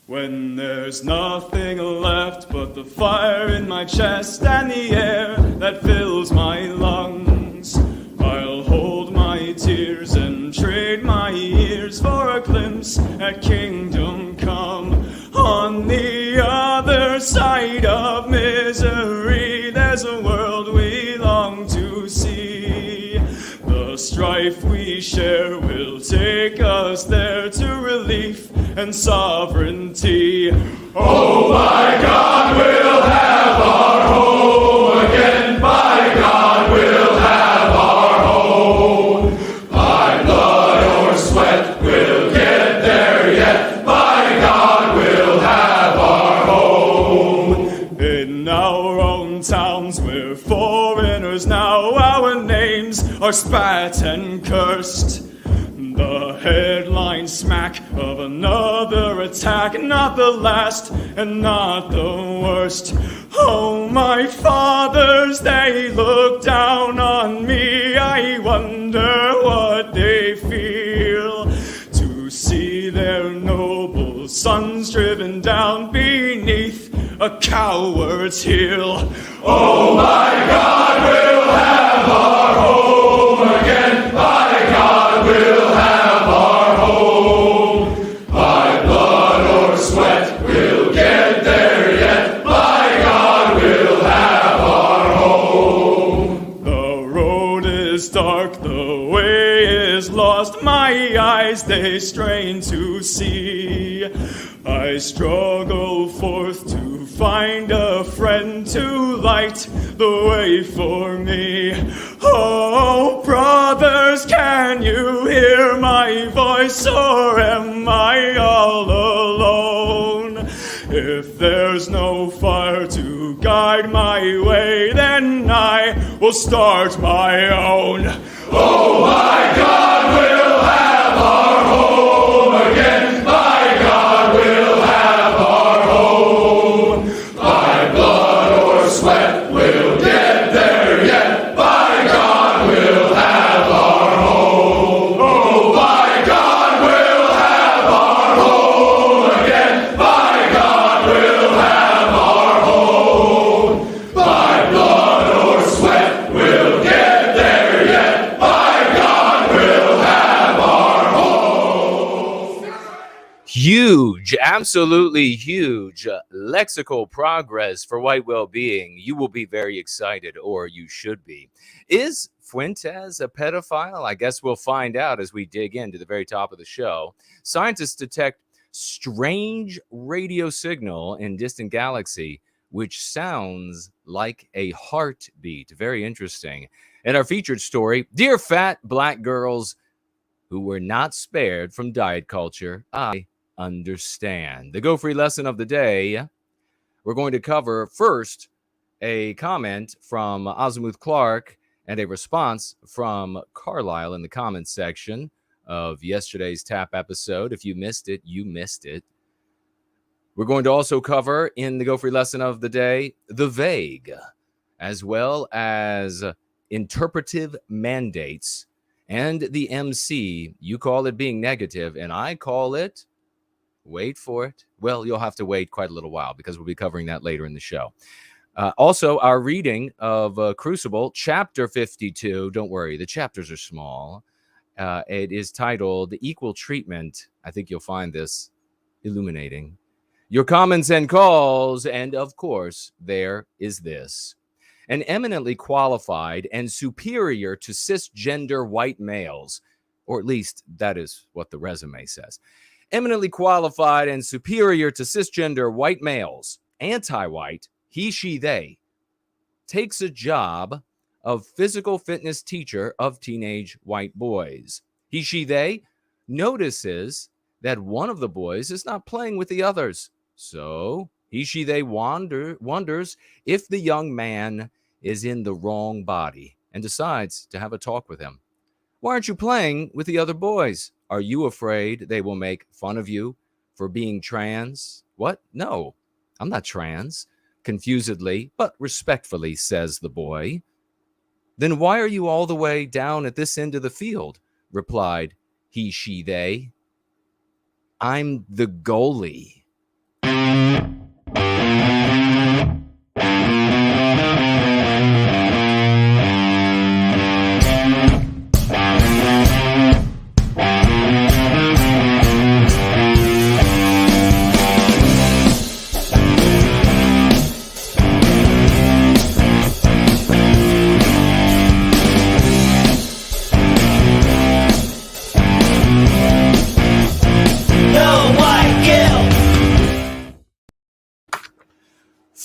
When there's nothing left but the fire in my chest and the air that fills my lungs, I'll hold my tears and trade my ears for a glimpse at kingdom come. On the other side of misery, there's a world we long to see. The strife we share will take us there to relief and sovereignty. Oh, by God, we'll have our home again. By God, we'll have our home. By blood or sweat, we'll get there yet. By God, we'll have our home. In our own towns, we're foreigners now. Our names are spat and cursed. The headline smack of another attack, not the last and not the worst. Oh, my fathers, they look down on me. I wonder what they feel to see their noble sons driven down beneath a coward's heel. Oh, my God, we'll have our home again. By God, we'll have our home. By blood or sweat, we'll get there yet. By God, we'll have our home. The road is dark, the way is lost. My eyes, they strain to see. I struggle forth to find a friend to light the way for me. Oh, brothers, can you hear my voice, or am I all alone? If there's no fire to guide my way, then I will start my own. Oh, my God, we'll have our home again. By God, we'll have our home. By blood or sweat, we'll get there yet. By God, we'll have our home. Oh, by God, we'll have our home again. By God, we'll have our home. By blood or sweat, we'll get there yet. By God, we'll have our home. Huge, absolutely huge lexical progress for white well-being. You will be very excited, or you should be. Is Fuentes a pedophile? I guess we'll find out as we dig into the very top of the show. Scientists detect strange radio signal in distant galaxy, which sounds like a heartbeat. Very interesting. In our featured story, dear fat black girls who were not spared from diet culture, I understand. The Go Free lesson of the day, we're going to cover first a comment from Azimuth Clark and a response from Carlisle in the comments section of yesterday's TAP episode. If you missed it, you missed it. We're going to also cover in the Go Free lesson of the day the vague, as well as interpretive mandates, and the MC. You call it being negative, and I call it, wait for it. Well, you'll have to wait quite a little while because we'll be covering that later in the show. Also, our reading of Crucible, Chapter 52. Don't worry, the chapters are small. It is titled Equal Treatment. I think you'll find this illuminating. Your comments and calls, and of course, there is this. An eminently qualified and superior to cisgender white males, or at least that is what the resume says. Eminently qualified and superior to cisgender white males, anti-white, he, she, they, takes a job of physical fitness teacher of teenage white boys. He, she, they notices that one of the boys is not playing with the others. So he, she, they wonders if the young man is in the wrong body and decides to have a talk with him. Why aren't you playing with the other boys? Are you afraid they will make fun of you for being trans? What? No, I'm not trans. Confusedly, but respectfully, says the boy. Then why are you all the way down at this end of the field? Replied he, she, they. I'm the goalie.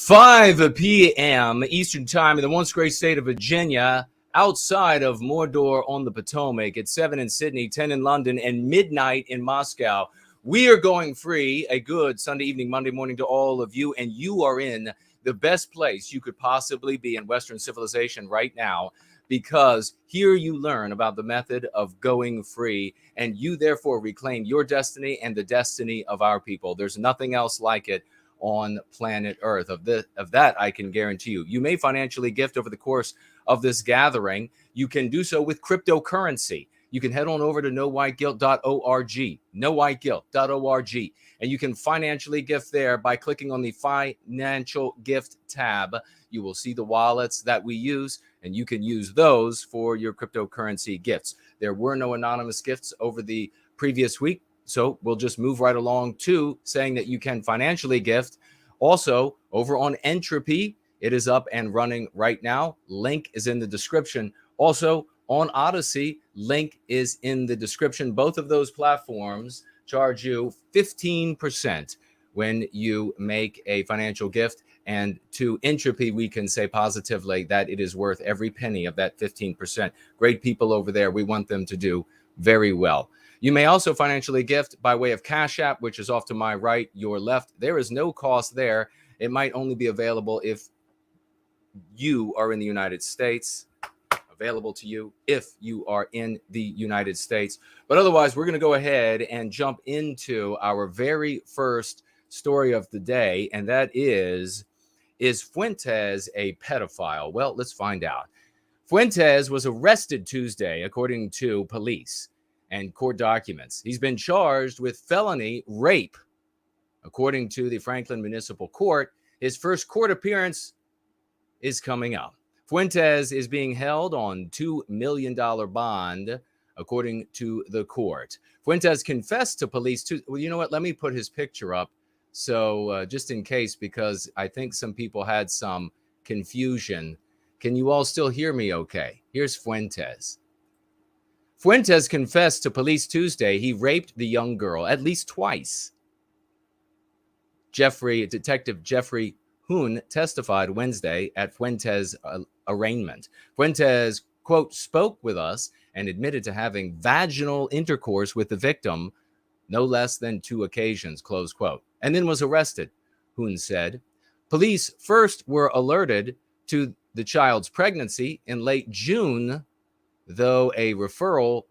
5 p.m. Eastern Time in the once great state of Virginia, outside of Mordor on the Potomac, at 7 in Sydney, 10 in London, and midnight in Moscow. We are going free. A good Sunday evening, Monday morning to all of you, and you are in the best place you could possibly be in Western civilization right now, because here you learn about the method of going free, and you therefore reclaim your destiny and the destiny of our people. There's nothing else like it on planet Earth. Of that, I can guarantee you. You may financially gift over the course of this gathering. You can do so with cryptocurrency. You can head on over to nowhiteguilt.org, nowhiteguilt.org, and you can financially gift there by clicking on the financial gift tab. You will see the wallets that we use, and you can use those for your cryptocurrency gifts. There were no anonymous gifts over the previous week, so we'll just move right along to saying that you can financially gift. Also, over on Entropy, it is up and running right now. Link is in the description. Also, on Odyssey, link is in the description. Both of those platforms charge you 15% when you make a financial gift. And to Entropy, we can say positively that it is worth every penny of that 15%. Great people over there. We want them to do very well. You may also financially gift by way of Cash App, which is off to my right, your left. There is no cost there. It might only be available if you are in the United States. Available to you if you are in the United States. But otherwise, we're going to go ahead and jump into our very first story of the day, and that is Fuentes a pedophile? Well, let's find out. Fuentes was arrested Tuesday, according to police and court documents. He's been charged with felony rape. According to the Franklin Municipal Court, his first court appearance is coming up. Fuentes is being held on $2 million bond, according to the court. Fuentes confessed to police well, you know what? Let me put his picture up. So just in case, because I think some people had some confusion. Can you all still hear me okay? Here's Fuentes. Fuentes confessed to police Tuesday he raped the young girl at least twice. Detective Jeffrey Hoon testified Wednesday at Fuentes' arraignment. Fuentes, quote, spoke with us and admitted to having vaginal intercourse with the victim no less than 2 occasions, close quote, and then was arrested, Hoon said. Police first were alerted to the child's pregnancy in late June, through a referral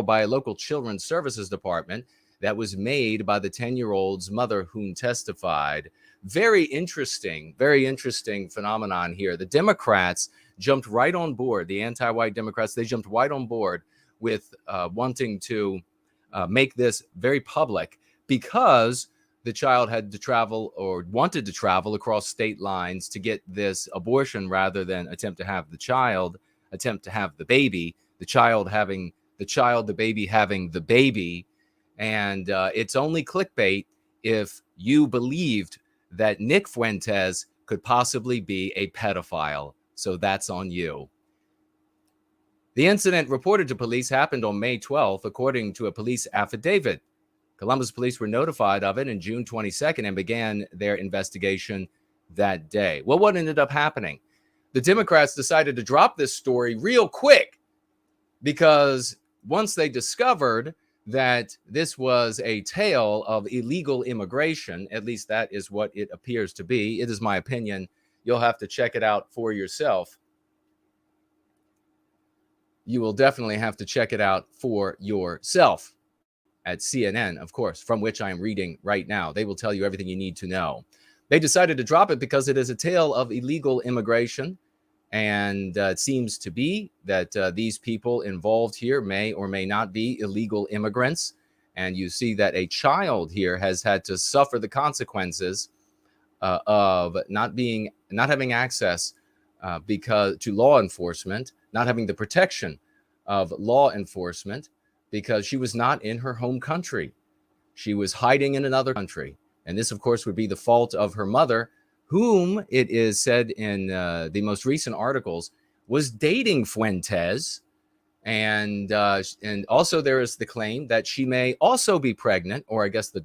by a local children's services department that was made by the 10-year-old's mother, Hoon testified. Very interesting phenomenon here. The Democrats jumped right on board. The anti-white Democrats, they jumped right on board with wanting to make this very public, because the child had to travel or wanted to travel across state lines to get this abortion rather than attempt to have the baby, the baby having the baby. And it's only clickbait if you believed that Nick Fuentes could possibly be a pedophile. So that's on you. The incident reported to police happened on May 12th, according to a police affidavit. Columbus police were notified of it on June 22nd and began their investigation that day. Well, what ended up happening? The Democrats decided to drop this story real quick, because once they discovered that this was a tale of illegal immigration, at least that is what it appears to be. It is my opinion. You'll have to check it out for yourself. You will definitely have to check it out for yourself at CNN, of course, from which I am reading right now. They will tell you everything you need to know. They decided to drop it because it is a tale of illegal immigration. And it seems to be that these people involved here may or may not be illegal immigrants. And you see that a child here has had to suffer the consequences of not having access to law enforcement, not having the protection of law enforcement, because she was not in her home country. She was hiding in another country. And this, of course, would be the fault of her mother, whom it is said in the most recent articles was dating Fuentes. And also there is the claim that she may also be pregnant, or I guess her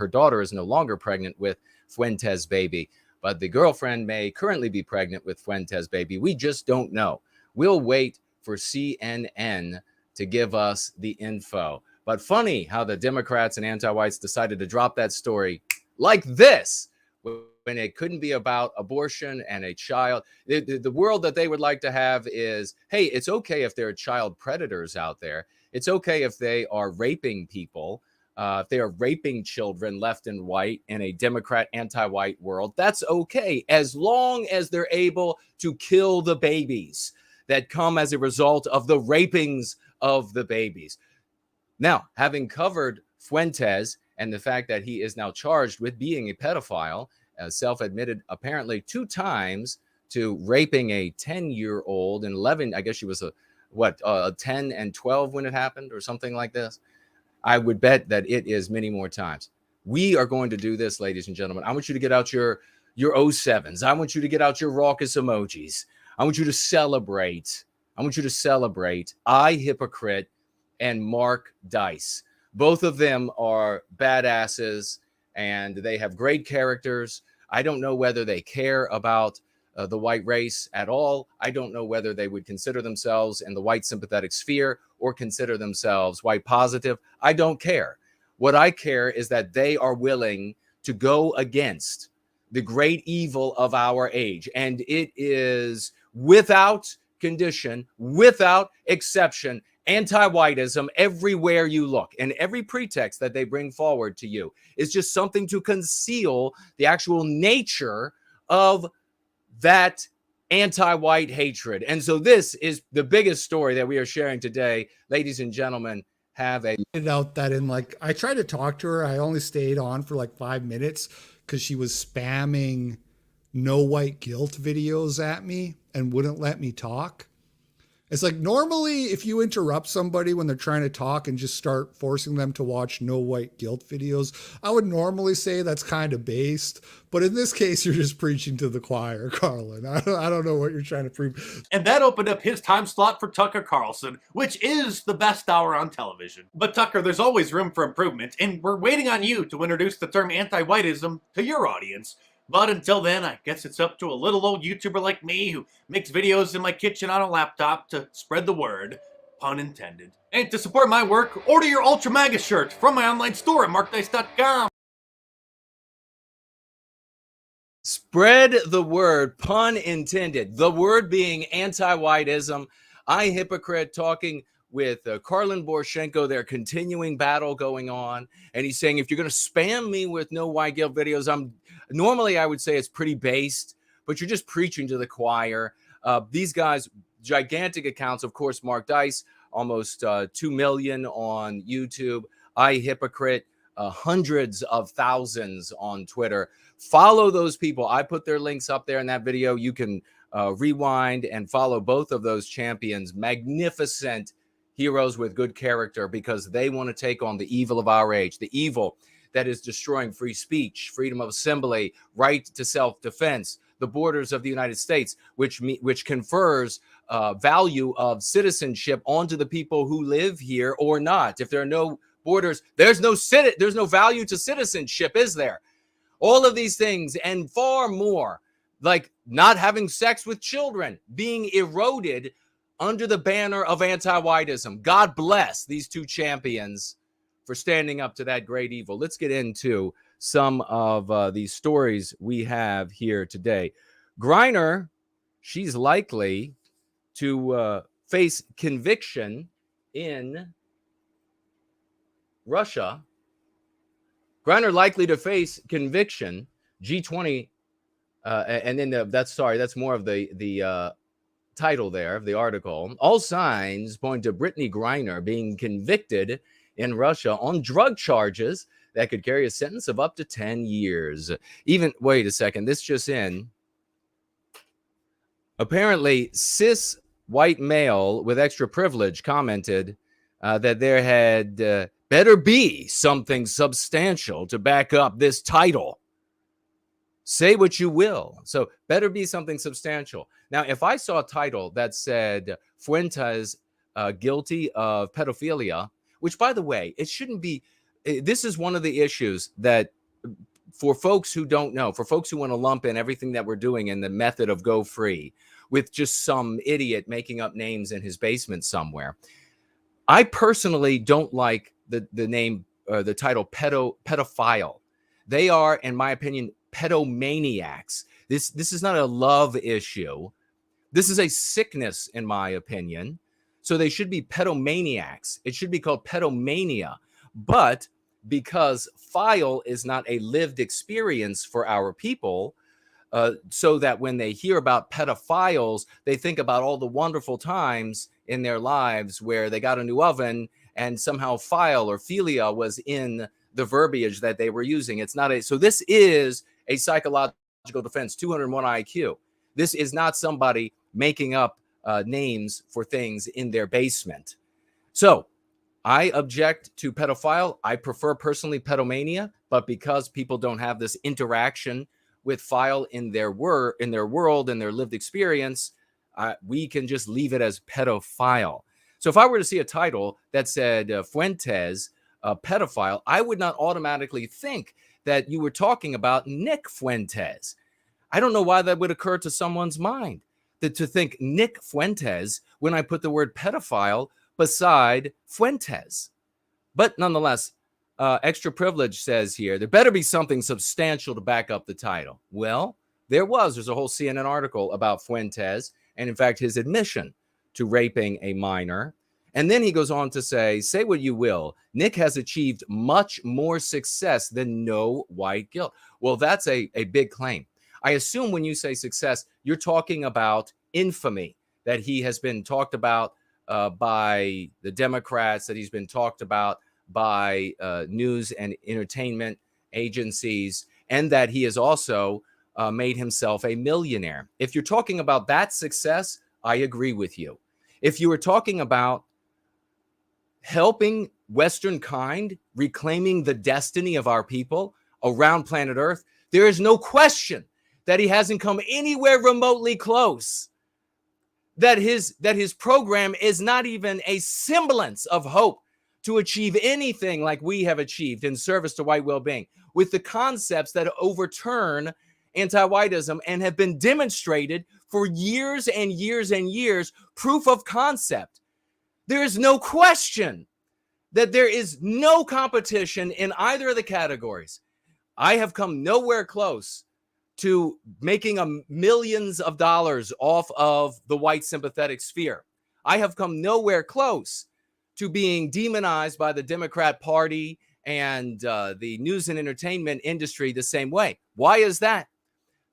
daughter is no longer pregnant with Fuentes' baby. but the girlfriend may currently be pregnant with Fuentes' baby. We just don't know. We'll wait for CNN to give us the info. But funny how the Democrats and anti-whites decided to drop that story like this when it couldn't be about abortion and a child. The world that they would like to have is, hey, it's okay if there are child predators out there. It's okay if they are raping people. If they are raping children left and right in a Democrat anti-white world, that's okay, as long as they're able to kill the babies that come as a result of the rapings of the babies. Now, having covered Fuentes and the fact that he is now charged with being a pedophile, self-admitted apparently 2 times to raping a 10-year-old and 11, I guess she was 10 and 12 when it happened or something like this. I would bet that it is many more times. We are going to do this, ladies and gentlemen. I want you to get out your 07s. I want you to get out your raucous emojis. I want you to celebrate. I, Hypocrite, and Mark Dice. Both of them are badasses, and they have great characters. I don't know whether they care about the white race at all. I don't know whether they would consider themselves in the white sympathetic sphere or consider themselves white positive. I don't care. What I care is that they are willing to go against the great evil of our age. And it is without condition, without exception, anti-whiteism everywhere you look. And every pretext that they bring forward to you is just something to conceal the actual nature of that anti-white hatred. And so this is the biggest story that we are sharing today. Ladies and gentlemen, have a out that in I tried to talk to her. I only stayed on for 5 minutes because she was spamming no white guilt videos at me and wouldn't let me talk. It's normally if you interrupt somebody when they're trying to talk and just start forcing them to watch no white guilt videos, I would normally say that's kind of based. But in this case, you're just preaching to the choir, Carlin. I don't know what you're trying to prove. And that opened up his time slot for Tucker Carlson, which is the best hour on television. But Tucker, there's always room for improvement, and we're waiting on you to introduce the term anti-whiteism to your audience. But until then, I guess it's up to a little old YouTuber like me who makes videos in my kitchen on a laptop to spread the word, pun intended. And to support my work, order your Ultra MAGA shirt from my online store at markdice.com. Spread the word, pun intended. The word being anti-whiteism. I, Hypocrite, talking with Karlin Borshenko, their continuing battle going on. And he's saying, if you're going to spam me with no white guilt videos, normally I would say it's pretty based, but you're just preaching to the choir. These guys, gigantic accounts, of course, Mark Dice, almost 2 million on YouTube. I, Hypocrite, hundreds of thousands on Twitter. Follow those people. I put their links up there in that video. You can rewind and follow both of those champions. Magnificent heroes with good character, because they want to take on the evil of our age, the evil that is destroying free speech, freedom of assembly, right to self-defense, the borders of the United States, which confers value of citizenship onto the people who live here or not. If there are no borders, there's no value to citizenship, is there? All of these things and far more, like not having sex with children, being eroded under the banner of anti-whiteism. God bless these two champions for standing up to that great evil. Let's get into some of these stories we have here today. Griner, she's likely to face conviction in Russia. Griner likely to face conviction. G20, and then that's more of the title there of the article. All signs point to Brittany Griner being convicted in Russia on drug charges that could carry a sentence of up to 10 years. Wait a second, this just in. Apparently, cis white male with extra privilege commented that there had better be something substantial to back up this title. Say what you will. So better be something substantial. Now, if I saw a title that said Fuentes guilty of pedophilia, which, by the way, it shouldn't be. This is one of the issues that for folks who don't know, for folks who want to lump in everything that we're doing in the method of go free with just some idiot making up names in his basement somewhere, I personally don't like the name, the title pedophile. They are, in my opinion, pedomaniacs. This is not a love issue. This is a sickness, in my opinion. So they should be pedomaniacs. It should be called pedomania. But because file is not a lived experience for our people, so that when they hear about pedophiles, they think about all the wonderful times in their lives where they got a new oven and somehow file or philia was in the verbiage that they were using. It's not a, so this is a psychological defense, 201 IQ. This is not somebody making up names for things in their basement. So I object to pedophile. I prefer personally pedomania, but because people don't have this interaction with file in their world, in their lived experience, we can just leave it as pedophile. So if I were to see a title that said Fuentes, pedophile, I would not automatically think that you were talking about Nick Fuentes. I don't know why that would occur to someone's mind, that to think Nick Fuentes when I put the word pedophile beside Fuentes. But nonetheless, Extra Privilege says here, there better be something substantial to back up the title. Well, there's a whole CNN article about Fuentes and in fact his admission to raping a minor. And then he goes on to say what you will, Nick has achieved much more success than no white guilt. Well, that's a big claim. I assume when you say success, you're talking about infamy, that he has been talked about by the Democrats, that he's been talked about by news and entertainment agencies, and that he has also made himself a millionaire. If you're talking about that success, I agree with you. If you were talking about helping Western kind, reclaiming the destiny of our people around planet Earth, there is no question that he hasn't come anywhere remotely close, that his program is not even a semblance of hope to achieve anything like we have achieved in service to white well-being, with the concepts that overturn anti-whiteism and have been demonstrated for years and years and years, proof of concept. There is no question that there is no competition in either of the categories. I have come nowhere close to making millions of dollars off of the white sympathetic sphere. I have come nowhere close to being demonized by the Democrat Party and the news and entertainment industry the same way. Why is that?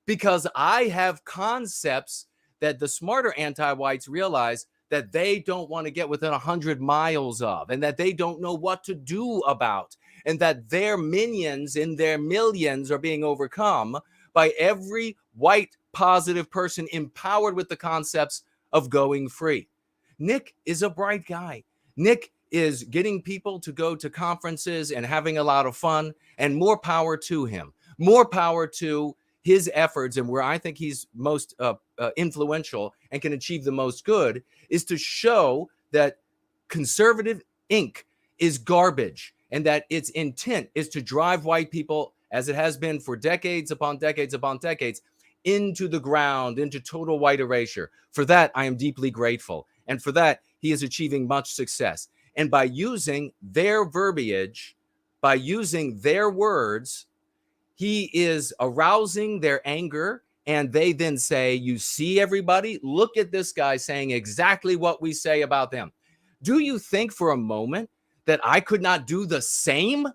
Because I have concepts that the smarter anti-whites realize that they don't want to get within 100 miles of, and that they don't know what to do about, and that their minions in their millions are being overcome by every white positive person empowered with the concepts of going free. Nick is a bright guy. Nick is getting people to go to conferences and having a lot of fun, and more power to him. More power to his efforts, and where I think he's most influential and can achieve the most good is to show that conservative ink is garbage, and that its intent is to drive white people, as it has been for decades upon decades upon decades, into the ground, into total white erasure. For that, I am deeply grateful. And for that, he is achieving much success. And by using their verbiage, by using their words, he is arousing their anger. And they then say, you see, everybody, look at this guy saying exactly what we say about them. Do you think for a moment that I could not do the same?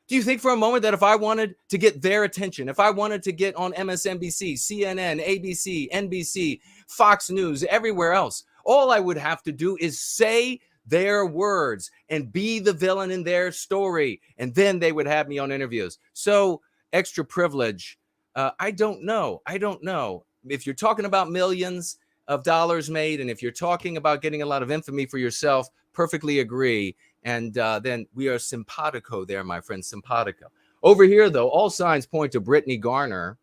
Do you think for a moment that if I wanted to get their attention, if I wanted to get on MSNBC, CNN, ABC, NBC, Fox News, everywhere else, all I would have to do is say their words and be the villain in their story. And then they would have me on interviews. So Extra Privilege, I don't know. If you're talking about millions of dollars made, and if you're talking about getting a lot of infamy for yourself, perfectly agree. And then we are simpatico there, my friend, simpatico. Over here, though, all signs point to Brittany Garner,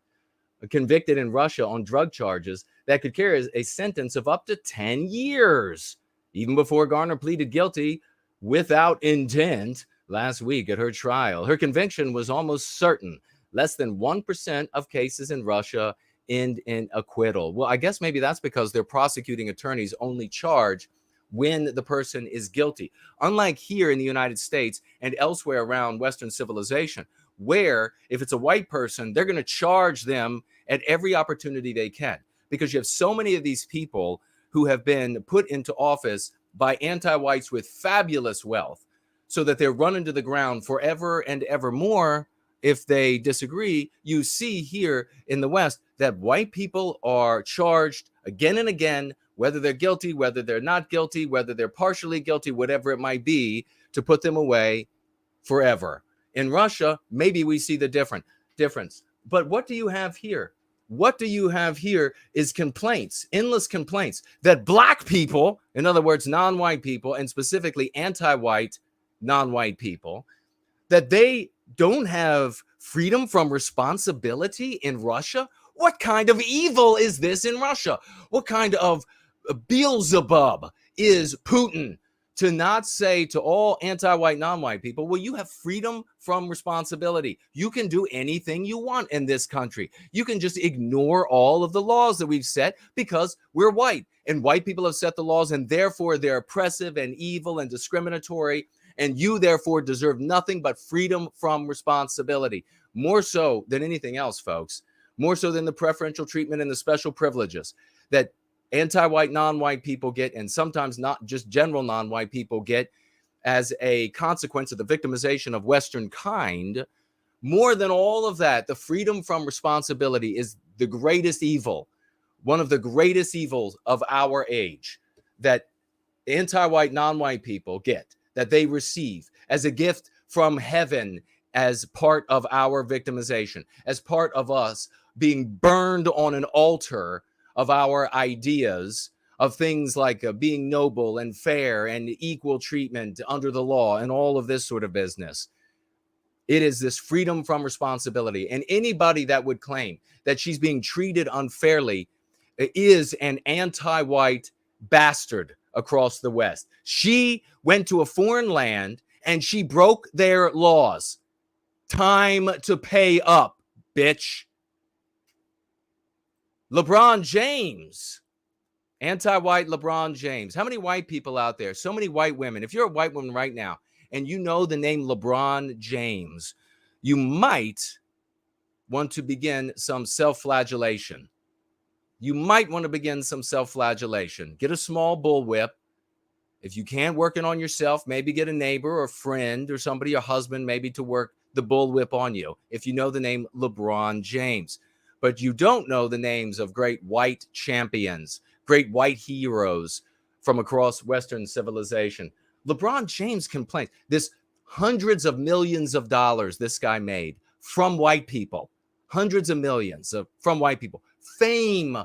convicted in Russia on drug charges that could carry a sentence of up to 10 years, even before Garner pleaded guilty without intent last week at her trial. Her conviction was almost certain Less than 1% of cases in Russia end in acquittal. Well, I guess maybe that's because their prosecuting attorneys only charge when the person is guilty. Unlike here in the United States and elsewhere around Western civilization, where if it's a white person, they're going to charge them at every opportunity they can, because you have so many of these people who have been put into office by anti-whites with fabulous wealth, so that they're run into the ground forever and ever more if they disagree. You see here in the West that white people are charged again and again, whether they're guilty, whether they're not guilty, whether they're partially guilty, whatever it might be, to put them away forever. In Russia, maybe we see the difference. But what do you have here? What do you have here is complaints, endless complaints that black people, in other words, non-white people, and specifically anti-white non-white people, that they don't have freedom from responsibility in Russia. What kind of evil is this in Russia? What kind of Beelzebub is Putin to not say to all anti-white, non-white people, well, you have freedom from responsibility. You can do anything you want in this country. You can just ignore all of the laws that we've set because we're white, and white people have set the laws, and therefore they're oppressive and evil and discriminatory, and you therefore deserve nothing but freedom from responsibility. More so than anything else, folks. More so than the preferential treatment and the special privileges that anti-white, non-white people get, and sometimes not just general non-white people get as a consequence of the victimization of Western kind. More than all of that, the freedom from responsibility is the greatest evil, one of the greatest evils of our age that anti-white, non-white people get, that they receive as a gift from heaven, as part of our victimization, as part of us being burned on an altar of our ideas of things like being noble and fair and equal treatment under the law and all of this sort of business. It is this freedom from responsibility. And anybody that would claim that she's being treated unfairly is an anti-white bastard across the West. She went to a foreign land and she broke their laws. Time to pay up, bitch. LeBron James, anti-white LeBron James. How many white people out there? So many white women. If you're a white woman right now and you know the name LeBron James, you might want to begin some self-flagellation. You might want to begin some self-flagellation. Get a small bullwhip. If you can't work it on yourself, maybe get a neighbor or friend or somebody, your husband, maybe to work the bullwhip on you. If you know the name LeBron James, but you don't know the names of great white champions, great white heroes from across Western civilization. LeBron James complains. This hundreds of millions of dollars this guy made from white people, hundreds of millions from white people, fame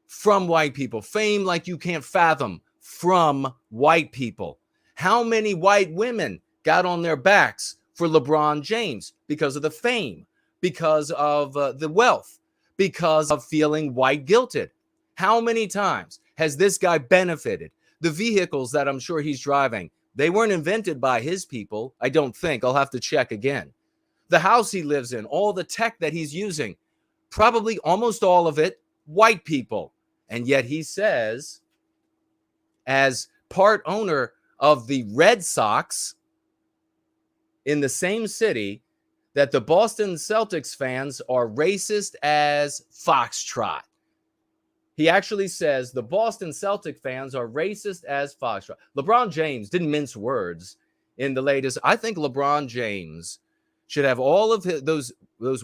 from white people, fame like you can't fathom from white people. How many white women got on their backs for LeBron James because of the fame, because of the wealth, because of feeling white guilted? How many times has this guy benefited? The vehicles that I'm sure he's driving, they weren't invented by his people, I don't think. I'll have to check again. The house he lives in, all the tech that he's using, probably almost all of it, white people. And yet he says, as part owner of the Red Sox in the same city, that the Boston Celtics fans are racist as foxtrot. He actually says the Boston Celtic fans are racist as foxtrot. LeBron James didn't mince words in the latest. I think LeBron James should have all of those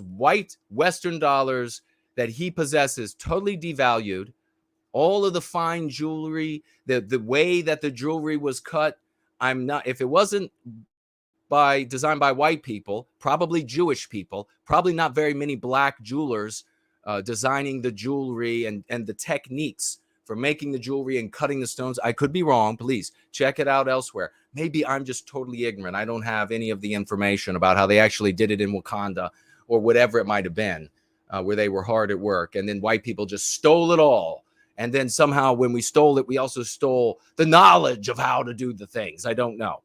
white Western dollars that he possesses totally devalued. All of the fine jewelry, the way that the jewelry was cut. If it wasn't designed by white people, probably Jewish people, probably not very many black jewelers designing the jewelry and the techniques for making the jewelry and cutting the stones. I could be wrong. Please check it out elsewhere. Maybe I'm just totally ignorant. I don't have any of the information about how they actually did it in Wakanda or whatever it might have been, where they were hard at work. And then white people just stole it all. And then somehow when we stole it, we also stole the knowledge of how to do the things. I don't know.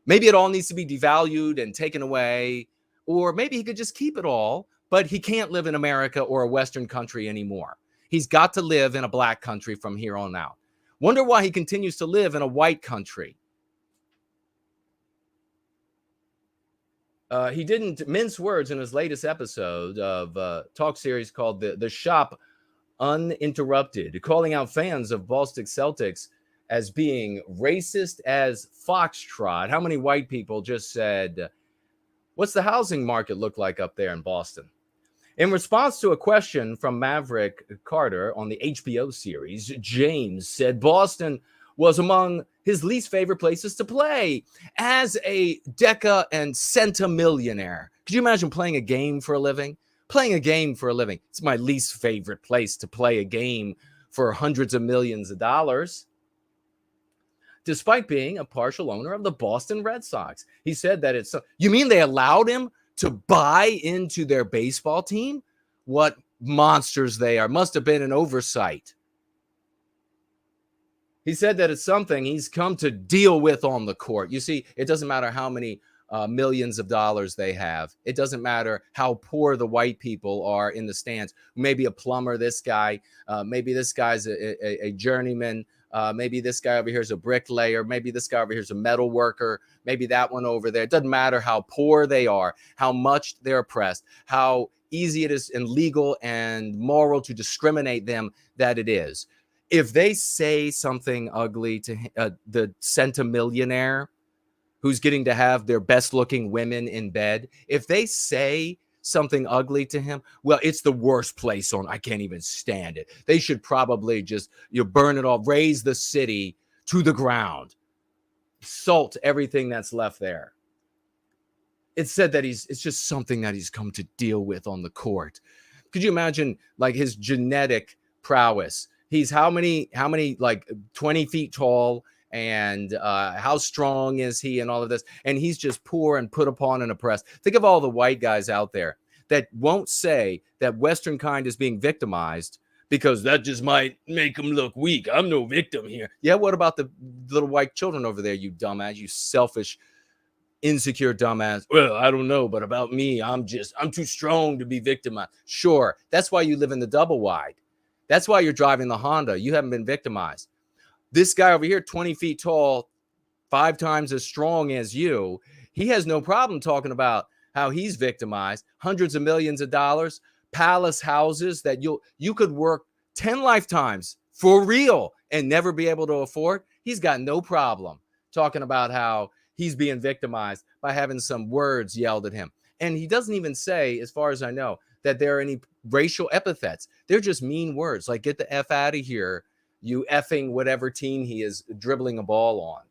Maybe it all needs to be devalued and taken away, or maybe he could just keep it all, but he can't live in America or a Western country anymore. He's got to live in a black country from here on out. Wonder why he continues to live in a white country. He didn't mince words in his latest episode of talk series called The Shop Uninterrupted, calling out fans of Boston Celtics as being racist as foxtrot. How many white people just said, what's the housing market look like up there in Boston? In response to a question from Maverick Carter on the HBO series, James said Boston was among his least favorite places to play as a deca and centimillionaire. Could you imagine playing a game for a living? Playing a game for a living. It's my least favorite place to play a game for hundreds of millions of dollars. Despite being a partial owner of the Boston Red Sox. He said that it's... You mean they allowed him to buy into their baseball team? What monsters they are. Must have been an oversight. He said that it's something he's come to deal with on the court. You see, it doesn't matter how many millions of dollars they have. It doesn't matter how poor the white people are in the stands. Maybe a plumber, this guy. Maybe this guy's a journeyman. Maybe this guy over here is a bricklayer. Maybe this guy over here is a metal worker. Maybe that one over there. It doesn't matter how poor they are, how much they're oppressed, how easy it is and legal and moral to discriminate them that it is. If they say something ugly to the centimillionaire who's getting to have their best looking women in bed, if they say something ugly to him, well, it's the worst place on. I can't even stand it. They should probably just burn it all, raise the city to the ground, salt everything that's left there. It's said that it's just something that he's come to deal with on the court. Could you imagine like his genetic prowess? He's how many like 20 feet tall, and how strong is he and all of this? And he's just poor and put upon and oppressed. Think of all the white guys out there that won't say that Western kind is being victimized because that just might make them look weak. I'm no victim here. Yeah, what about the little white children over there, you dumbass, you selfish, insecure dumbass? Well, I don't know, but about me, I'm too strong to be victimized. Sure, that's why you live in the double wide. That's why you're driving the Honda. You haven't been victimized. This guy over here, 20 feet tall, 5 times as strong as you, he has no problem talking about how he's victimized. Hundreds of millions of dollars, palace houses that you could work 10 lifetimes for real and never be able to afford. He's got no problem talking about how he's being victimized by having some words yelled at him. And he doesn't even say, as far as I know, that there are any racial epithets. They're just mean words like get the F out of here, you effing whatever team he is dribbling a ball on.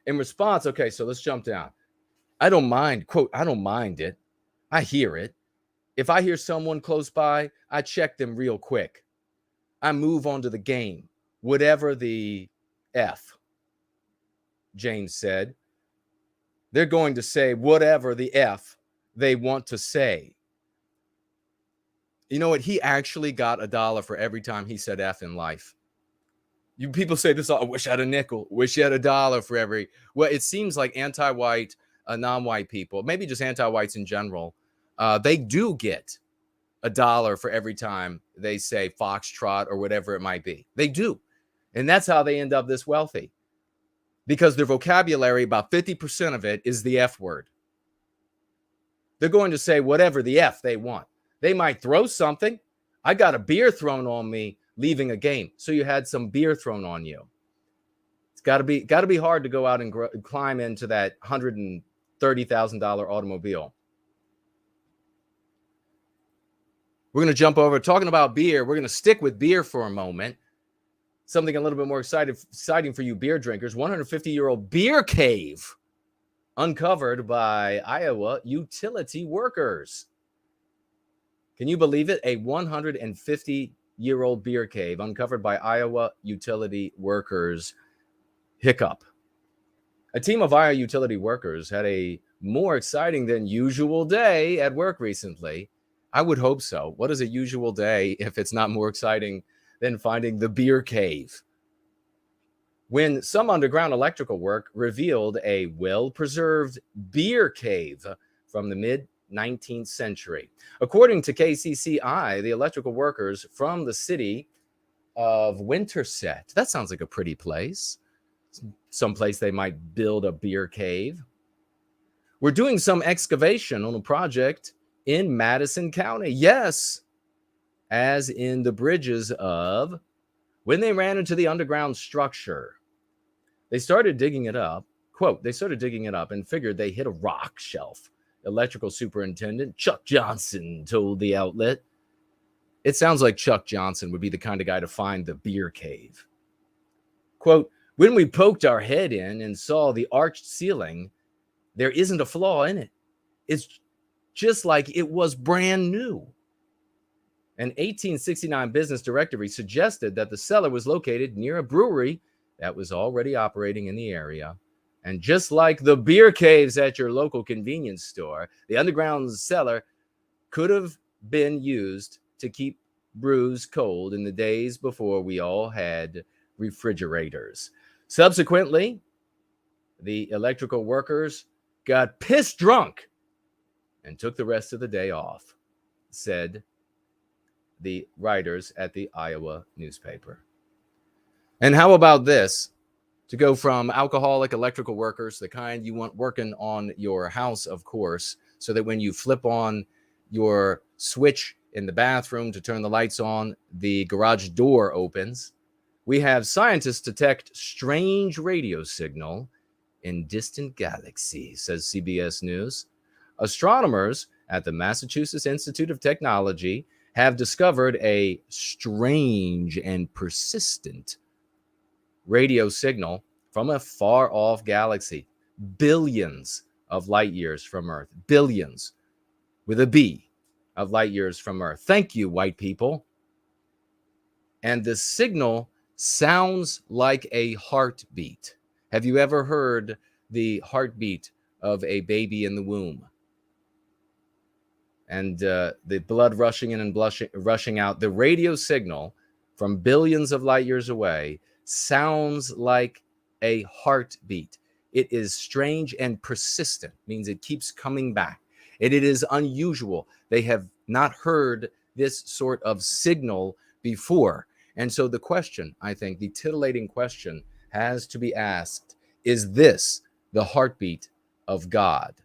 In response, okay, so let's jump down. I don't mind, quote, I don't mind it. I hear it. If I hear someone close by, I check them real quick. I move on to the game, whatever the F, James said. They're going to say whatever the F they want to say. You know what? He actually got $1 for every time he said F in life. You people say this, I wish I had a nickel, wish you had $1 for every. Well, it seems like anti-white, non-white people, maybe just anti-whites in general, they do get $1 for every time they say foxtrot or whatever it might be. They do. And that's how they end up this wealthy. Because their vocabulary, about 50% of it is the F word. They're going to say whatever the F they want. They might throw something. I got a beer thrown on me leaving a game. So you had some beer thrown on you. It's got to be hard to go out and climb into that $130,000 automobile. We're going to jump over talking about beer. We're going to stick with beer for a moment. Something a little bit more exciting for you beer drinkers. 150-year-old beer cave uncovered by Iowa utility workers. Can you believe it? A 150-year-old beer cave uncovered by Iowa utility workers. Hiccup. A team of Iowa utility workers had a more exciting than usual day at work recently. I would hope so. What is a usual day if it's not more exciting than finding the beer cave? when some underground electrical work revealed a well-preserved beer cave from the mid-19th century. According to KCCI, the electrical workers from the city of Winterset, that sounds like a pretty place, someplace they might build a beer cave, we're doing some excavation on a project in Madison County. Yes, as in the bridges of, when they ran into the underground structure, they started digging it up. Quote, they started digging it up and figured they hit a rock shelf. Electrical superintendent Chuck Johnson told the outlet. It sounds like Chuck Johnson would be the kind of guy to find the beer cave. Quote, when we poked our head in and saw the arched ceiling, there isn't a flaw in it. It's just like it was brand new. An 1869 business directory suggested that the cellar was located near a brewery that was already operating in the area. And just like the beer caves at your local convenience store, the underground cellar could have been used to keep brews cold in the days before we all had refrigerators. Subsequently, the electrical workers got pissed drunk and took the rest of the day off, said the writers at the Iowa newspaper. And how about this? To go from alcoholic electrical workers, the kind you want working on your house, of course, so that when you flip on your switch in the bathroom to turn the lights on, the garage door opens. We have scientists detect strange radio signal in distant galaxies, says CBS News. Astronomers at the Massachusetts Institute of Technology have discovered a strange and persistent radio signal from a far-off galaxy, billions of light years from Earth, billions with a B of light years from Earth. Thank you, white people. And the signal sounds like a heartbeat. Have you ever heard the heartbeat of a baby in the womb? And the blood rushing in and rushing out. The radio signal from billions of light years away sounds like a heartbeat. It is strange and persistent, means it keeps coming back. And it is unusual. They have not heard this sort of signal before. And so the question, I think, the titillating question has to be asked, is this the heartbeat of God?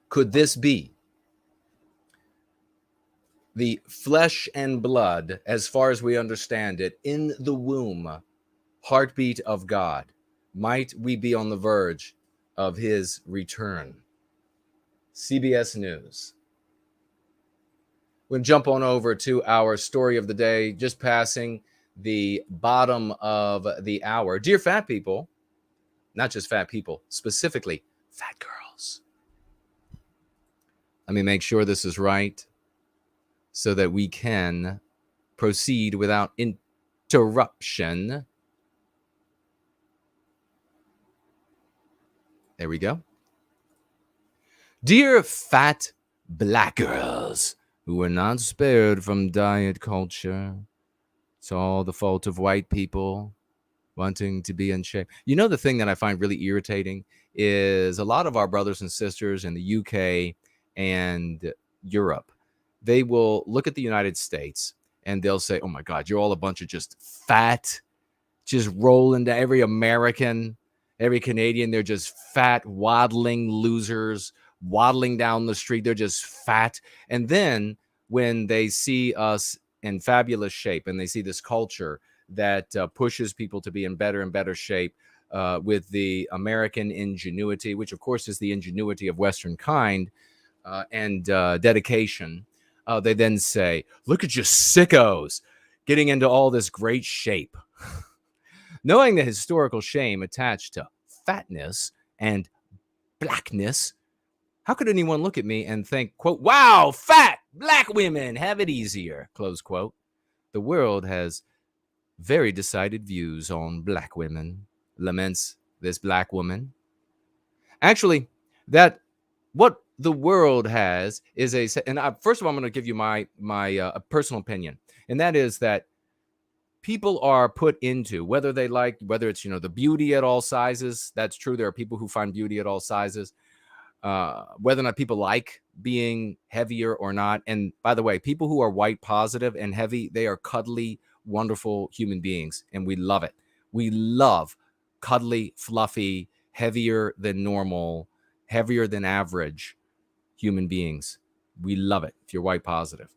Could this be the flesh and blood, as far as we understand it, in the womb, heartbeat of God? Might we be on the verge of his return? CBS News. We'll jump on over to our story of the day, just passing the bottom of the hour. Dear fat people, not just fat people, specifically fat girls. Let me make sure this is right so that we can proceed without interruption. There we go. Dear fat black girls who were not spared from diet culture, it's all the fault of white people wanting to be in shape. You know, the thing that I find really irritating is a lot of our brothers and sisters in the UK and Europe, they will look at the United States and they'll say, oh my God, you're all a bunch of just fat, just rolling down. Every American, every Canadian, they're just fat, waddling losers, waddling down the street. They're just fat. And then when they see us in fabulous shape and they see this culture that pushes people to be in better and better shape with the American ingenuity, which of course is the ingenuity of Western kind, and dedication, they then say, look at you sickos getting into all this great shape. Knowing the historical shame attached to fatness and blackness, how could anyone look at me and think, quote, wow, fat black women have it easier, close quote. The world has very decided views on black women, laments this black woman. Actually, that what the world has is first of all, I'm going to give you my personal opinion, and that is that people are put into, whether it's, the beauty at all sizes. That's true. There are people who find beauty at all sizes. Whether or not people like being heavier or not. And by the way, people who are white positive and heavy, they are cuddly, wonderful human beings. And we love it. We love cuddly, fluffy, heavier than normal, heavier than average human beings. We love it if you're white positive.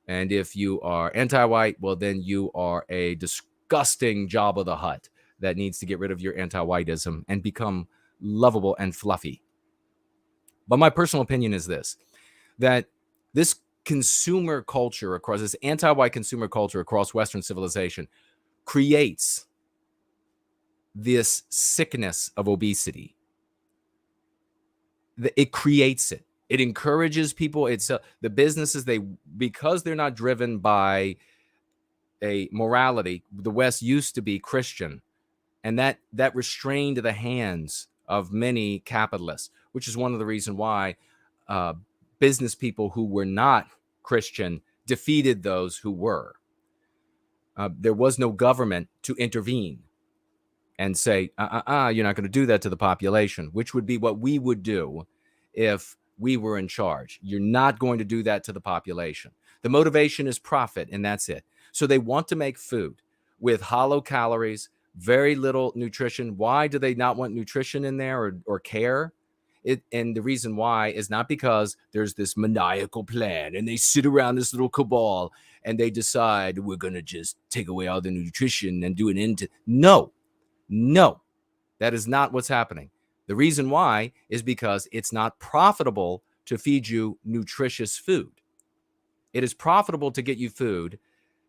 And if you are anti-white, well, then you are a disgusting Jabba the Hutt that needs to get rid of your anti-whiteism and become lovable and fluffy. But my personal opinion is this, that this consumer culture across, this anti-white consumer culture across Western civilization creates this sickness of obesity. It creates it. It encourages people. It's the businesses, because they're not driven by a morality. The West used to be Christian, and that restrained the hands of many capitalists, which is one of the reasons why business people who were not Christian defeated those who were. There was no government to intervene and say, you're not going to do that to the population, which would be what we would do if we were in charge. You're not going to do that to the population. The motivation is profit, and that's it. So they want to make food with hollow calories, very little nutrition. Why do they not want nutrition in there or care? And the reason why is not because there's this maniacal plan and they sit around this little cabal and they decide we're going to just take away all the nutrition and do an end to. No, that is not what's happening. The reason why is because it's not profitable to feed you nutritious food. It is profitable to get you food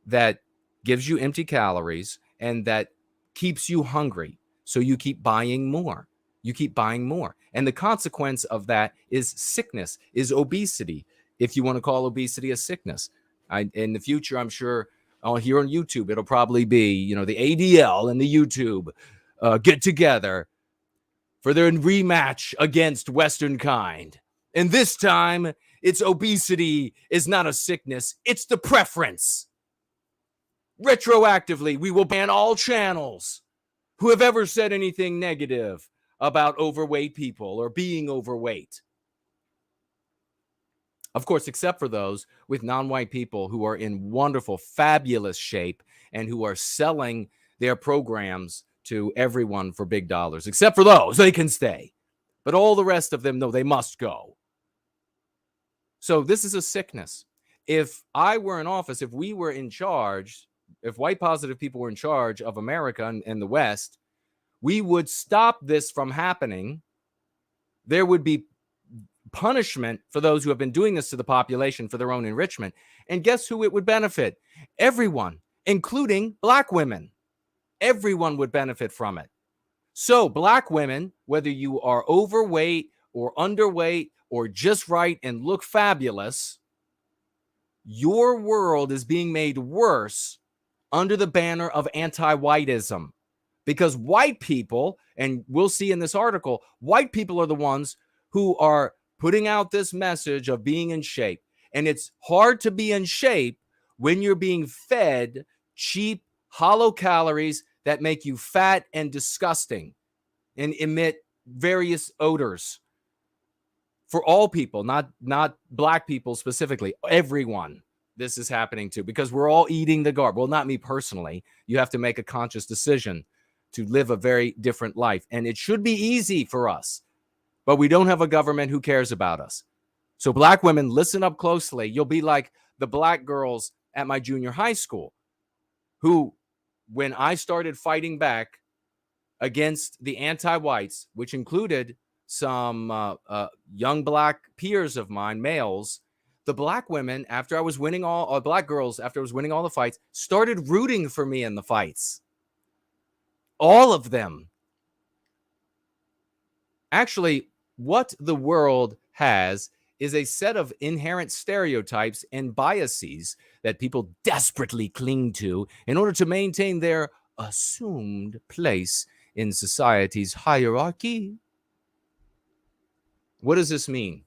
that gives you empty calories and that keeps you hungry. So you keep buying more. And the consequence of that is sickness, is obesity, if you want to call obesity a sickness. In the future, I'm sure here on YouTube, it'll probably be, the ADL and the YouTube get together for their rematch against Western kind. And this time, it's obesity is not a sickness, it's the preference. Retroactively, we will ban all channels who have ever said anything negative about overweight people or being overweight. Of course, except for those with non-white people who are in wonderful, fabulous shape and who are selling their programs to everyone for big dollars. Except for those, they can stay. But all the rest of them, no, they must go. So this is a sickness. If I were in office, if we were in charge, if white positive people were in charge of America and the West, we would stop this from happening. There would be punishment for those who have been doing this to the population for their own enrichment. And guess who it would benefit? Everyone, including black women. Everyone would benefit from it. So black women, whether you are overweight or underweight or just right and look fabulous, your world is being made worse under the banner of anti-whiteism. Because white people, and we'll see in this article, white people are the ones who are putting out this message of being in shape. And it's hard to be in shape when you're being fed cheap, hollow calories that make you fat and disgusting and emit various odors. For all people, not black people specifically, everyone this is happening to, because we're all eating the garbage. Well, not me personally. You have to make a conscious decision to live a very different life. And it should be easy for us, but we don't have a government who cares about us. So black women, listen up closely. You'll be like the black girls at my junior high school who, when I started fighting back against the anti-whites, which included some young black peers of mine, males, the black women, after I was winning black girls, after I was winning all the fights, started rooting for me in the fights. All of them. Actually, what the world has is a set of inherent stereotypes and biases that people desperately cling to in order to maintain their assumed place in society's hierarchy. What does this mean?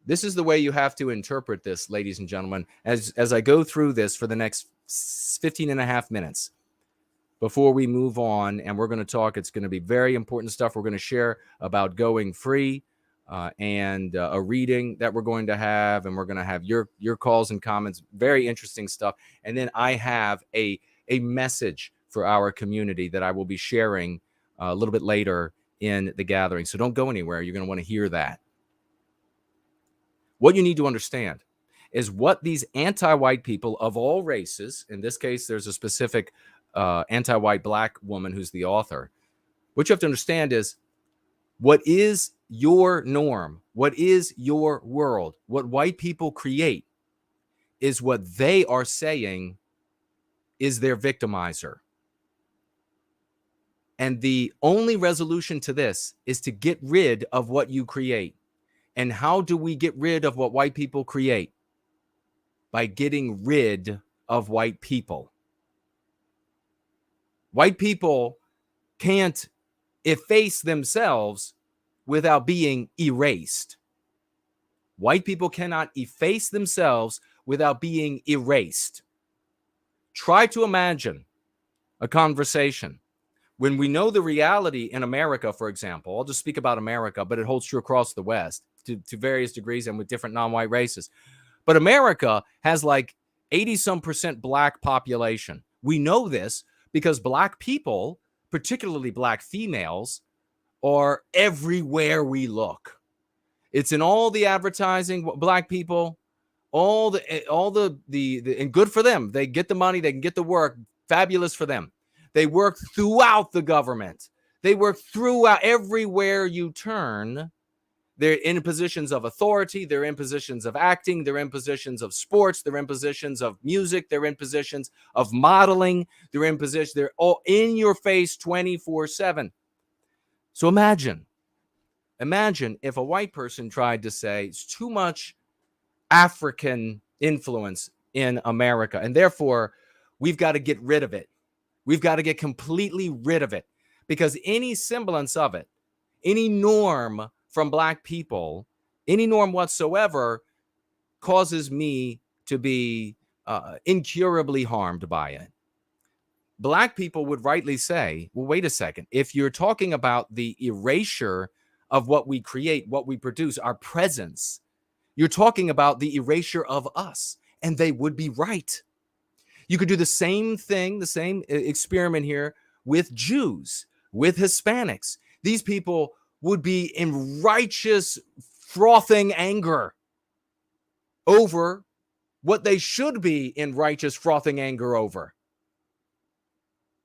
This is the way you have to interpret this, ladies and gentlemen, as I go through this for the next 15 and a half minutes before we move on. And we're going to talk. It's going to be very important stuff. We're going to share about going free and a reading that we're going to have. And we're going to have your calls and comments. Very interesting stuff. And then I have a message for our community that I will be sharing a little bit later in the gathering. So don't go anywhere. You're going to want to hear that. What you need to understand is what these anti-white people of all races, in this case, there's a specific anti-white black woman who's the author. What you have to understand is what is your norm, what is your world, what white people create is what they are saying is their victimizer. And the only resolution to this is to get rid of what you create. And how do we get rid of what white people create? By getting rid of white people. White people can't efface themselves without being erased. White people cannot efface themselves without being erased. Try to imagine a conversation when we know the reality in America, for example. I'll just speak about America, but it holds true across the West to various degrees and with different non-white races. But America has like 80-some% black population. We know this because black people, particularly black females, are everywhere we look. It's in all the advertising, black people, all the and good for them. They get the money, they can get the work. Fabulous for them. They work throughout the government. They work throughout everywhere you turn. They're in positions of authority. They're in positions of acting. They're in positions of sports. They're in positions of music. They're in positions of modeling. They're all in your face 24/7. So imagine if a white person tried to say it's too much African influence in America, and therefore we've got to get rid of it. We've got to get completely rid of it, because any semblance of it, any norm from black people, any norm whatsoever, causes me to be incurably harmed by it. Black people would rightly say, well, wait a second. If you're talking about the erasure of what we create, what we produce, our presence, you're talking about the erasure of us. And they would be right. You could do the same thing, the same experiment here with Jews, with Hispanics. These people would be in righteous, frothing anger over what they should be in righteous, frothing anger over.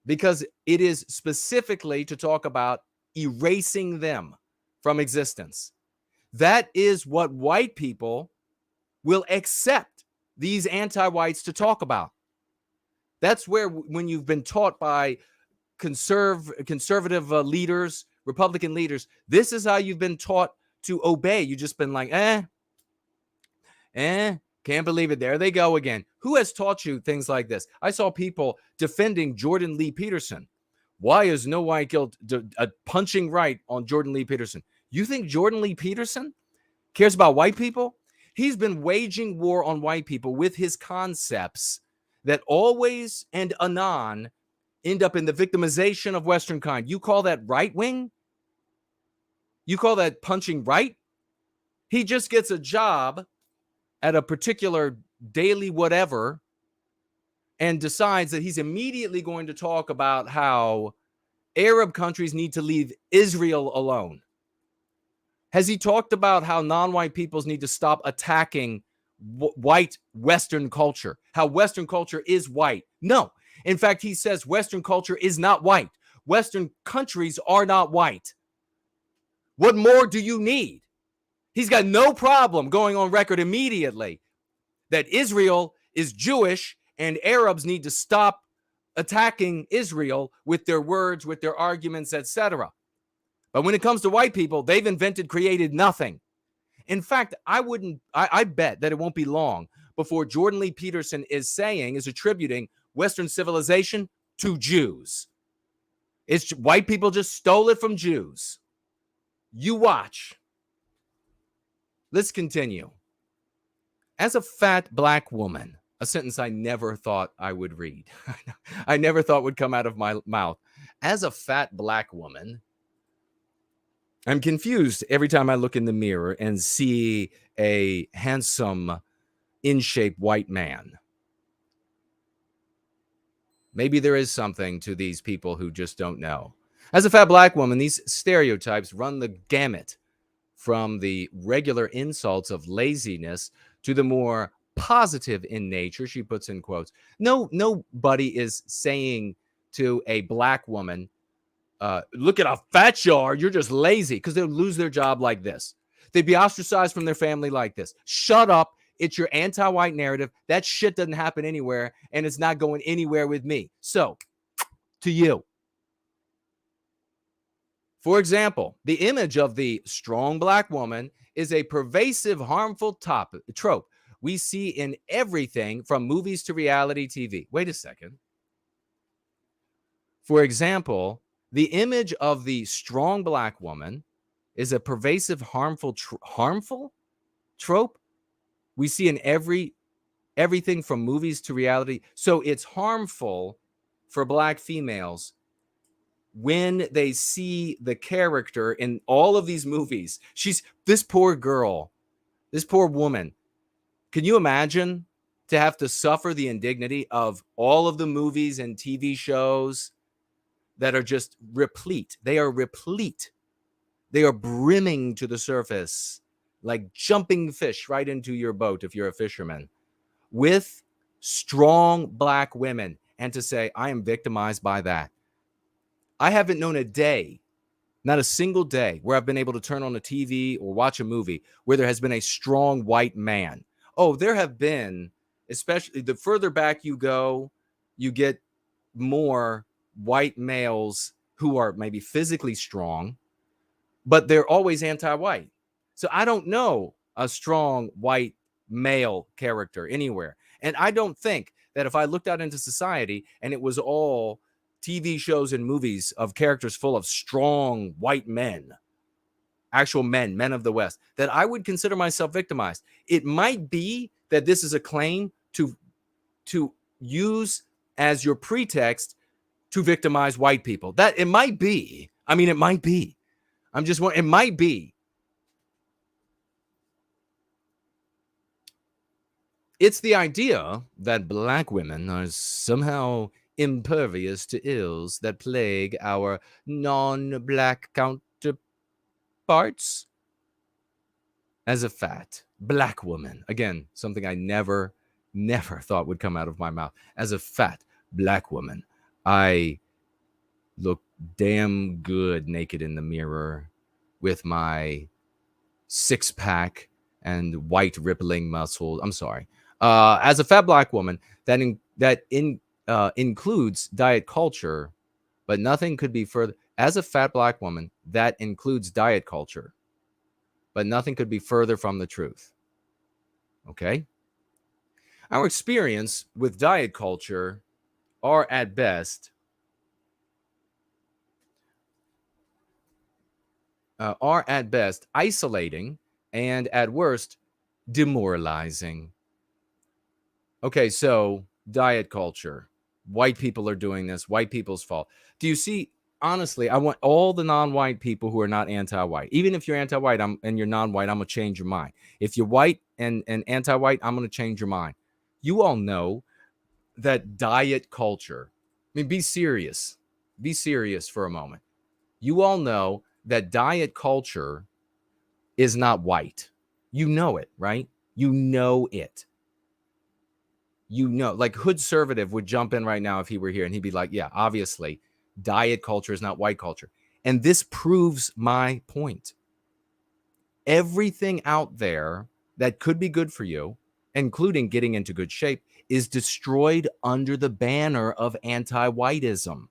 Because it is specifically to talk about erasing them from existence. That is what white people will accept these anti-whites to talk about. That's where, when you've been taught by conservative leaders, Republican leaders, this is how you've been taught to obey. You've just been like, can't believe it. There they go again. Who has taught you things like this? I saw people defending Jordan Lee Peterson. Why is no white guilt punching right on Jordan Lee Peterson? You think Jordan Lee Peterson cares about white people? He's been waging war on white people with his concepts that always and anon end up in the victimization of Western kind. You call that right wing? You call that punching right? He just gets a job at a particular daily whatever and decides that he's immediately going to talk about how Arab countries need to leave Israel alone. Has he talked about how non-white peoples need to stop attacking white Western culture? How Western culture is white? No. In fact, he says Western culture is not white. Western countries are not white. What more do you need? He's got no problem going on record immediately that Israel is Jewish and Arabs need to stop attacking Israel with their words, with their arguments, etc. But when it comes to white people, they've created nothing. In fact, I bet that it won't be long before Jordan Lee Peterson is attributing Western civilization to Jews. It's white people just stole it from Jews. You watch. Let's continue. As a fat black woman, A sentence I never thought I would read. I never thought would come out of my mouth. As a fat black woman, I'm confused every time I look in the mirror and see a handsome, in shape white man. Maybe there is something to these people who just don't know. As a fat black woman, these stereotypes run the gamut from the regular insults of laziness to the more positive in nature, she puts in quotes. Nobody is saying to a black woman, look at how fat you are, you're just lazy, because they'll lose their job like this. They'd be ostracized from their family like this. Shut up. It's your anti-white narrative. That shit doesn't happen anywhere, and it's not going anywhere with me. So, to you. For example, the image of the strong black woman is a pervasive, harmful trope we see in everything from movies to reality TV. Wait a second. For example, the image of the strong black woman is a pervasive, harmful trope we see in everything from movies to reality. So it's harmful for black females when they see the character in all of these movies. She's this poor girl, this poor woman. Can you imagine to have to suffer the indignity of all of the movies and TV shows that are just replete? They are replete. They are brimming to the surface like jumping fish right into your boat if you're a fisherman with strong black women. And to say, I am victimized by that. I haven't known a day, not a single day, where I've been able to turn on a TV or watch a movie where there has been a strong white man. Oh, there have been, especially the further back you go, you get more white males who are maybe physically strong, but they're always anti-white. So I don't know a strong white male character anywhere. And I don't think that if I looked out into society and it was all TV shows and movies of characters full of strong white men, actual men of the West, that I would consider myself victimized. It might be that this is a claim to use as your pretext to victimize white people. That it might be. I mean, it might be. It might be. It's the idea that black women are somehow impervious to ills that plague our non-black counterparts. As a fat black woman, again, something I never thought would come out of my mouth. As a fat black woman, I look damn good naked in the mirror with my six-pack and white rippling muscles. I'm sorry. As a fat black woman, that includes diet culture, but nothing could be further. As a fat black woman, that includes diet culture, but nothing could be further from the truth. Okay? Our experience with diet culture are at best isolating and at worst demoralizing. Okay, so diet culture. White people are doing this. White people's fault. Do you see? Honestly, I want all the non-white people who are not anti-white. Even if you're anti-white and you're non-white, I'm going to change your mind. If you're white and anti-white, I'm going to change your mind. You all know that diet culture, I mean, be serious. Be serious for a moment. You all know that diet culture is not white. You know it, right? You know it. You know, like Hood Conservative would jump in right now if he were here and he'd be like, yeah, obviously, diet culture is not white culture. And this proves my point. Everything out there that could be good for you, including getting into good shape, is destroyed under the banner of anti-whiteism.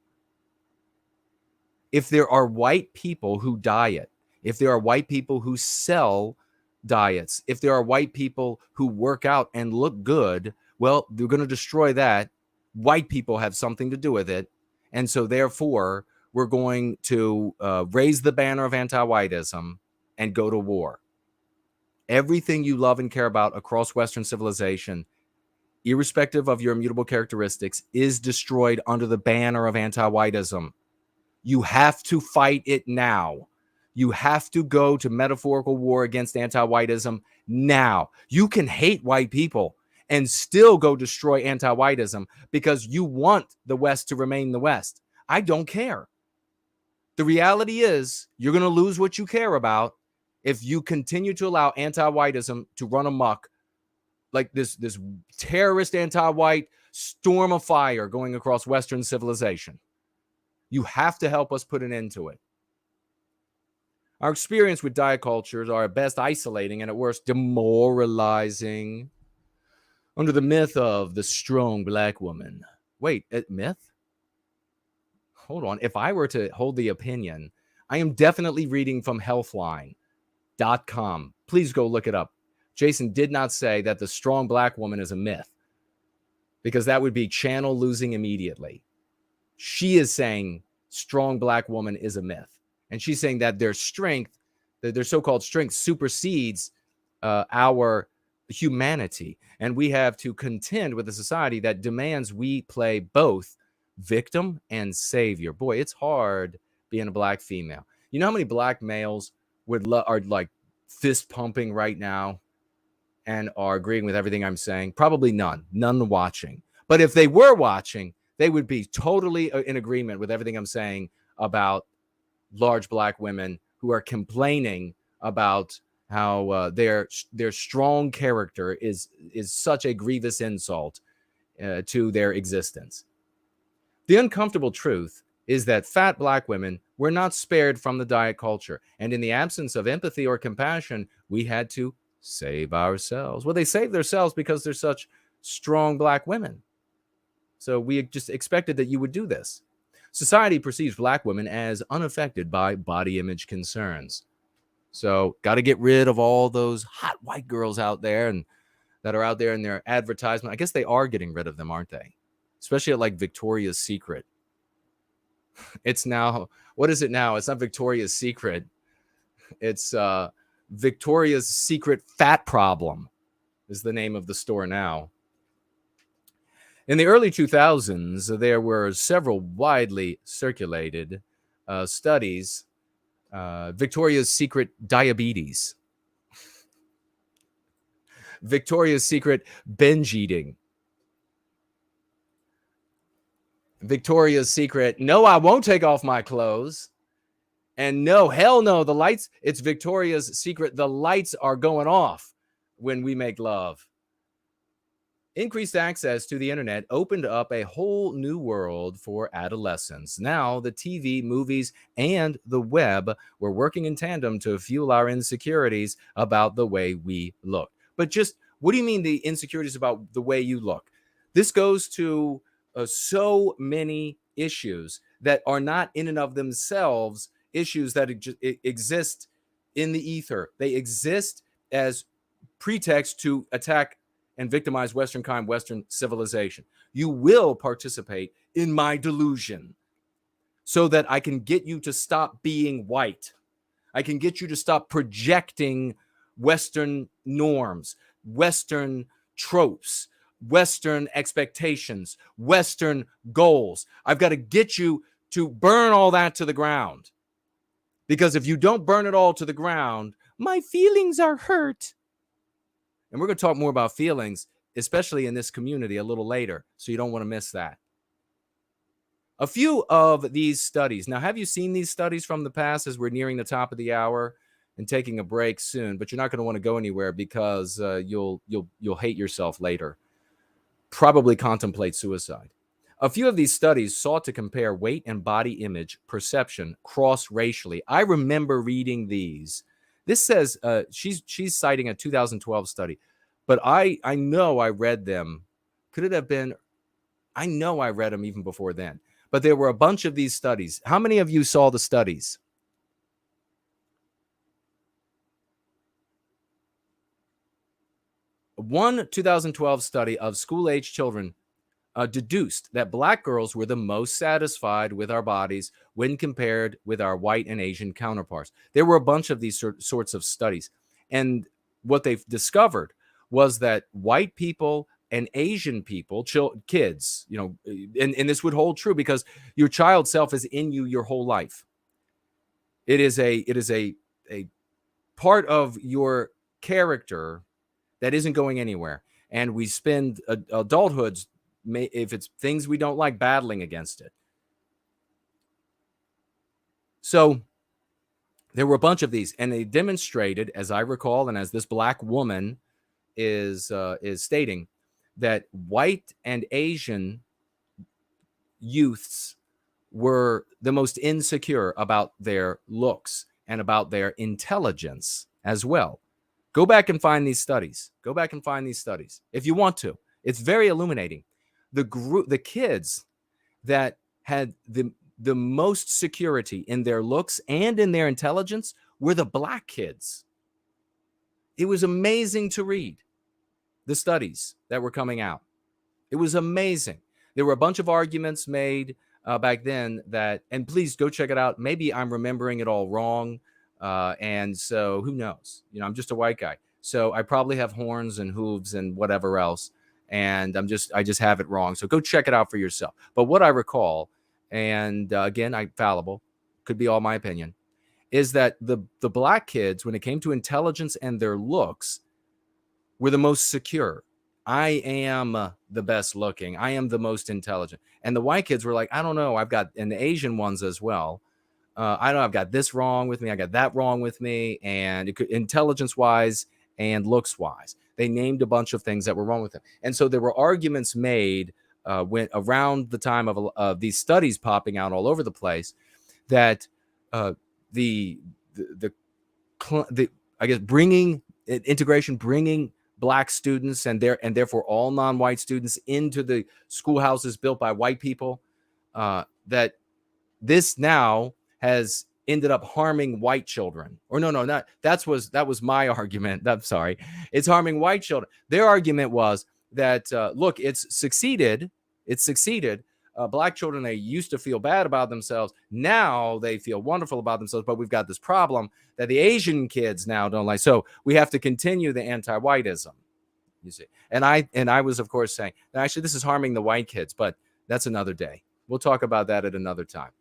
If there are white people who diet, if there are white people who sell diets, if there are white people who work out and look good, well, they're going to destroy that. White people have something to do with it. And so therefore, we're going to raise the banner of anti-whiteism and go to war. Everything you love and care about across Western civilization irrespective of your immutable characteristics, is destroyed under the banner of anti-whiteism. You have to fight it now. You have to go to metaphorical war against anti-whiteism now. You can hate white people and still go destroy anti-whiteism because you want the West to remain the West. I don't care. The reality is you're going to lose what you care about if you continue to allow anti-whiteism to run amok like this terrorist anti-white storm of fire going across Western civilization. You have to help us put an end to it. Our experience with diet cultures are at best isolating and at worst demoralizing. Under the myth of the strong black woman. Wait, myth? Hold on. If I were to hold the opinion, I am definitely reading from healthline.com. Please go look it up. Jason did not say that the strong black woman is a myth, because that would be channel losing immediately. She is saying strong black woman is a myth. And she's saying that their strength, that their so-called strength supersedes our humanity. And we have to contend with a society that demands we play both victim and savior. Boy, it's hard being a black female. You know how many black males are like fist pumping right now and are agreeing with everything I'm saying? Probably none watching. But if they were watching, they would be totally in agreement with everything I'm saying about large black women who are complaining about how their strong character is such a grievous insult to their existence. The uncomfortable truth is that fat black women were not spared from the diet culture. And in the absence of empathy or compassion, we had to save ourselves. Well, they saved themselves because they're such strong black women. So we just expected that you would do this. Society perceives black women as unaffected by body image concerns. So got to get rid of all those hot white girls out there and that are out there in their advertisement. I guess they are getting rid of them, aren't they? Especially at like Victoria's Secret. It's now, what is it now? It's not Victoria's Secret. It's Victoria's Secret Fat Problem is the name of the store now. In the early 2000s, there were several widely circulated studies. Victoria's Secret diabetes, Victoria's Secret binge eating, Victoria's Secret, no, I won't take off my clothes, and no, hell no, the lights, it's Victoria's Secret, the lights are going off when we make love. Increased access to the internet opened up a whole new world for adolescents. Now, the TV, movies, and the web were working in tandem to fuel our insecurities about the way we look. But just, what do you mean the insecurities about the way you look? This goes to so many issues that are not in and of themselves issues that exist in the ether. They exist as pretext to attack and victimize Western civilization. You will participate in my delusion so that I can get you to stop being white. I can get you to stop projecting Western norms, Western tropes, Western expectations, Western goals. I've got to get you to burn all that to the ground. Because if you don't burn it all to the ground, my feelings are hurt. And we're going to talk more about feelings, especially in this community a little later. So you don't want to miss that. A few of these studies. Now, have you seen these studies from the past as we're nearing the top of the hour and taking a break soon? But you're not going to want to go anywhere because you'll hate yourself later. Probably contemplate suicide. A few of these studies sought to compare weight and body image perception cross-racially. I remember reading these. This says she's citing a 2012 study, but I know I read them. Could it have been? I know I read them even before then. But there were a bunch of these studies. How many of you saw the studies? One 2012 study of school-age children deduced that black girls were the most satisfied with our bodies when compared with our white and Asian counterparts. There were a bunch of these sorts of studies. And what they've discovered was that white people and Asian people, kids, you know, and this would hold true because your child self is in you your whole life. It is a part of your character that isn't going anywhere. And we spend adulthoods, if it's things we don't like, battling against it. So there were a bunch of these, and they demonstrated, as I recall, and as this black woman is stating, that white and Asian youths were the most insecure about their looks and about their intelligence as well. Go back and find these studies. Go back and find these studies if you want to. It's very illuminating. The kids that had the most security in their looks and in their intelligence were the black kids. It was amazing to read the studies that were coming out. It was amazing. There were a bunch of arguments made back then that, and please go check it out. Maybe I'm remembering it all wrong. And so who knows? You know, I'm just a white guy. So I probably have horns and hooves and whatever else. And I just have it wrong. So go check it out for yourself. But what I recall, and again, I'm fallible, could be all my opinion, is that the black kids, when it came to intelligence and their looks, were the most secure. I am the best looking. I am the most intelligent. And the white kids were like, I don't know. I've got, and the Asian ones as well. I know I've got this wrong with me. I got that wrong with me. And it could, intelligence wise and looks wise, they named a bunch of things that were wrong with them. And so there were arguments made when around the time of these studies popping out all over the place, that the I guess bringing integration, bringing black students and therefore all non-white students into the schoolhouses built by white people, that this now has ended up harming white children. Or not that was my argument. I'm sorry. It's harming white children. Their argument was that look, it's succeeded. Black children, they used to feel bad about themselves. Now they feel wonderful about themselves, but we've got this problem that the Asian kids now don't like. So we have to continue the anti-whiteism, you see. And I was, of course, saying, actually, this is harming the white kids, but that's another day. We'll talk about that at another time.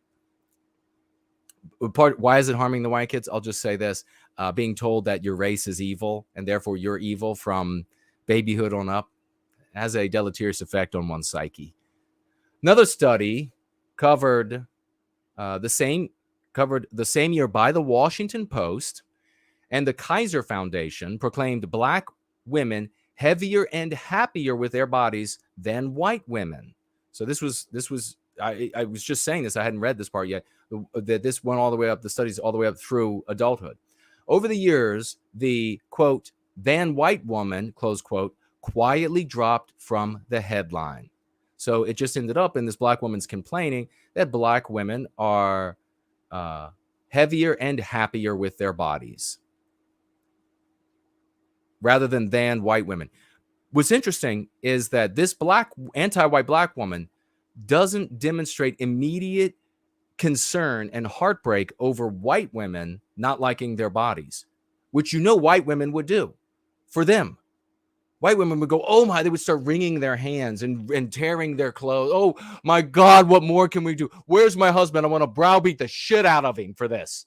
Why is it harming the white kids? I'll just say this, being told that your race is evil and therefore you're evil from babyhood on up has a deleterious effect on one's psyche. Another study covered the same year by the Washington Post, and the Kaiser Foundation proclaimed black women heavier and happier with their bodies than white women. So this was I was just saying this. I hadn't read this part yet. That this went all the way up, the studies all the way up through adulthood. Over the years, the quote, "than white woman," close quote, quietly dropped from the headline. So it just ended up in this black woman's complaining that black women are heavier and happier with their bodies rather than white women. What's interesting is that this anti-white black woman doesn't demonstrate immediate concern and heartbreak over white women not liking their bodies, which white women would do for them. White women would go, oh my, they would start wringing their hands and tearing their clothes. Oh my God, what more can we do? Where's my husband? I want to browbeat the shit out of him for this.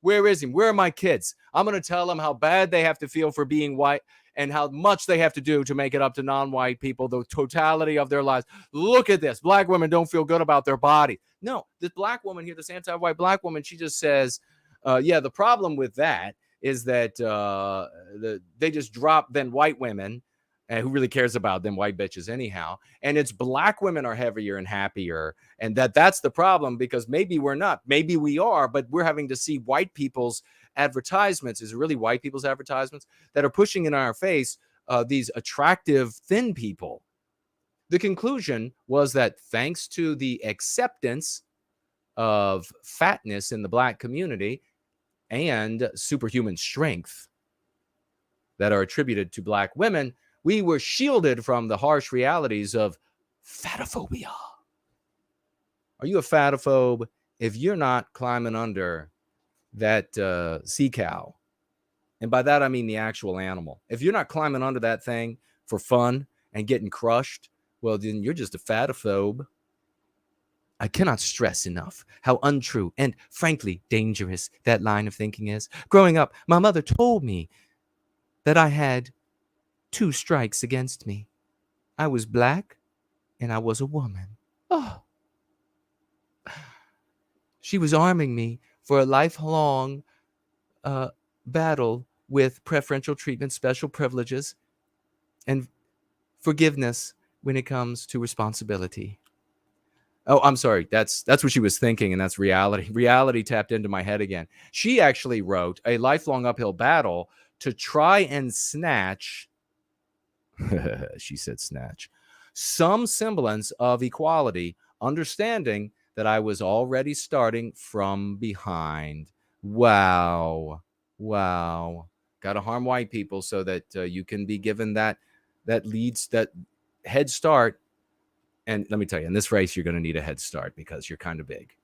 Where is he? Where are my kids? I'm going to tell them how bad they have to feel for being white and how much they have to do to make it up to non-white people, the totality of their lives. Look at this. Black women don't feel good about their body. No, this black woman here, this anti-white black woman, she just says, the problem with that is that they just drop then white women, and who really cares about them white bitches anyhow. And it's black women are heavier and happier. And that's the problem, because maybe we're not. Maybe we are, but we're having to see white people's advertisements. Is it really white people's advertisements that are pushing in our face these attractive thin people? The conclusion was that thanks to the acceptance of fatness in the black community and superhuman strength that are attributed to black women, we were shielded from the harsh realities of fatophobia. Are you a fatophobe if you're not climbing under that sea cow? And by that, I mean the actual animal. If you're not climbing under that thing for fun and getting crushed, well, then you're just a fatophobe. I cannot stress enough how untrue and frankly dangerous that line of thinking is. Growing up, my mother told me that I had 2 strikes against me. I was black and I was a woman. Oh. She was arming me for a lifelong battle with preferential treatment, special privileges, and forgiveness when it comes to responsibility. Oh, I'm sorry. That's what she was thinking, and that's reality. Reality tapped into my head again. She actually wrote a lifelong uphill battle to try and snatch, she said snatch, some semblance of equality, understanding that I was already starting from behind. Wow. Got to harm white people so that you can be given that head start. And let me tell you, in this race, you're going to need a head start because you're kind of big.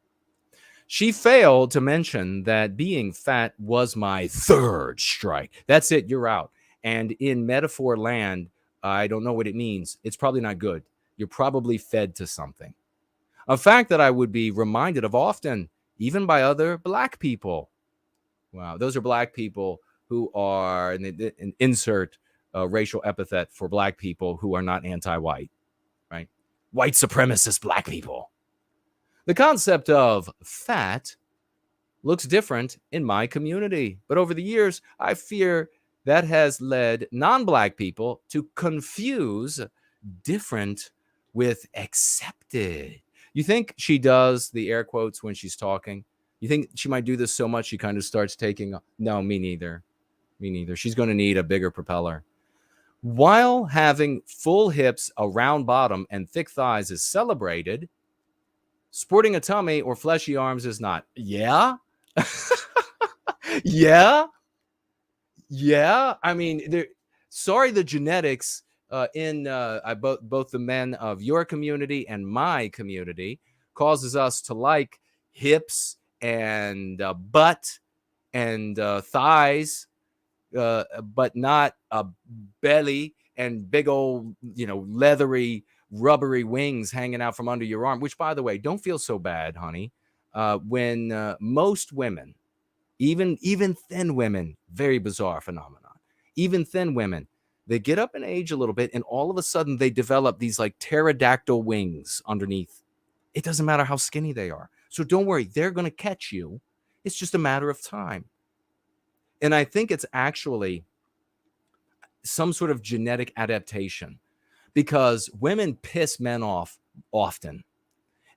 She failed to mention that being fat was my 3rd strike. That's it. You're out. And in metaphor land, I don't know what it means. It's probably not good. You're probably fed to something. A fact that I would be reminded of often, even by other black people. Wow. Those are black people who are, and insert a racial epithet for black people who are not anti-white, right? White supremacist black people. The concept of fat looks different in my community, but over the years, I fear that has led non-black people to confuse different with accepted. You think she does the air quotes when she's talking? You think she might do this so much she kind of starts taking? No, me neither. She's going to need a bigger propeller. While having full hips, a round bottom, and thick thighs is celebrated, sporting a tummy or fleshy arms is not. Yeah? Yeah? I mean, sorry, the genetics in both the men of your community and my community causes us to like hips and butt and thighs, but not a belly and big old, leathery, rubbery wings hanging out from under your arm, which, by the way, don't feel so bad, honey. When most women, even thin women, very bizarre phenomenon, even thin women, they get up in age a little bit and all of a sudden they develop these like pterodactyl wings underneath. It doesn't matter how skinny they are. So don't worry, they're going to catch you. It's just a matter of time. And I think it's actually some sort of genetic adaptation because women piss men off often.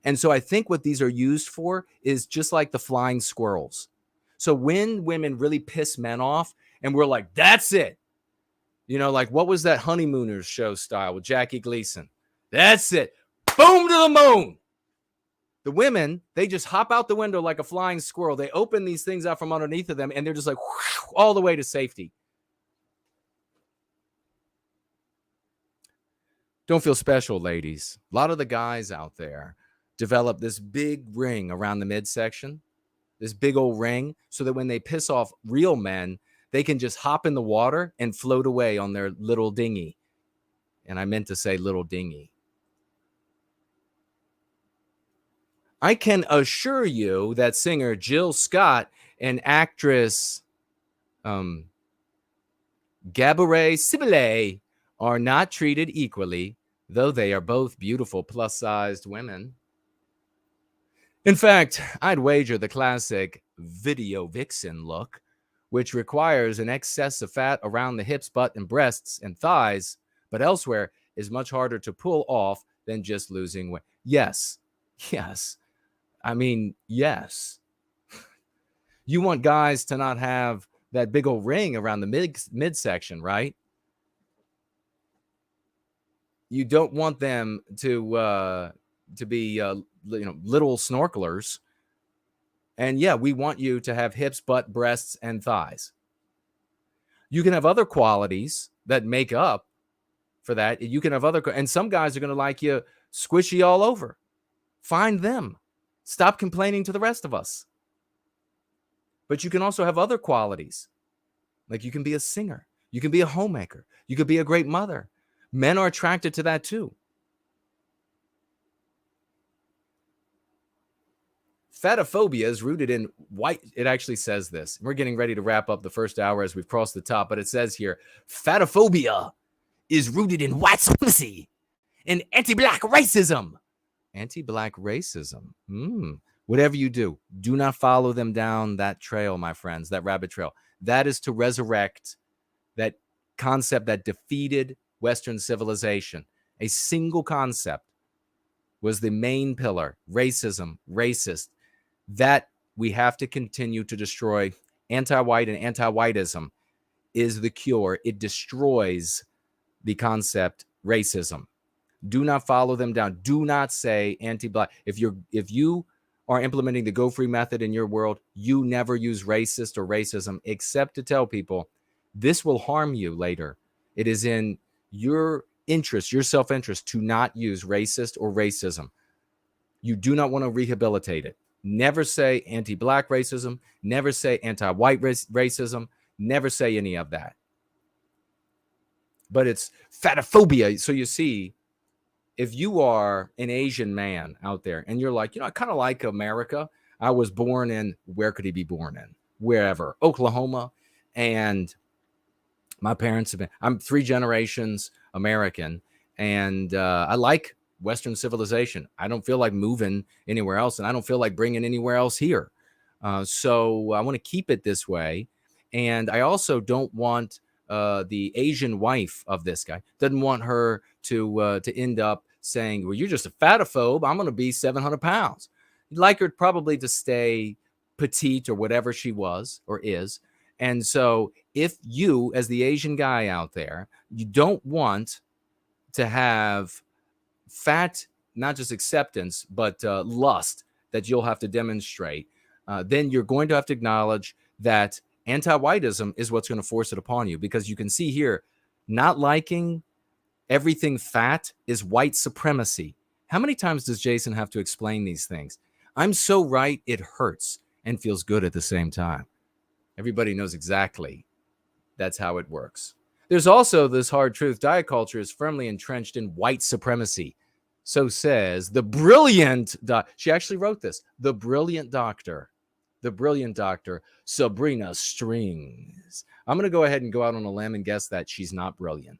And so I think what these are used for is just like the flying squirrels. So when women really piss men off and we're like, that's it. Like what was that Honeymooners show style with Jackie Gleason? That's it. Boom to the moon. The women, they just hop out the window like a flying squirrel. They open these things out from underneath of them, and they're just like whoosh, all the way to safety. Don't feel special, ladies. A lot of the guys out there develop this big ring around the midsection, this big old ring, so that when they piss off real men, they can just hop in the water and float away on their little dinghy. And I meant to say little dinghy. I can assure you that singer Jill Scott and actress Gabourey Sibylle are not treated equally, though they are both beautiful plus-sized women. In fact, I'd wager the classic video vixen look, which requires an excess of fat around the hips, butt, and breasts and thighs, but elsewhere is much harder to pull off than just losing weight. Yes. I mean, yes. You want guys to not have that big old ring around the midsection, right? You don't want them to be little snorkelers. And yeah, we want you to have hips, butt, breasts, and thighs. You can have other qualities that make up for that. You can have and some guys are going to like you squishy all over. Find them. Stop complaining to the rest of us. But you can also have other qualities. Like you can be a singer. You can be a homemaker. You could be a great mother. Men are attracted to that too. Fatophobia is rooted in white. It actually says this. We're getting ready to wrap up the first hour as we've crossed the top, but it says here, fatophobia is rooted in white supremacy and anti-black racism. Anti-black racism. Whatever you do not follow them down that trail, my friends, that rabbit trail. That is to resurrect that concept that defeated Western civilization. A single concept was the main pillar, racism, racist. That we have to continue to destroy. Anti-white and anti-whiteism is the cure. It destroys the concept racism. Do not follow them down. Do not say anti-black. If you are implementing the Go Free method in your world, you never use racist or racism except to tell people this will harm you later. It is in your interest, your self-interest, to not use racist or racism. You do not want to rehabilitate it. Never say anti-black racism. Never say anti-white racism. Never say any of that. But it's fatophobia. So you see, if you are an Asian man out there and you're like, I kind of like America. I was born in, where could he be born in? Wherever, Oklahoma. And my parents have been, I'm 3 generations American. And I like Western civilization. I don't feel like moving anywhere else. And I don't feel like bringing anywhere else here. So I want to keep it this way. And I also don't want the Asian wife of this guy, doesn't want her to end up saying, well, you're just a fatophobe. I'm going to be 700 pounds. You'd like her probably to stay petite or whatever she was or is. And so if you, as the Asian guy out there, you don't want to have fat, not just acceptance, but lust that you'll have to demonstrate, then you're going to have to acknowledge that anti-whiteism is what's going to force it upon you, because you can see here, not liking everything fat is white supremacy. How many times does Jason have to explain these things? I'm so right, it hurts and feels good at the same time. Everybody knows exactly that's how it works. There's also this hard truth. Diet culture is firmly entrenched in white supremacy. So says the brilliant, she actually wrote this, the brilliant doctor Sabrina Strings. I'm going to go ahead and go out on a limb and guess that she's not brilliant.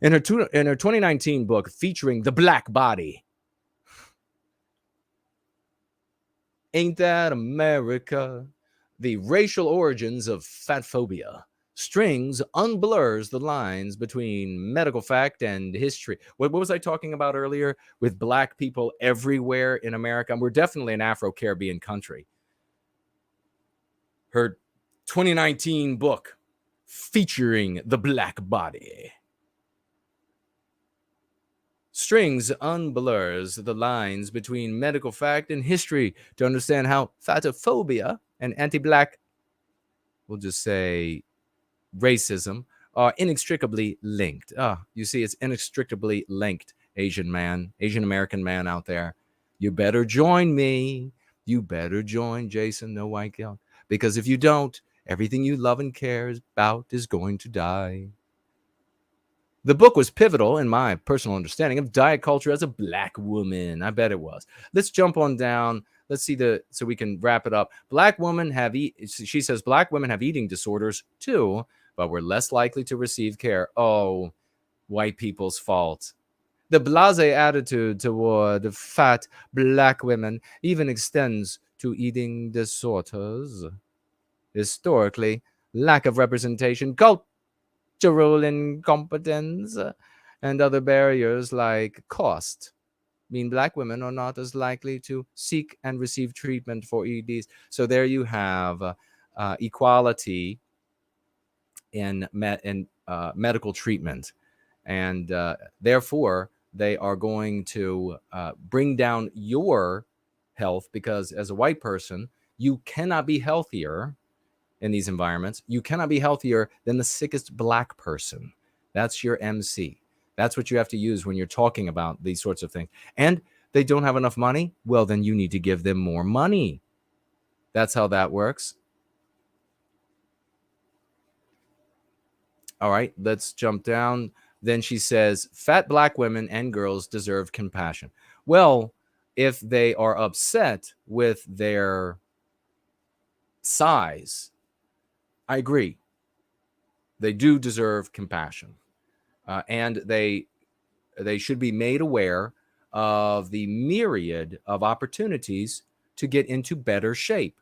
In her 2019 book featuring the black body, Ain't That America? The Racial Origins of Fat Phobia, Strings unblurs the lines between medical fact and history. What was I talking about earlier with black people everywhere in America? And we're definitely an Afro-Caribbean country. Her 2019 book featuring the black body. Strings unblurs the lines between medical fact and history to understand how fatophobia and anti-black, we'll just say racism, are inextricably linked. You see, it's inextricably linked, Asian American man out there. You better join me. You better join Jason No White Guilt. Because if you don't, everything you love and care about is going to die. The book was pivotal in my personal understanding of diet culture as a black woman. I bet it was. Let's jump on down. Let's see so we can wrap it up. She says black women have eating disorders too, but we're less likely to receive care. Oh, white people's fault. The blasé attitude toward fat black women even extends to eating disorders. Historically, lack of representation, cultural incompetence, and other barriers like cost mean black women are not as likely to seek and receive treatment for EDs. So there you have equality in medical treatment. And therefore, they are going to bring down your health, because as a white person, you cannot be healthier in these environments. You cannot be healthier than the sickest black person. That's your MC. That's what you have to use when you're talking about these sorts of things. And they don't have enough money. Well, then you need to give them more money. That's how that works. All right, let's jump down. then she says, fat black women and girls deserve compassion. Well, if they are upset with their size, I agree. They do deserve compassion. And they should be made aware of the myriad of opportunities to get into better shape.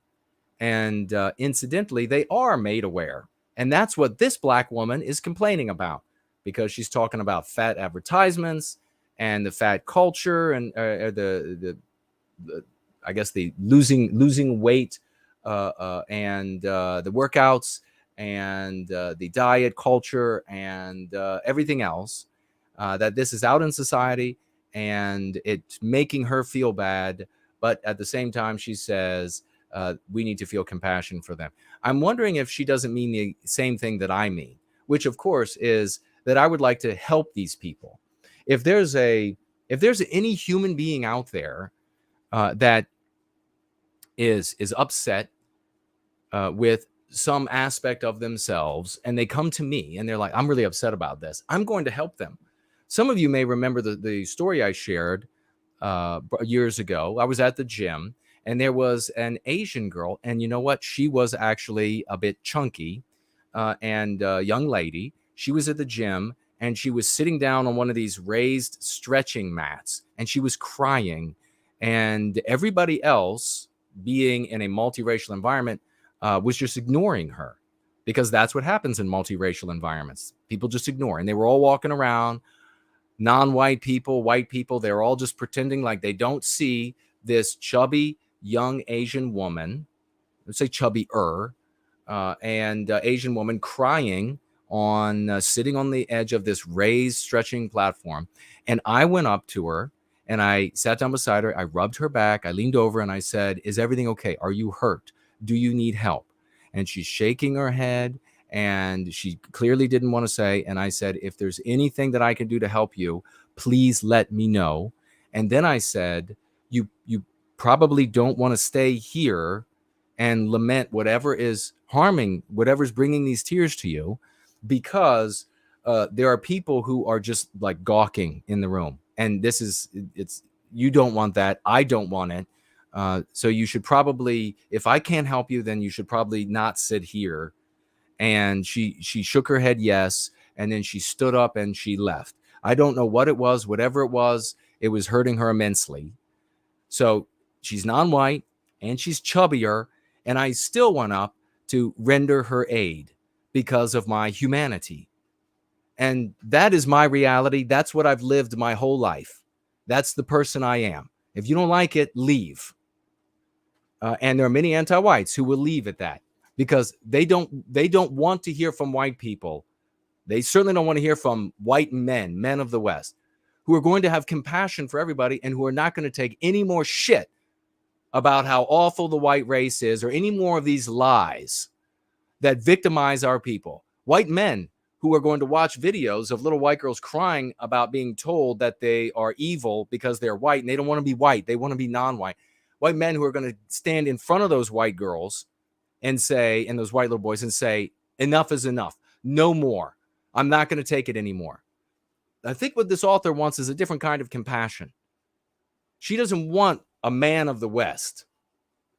And incidentally, they are made aware. And that's what this black woman is complaining about, because she's talking about fat advertisements and the fat culture and the I guess the losing weight and the workouts and the diet culture and everything else, that this is out in society and it's making her feel bad. But at the same time, she says, we need to feel compassion for them. I'm wondering if she doesn't mean the same thing that I mean, which of course is that I would like to help these people. If there's any human being out there that is upset with some aspect of themselves, and they come to me and they're like, I'm really upset about this, I'm going to help them. Some of you may remember the story I shared years ago. I was at the gym and there was an Asian girl, and you know what? She was actually a bit chunky and a young lady. She was at the gym and she was sitting down on one of these raised stretching mats and she was crying. And everybody else, being in a multiracial environment, was just ignoring her, because that's what happens in multiracial environments. People just ignore. And they were all walking around, non-white people, white people. They're all just pretending like they don't see this chubby young Asian woman, let's say chubby-er, and Asian woman crying on sitting on the edge of this raised stretching platform. And I went up to her and I sat down beside her. I rubbed her back. I leaned over and I said, is everything okay? Are you hurt? Do you need help? And she's shaking her head and she clearly didn't want to say. And I said, if there's anything that I can do to help you, please let me know. And then I said, you probably don't want to stay here and lament whatever is harming, whatever's bringing these tears to you, because there are people who are just like gawking in the room. And you don't want that. I don't want it. So you should probably, if I can't help you, then you should probably not sit here. And she shook her head yes, and then she stood up and she left. I don't know what it was. Whatever it was hurting her immensely. So she's non-white and she's chubbier, and I still went up to render her aid because of my humanity. And that is my reality. That's what I've lived my whole life. That's the person I am. If you don't like it, leave. And there are many anti-whites who will leave at that, because they don't want to hear from white people. They certainly don't want to hear from white men of the West, who are going to have compassion for everybody and who are not going to take any more shit about how awful the white race is, or any more of these lies that victimize our people. White men who are going to watch videos of little white girls crying about being told that they are evil because they're white, and they don't want to be white. They want to be non-white. White men who are going to stand in front of those white girls and say, and those white little boys, and say, enough is enough. No more. I'm not going to take it anymore. I think what this author wants is a different kind of compassion. She doesn't want a man of the West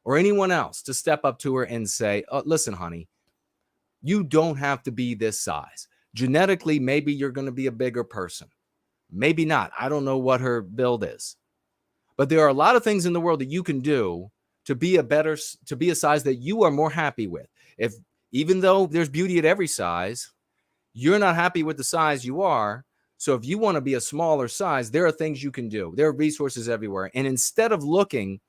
or anyone else to step up to her and say, oh, listen, honey, you don't have to be this size. Genetically, maybe you're going to be a bigger person. Maybe not. I don't know what her build is. But there are a lot of things in the world that you can do to be a size that you are more happy with. Even though there's beauty at every size, you're not happy with the size you are. So if you want to be a smaller size, there are things you can do. There are resources everywhere. And instead of looking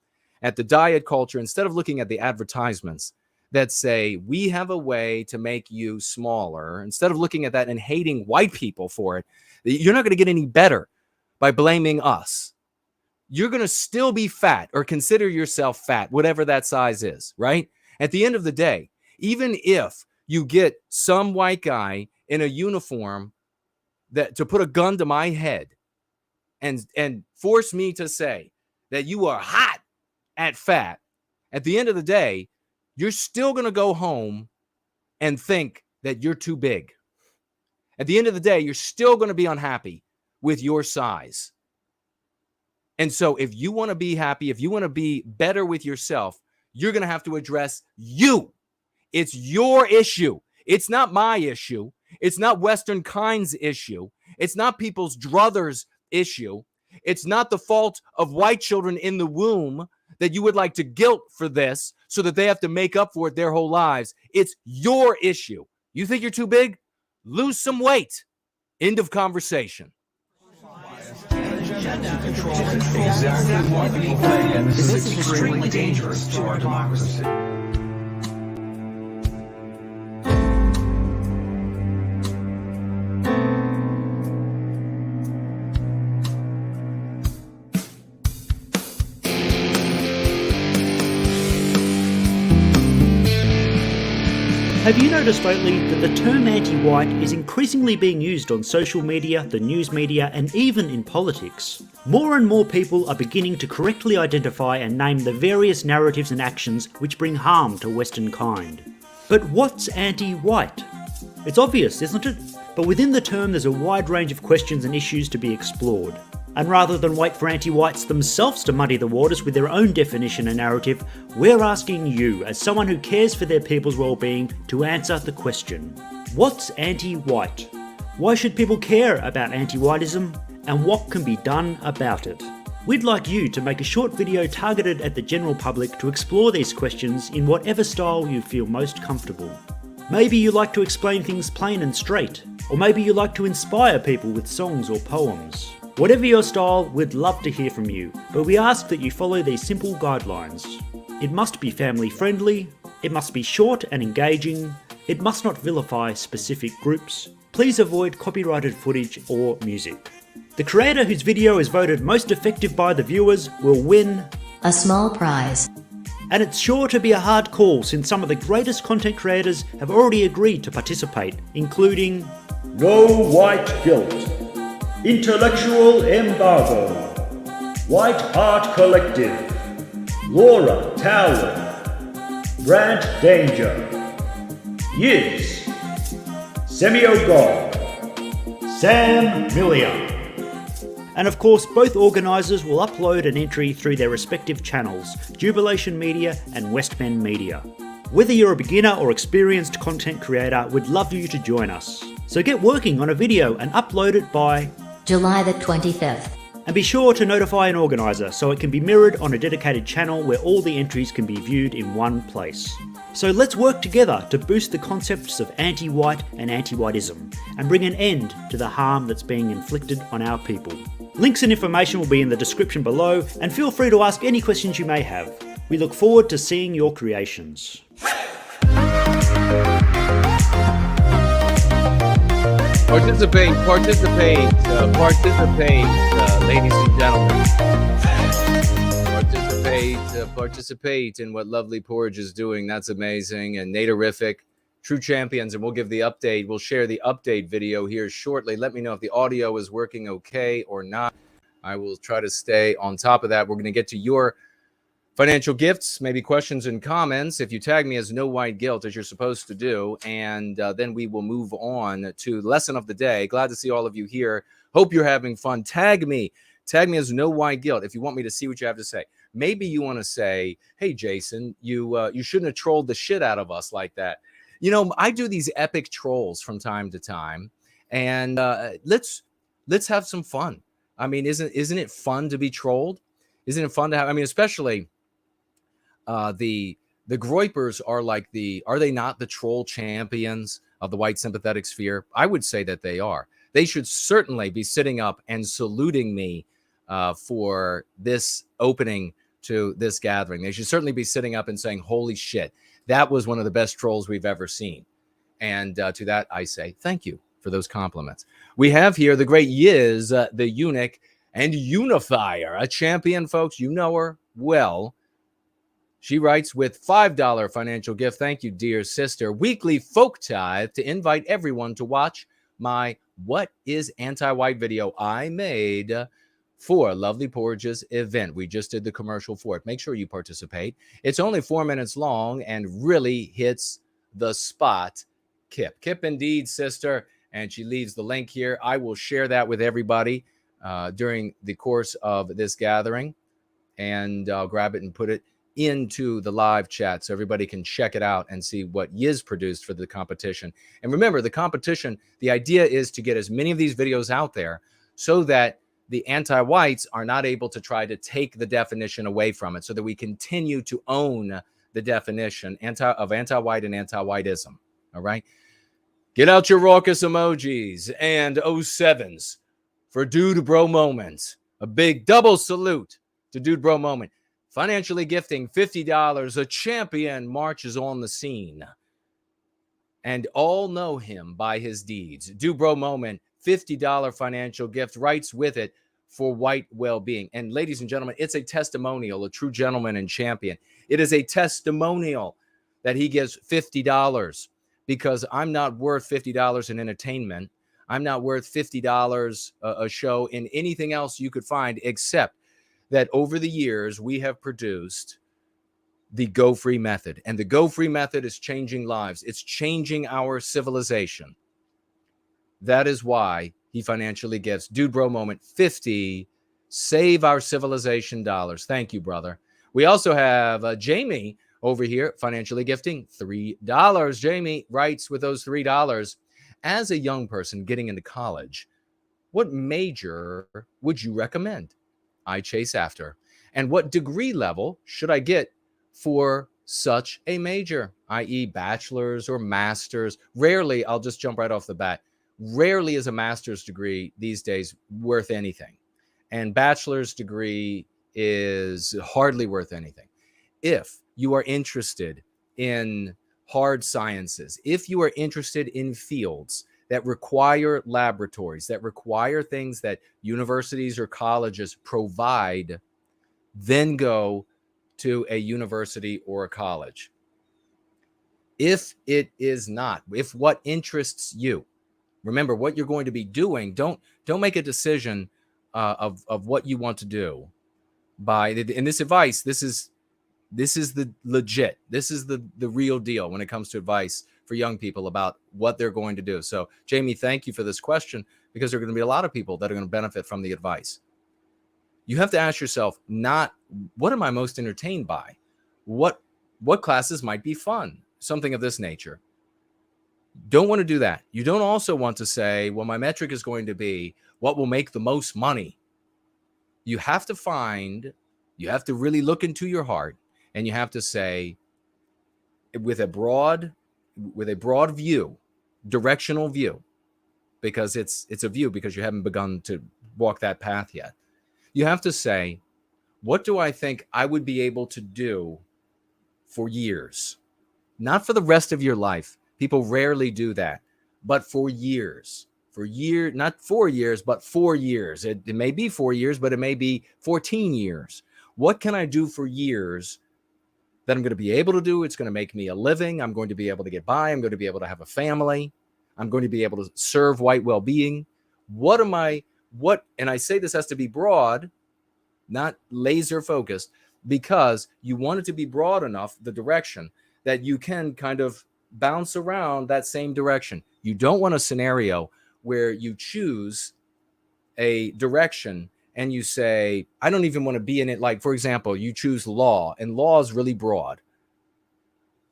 at the diet culture, instead of looking at the advertisements that say, we have a way to make you smaller, instead of looking at that and hating white people for it, you're not going to get any better by blaming us. You're going to still be fat, or consider yourself fat, whatever that size is, right? At the end of the day, even if you get some white guy in a uniform to put a gun to my head and force me to say that you are hot at fat, at the end of the day, you're still going to go home and think that you're too big. At the end of the day, you're still going to be unhappy with your size. And so if you want to be happy, if you want to be better with yourself, you're going to have to address you. It's your issue. It's not my issue. It's not Western Kind's issue. It's not people's druthers' issue. It's not the fault of white children in the womb that you would like to guilt for this so that they have to make up for it their whole lives. It's your issue. You think you're too big? Lose some weight. End of conversation. Exactly what people think, and this is extremely dangerous to our democracy. Have you noticed lately that the term anti-white is increasingly being used on social media, the news media, and even in politics? More and more people are beginning to correctly identify and name the various narratives and actions which bring harm to Western kind. But what's anti-white? It's obvious, isn't it? But within the term there's a wide range of questions and issues to be explored. And rather than wait for anti-whites themselves to muddy the waters with their own definition and narrative, we're asking you, as someone who cares for their people's well-being, to answer the question. What's anti-white? Why should people care about anti-whiteism? And what can be done about it? We'd like you to make a short video targeted at the general public to explore these questions in whatever style you feel most comfortable. Maybe you like to explain things plain and straight, or maybe you like to inspire people with songs or poems. Whatever your style, we'd love to hear from you, but we ask that you follow these simple guidelines. It must be family friendly, it must be short and engaging, it must not vilify specific groups, please avoid copyrighted footage or music. The creator whose video is voted most effective by the viewers will win a small prize. And it's sure to be a hard call since some of the greatest content creators have already agreed to participate, including No White Guilt, Intellectual Embargo, White Art Collective, Laura Tower, Brant Danger, Yiz, Semio God, Sam Millian. And of course, both organisers will upload an entry through their respective channels, Jubilation Media and Westmen Media. Whether you're a beginner or experienced content creator, we'd love you to join us. So get working on a video and upload it by July the 25th. And be sure to notify an organiser so it can be mirrored on a dedicated channel where all the entries can be viewed in one place. So let's work together to boost the concepts of anti-white and anti-whiteism and bring an end to the harm that's being inflicted on our people. Links and information will be in the description below, and feel free to ask any questions you may have. We look forward to seeing your creations. Participate, ladies and gentlemen. Participate in what Lovely Porridge is doing. That's amazing. And Naderific, true champions, and we'll give the update. We'll share the update video here shortly. Let me know if the audio is working okay or not. I will try to stay on top of that. We're going to get to your financial gifts, maybe questions and comments, if you tag me as No White Guilt, as you're supposed to do, and then we will move on to the lesson of the day. Glad to see all of you here. Hope you're having fun. Tag me as No White Guilt if you want me to see what you have to say. Maybe you want to say, hey, Jason, you shouldn't have trolled the shit out of us like that. You know, I do these epic trolls from time to time, and let's have some fun. I mean, isn't it fun to be trolled? Isn't it fun to have? I mean, especially the Groypers are they not the troll champions of the white sympathetic sphere? I would say that they are. They should certainly be sitting up and saluting me for this opening to this gathering. They should certainly be sitting up and saying, holy shit, that was one of the best trolls we've ever seen. And to that, I say thank you for those compliments. We have here the great Yiz, the eunuch and unifier, a champion, folks. You know her well. She writes with $5 financial gift. Thank you, dear sister. Weekly folk tithe to invite everyone to watch my What is Anti-White video I made for Lovely Porridge's event. We just did the commercial for it. Make sure you participate. It's only 4 minutes long and really hits the spot. Kip indeed, sister. and she leaves the link here. I will share that with everybody during the course of this gathering, and I'll grab it and put it into the live chat so everybody can check it out and see what Yiz produced for the competition. And remember, the competition, the idea is to get as many of these videos out there so that the anti-whites are not able to try to take the definition away from it, so that we continue to own the definition of anti-white and anti-whiteism. All right? Get out your raucous emojis and 07s for Dude Bro Moment. A big double salute to Dude Bro Moment. Financially gifting $50. A champion marches on the scene. And all know him by his deeds. Dude Bro Moment, $50 financial gift, writes with it for white well-being. And ladies and gentlemen, it's a testimonial, a true gentleman and champion. It is a testimonial that he gives $50, because I'm not worth $50 in entertainment. I'm not worth $50 a show in anything else you could find, except that over the years we have produced the Go Free method. And the Go Free method is changing lives. It's changing our civilization. That is why he financially gets Dude Bro Moment 50. Save our civilization dollars. Thank you, brother. We also have Jamie over here financially gifting $3. Jamie writes with those $3. As a young person getting into college, what major would you recommend I chase after? And what degree level should I get for such a major, i.e. bachelor's or master's? Rarely, I'll just jump right off the bat, rarely is a master's degree these days worth anything. And bachelor's degree is hardly worth anything. If you are interested in hard sciences, if you are interested in fields that require laboratories, that require things that universities or colleges provide, then go to a university or a college. If it is not, if what interests you, remember what you're going to be doing, don't make a decision of what you want to do by, in this advice, this is the legit, this is the real deal when it comes to advice for young people about what they're going to do. So Jamie, thank you for this question, because there are going to be a lot of people that are going to benefit from the advice. You have to ask yourself, not what am I most entertained by? What classes might be fun? Something of this nature. Don't want to do that. You don't also want to say, well, my metric is going to be what will make the most money. You have to really look into your heart, and you have to say, with a broad view, directional view, because it's a view, because you haven't begun to walk that path yet. You have to say, what do I think I would be able to do for years? Not for the rest of your life. People rarely do that, but for years. Not 4 years, but 4 years. It may be 4 years, but it may be 14 years. What can I do for years that I'm going to be able to do? It's going to make me a living. I'm going to be able to get by. I'm going to be able to have a family. I'm going to be able to serve white well-being. And I say this has to be broad, not laser focused, because you want it to be broad enough, the direction, that you can kind of bounce around that same direction. You don't want a scenario where you choose a direction and you say, I don't even want to be in it. Like, for example, you choose law, and law is really broad,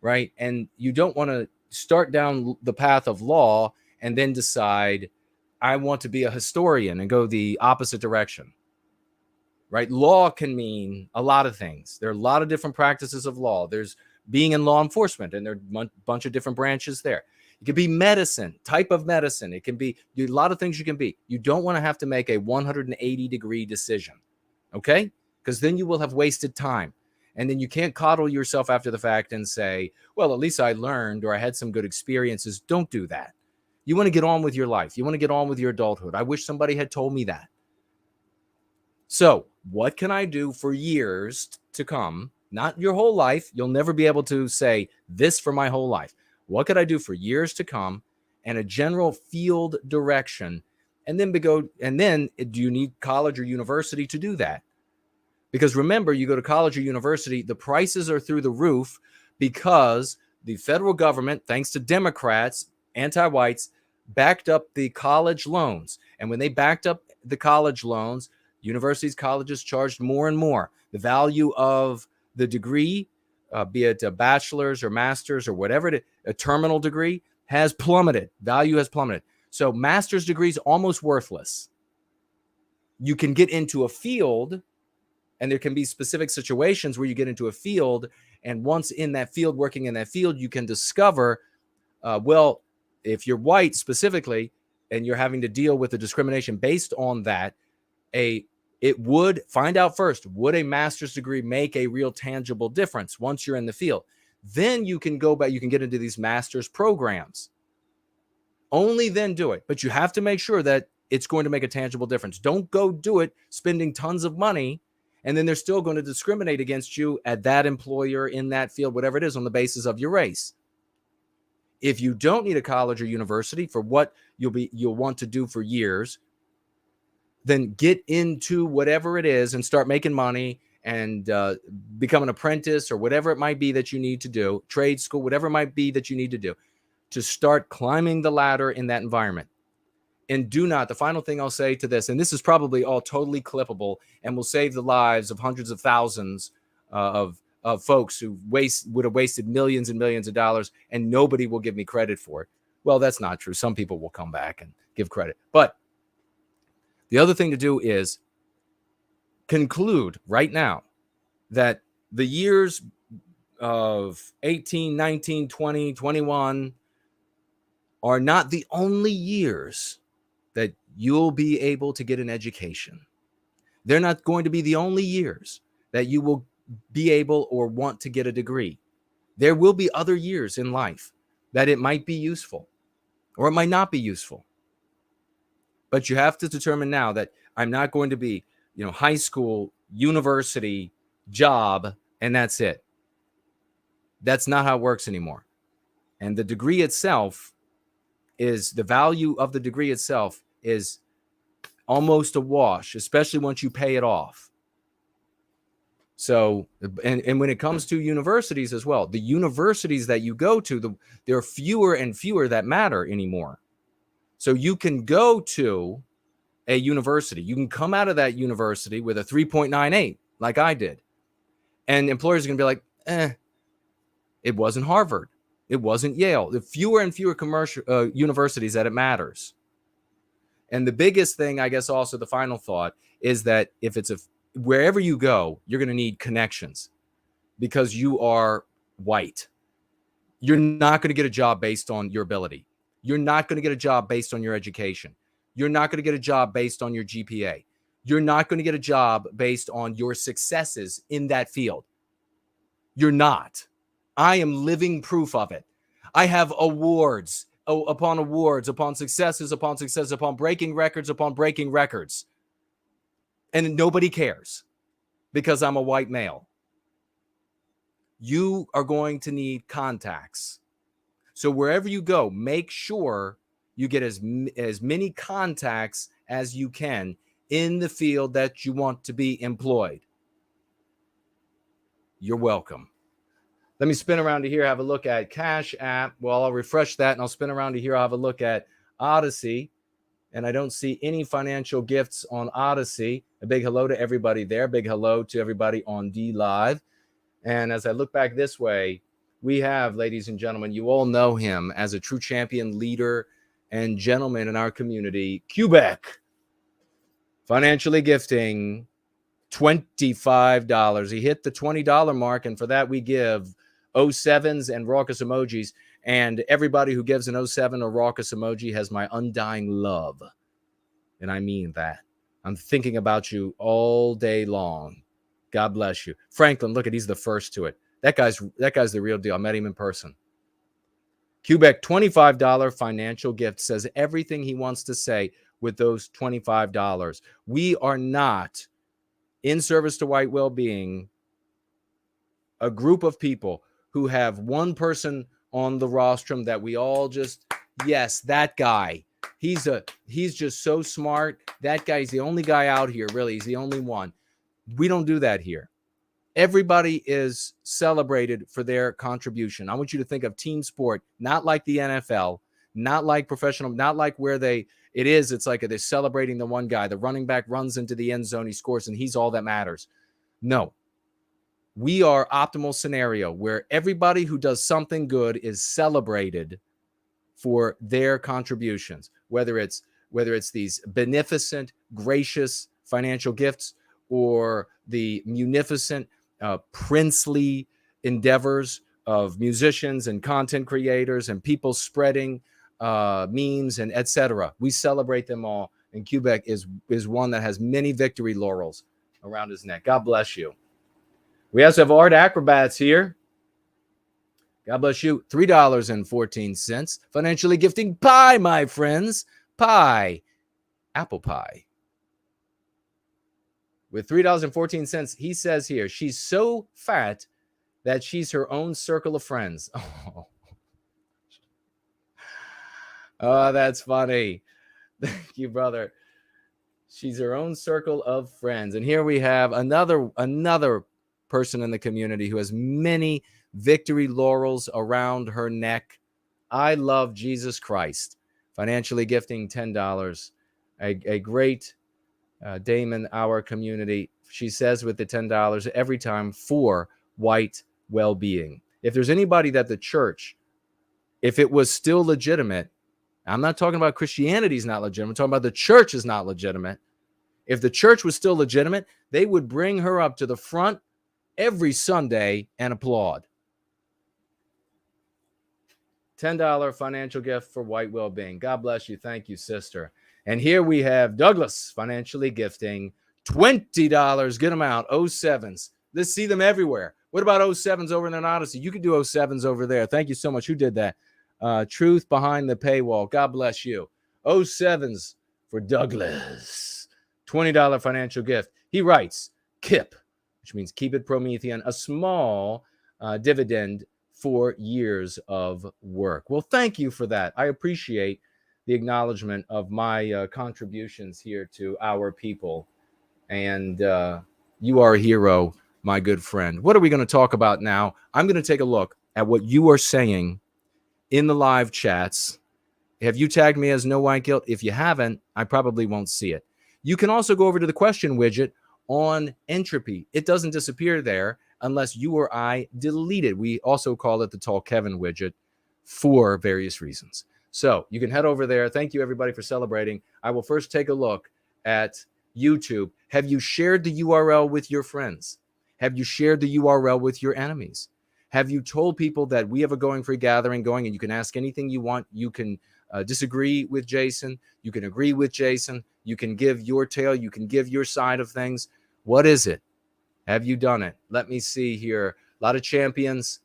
right? And you don't want to start down the path of law and then decide, I want to be a historian, and go the opposite direction, right? Law can mean a lot of things. There are a lot of different practices of law. There's being in law enforcement, and there are a bunch of different branches there. It could be medicine, type of medicine. It can be a lot of things you can be. You don't want to have to make a 180-degree decision, okay? Because then you will have wasted time. And then you can't coddle yourself after the fact and say, well, at least I learned, or I had some good experiences. Don't do that. You want to get on with your life. You want to get on with your adulthood. I wish somebody had told me that. So what can I do for years to come? Not your whole life. You'll never be able to say this for my whole life. What could I do for years to come, and a general field direction? And then do you need college or university to do that? Because remember, you go to college or university, the prices are through the roof, because the federal government, thanks to Democrats, anti-whites, backed up the college loans. And when they backed up the college loans, universities, colleges charged more and more. The value of the degree, be it a bachelor's or master's or whatever it is, a terminal degree, has plummeted. Value has plummeted. So master's degrees almost worthless. You can get into a field, and there can be specific situations where you get into a field, and once in that field, working in that field, you can discover, well, if you're white specifically, and you're having to deal with the discrimination based on that, it would find out first, would a master's degree make a real tangible difference once you're in the field? Then you can go back, you can get into these master's programs. Only then do it. But you have to make sure that it's going to make a tangible difference. Don't go do it spending tons of money, and then they're still going to discriminate against you at that employer in that field, whatever it is, on the basis of your race. If you don't need a college or university for what you'll want to do for years, then get into whatever it is and start making money and become an apprentice or whatever it might be that you need to do, trade school, whatever it might be that you need to do, to start climbing the ladder in that environment. And do not, the final thing I'll say to this, and this is probably all totally clippable and will save the lives of hundreds of thousands of folks who would have wasted millions and millions of dollars, and nobody will give me credit for it. Well, that's not true. Some people will come back and give credit. But the other thing to do is conclude right now that the years of 18, 19, 20, 21 are not the only years that you'll be able to get an education. They're not going to be the only years that you will be able or want to get a degree. There will be other years in life that it might be useful or it might not be useful. But you have to determine now that I'm not going to be, high school, university, job, and that's it. That's not how it works anymore. And the degree itself the value of the degree itself is almost a wash, especially once you pay it off. So, and when it comes to universities as well, the universities that you go to, there are fewer and fewer that matter anymore. So you can go to a university. You can come out of that university with a 3.98, like I did. And employers are going to be like, it wasn't Harvard. It wasn't Yale. The fewer and fewer commercial universities that it matters. And the biggest thing, I guess, also the final thought is that if it's wherever you go, you're going to need connections because you are white. You're not going to get a job based on your ability. You're not going to get a job based on your education. You're not going to get a job based on your GPA. You're not going to get a job based on your successes in that field. You're not. I am living proof of it. I have awards upon successes, upon breaking records. And nobody cares because I'm a white male. You are going to need contacts. So wherever you go, make sure you get as many contacts as you can in the field that you want to be employed. You're welcome. Let me spin around to here, have a look at Cash App. Well, I'll refresh that, and I'll spin around to here. I'll have a look at Odyssey, and I don't see any financial gifts on Odyssey. A big hello to everybody there. Big hello to everybody on D Live. And as I look back this way, we have, ladies and gentlemen, you all know him as a true champion, leader, and gentleman in our community, Quebec, financially gifting $25. He hit the $20 mark, and for that we give 07s and raucous emojis. And everybody who gives an 07 or raucous emoji has my undying love. And I mean that. I'm thinking about you all day long. God bless you. Franklin, look at, he's the first to it. That guy's the real deal. I met him in person. Quebec, $25 financial gift, says everything he wants to say with those $25. We are not, in service to white well-being, a group of people who have one person on the rostrum that we all just, yes, that guy. He's just so smart. That guy's the only guy out here, really. He's the only one. We don't do that here. Everybody is celebrated for their contribution. I want you to think of team sport, not like the NFL, not like professional, not like where it's like they're celebrating the one guy. The running back runs into the end zone, he scores, and he's all that matters. No. We are optimal scenario where everybody who does something good is celebrated for their contributions, whether it's these beneficent, gracious financial gifts or the munificent, princely endeavors of musicians and content creators and people spreading memes and etc. We celebrate them all, and Quebec is one that has many victory laurels around his neck. God bless you. We also have Art Acrobats here. God bless you. $3.14. Financially gifting pie, my friends. Pie. Apple pie. With $3.14, he says here, she's so fat that she's her own circle of friends. Oh, that's funny. Thank you, brother. She's her own circle of friends. And here we have another person in the community who has many victory laurels around her neck. I love Jesus Christ. Financially gifting $10. A great dame in our community. She says with the $10 every time for white well-being. If there's anybody that the church, if it was still legitimate, I'm not talking about Christianity is not legitimate. I'm talking about the church is not legitimate. If the church was still legitimate, they would bring her up to the front every Sunday and applaud. $10 financial gift for white well-being. God bless you. Thank you, sister. And here we have Douglas financially gifting $20. Get them out. 07s. Let's see them everywhere. What about 07s over in an Odyssey? You could do 07s over there. Thank you so much. Who did that? Truth behind the paywall. God bless you. 07s for Douglas. $20 financial gift. He writes, KIP, which means keep it Promethean, a small dividend for years of work. Well, thank you for that. I appreciate the acknowledgement of my contributions here to our people. And you are a hero, my good friend. What are we going to talk about now? I'm going to take a look at what you are saying in the live chats. Have you tagged me as No White Guilt? If you haven't, I probably won't see it. You can also go over to the question widget on Entropy. It doesn't disappear there unless you or I delete it. We also call it the Tall Kevin widget for various reasons. So you can head over there. Thank you, everybody, for celebrating. I will first take a look at YouTube. Have you shared the URL with your friends? Have you shared the URL with your enemies? Have you told people that we have a Going Free gathering going and you can ask anything you want? You can disagree with Jason. You can agree with Jason. You can give your tale. You can give your side of things. What is it? Have you done it? Let me see here. A lot of champions.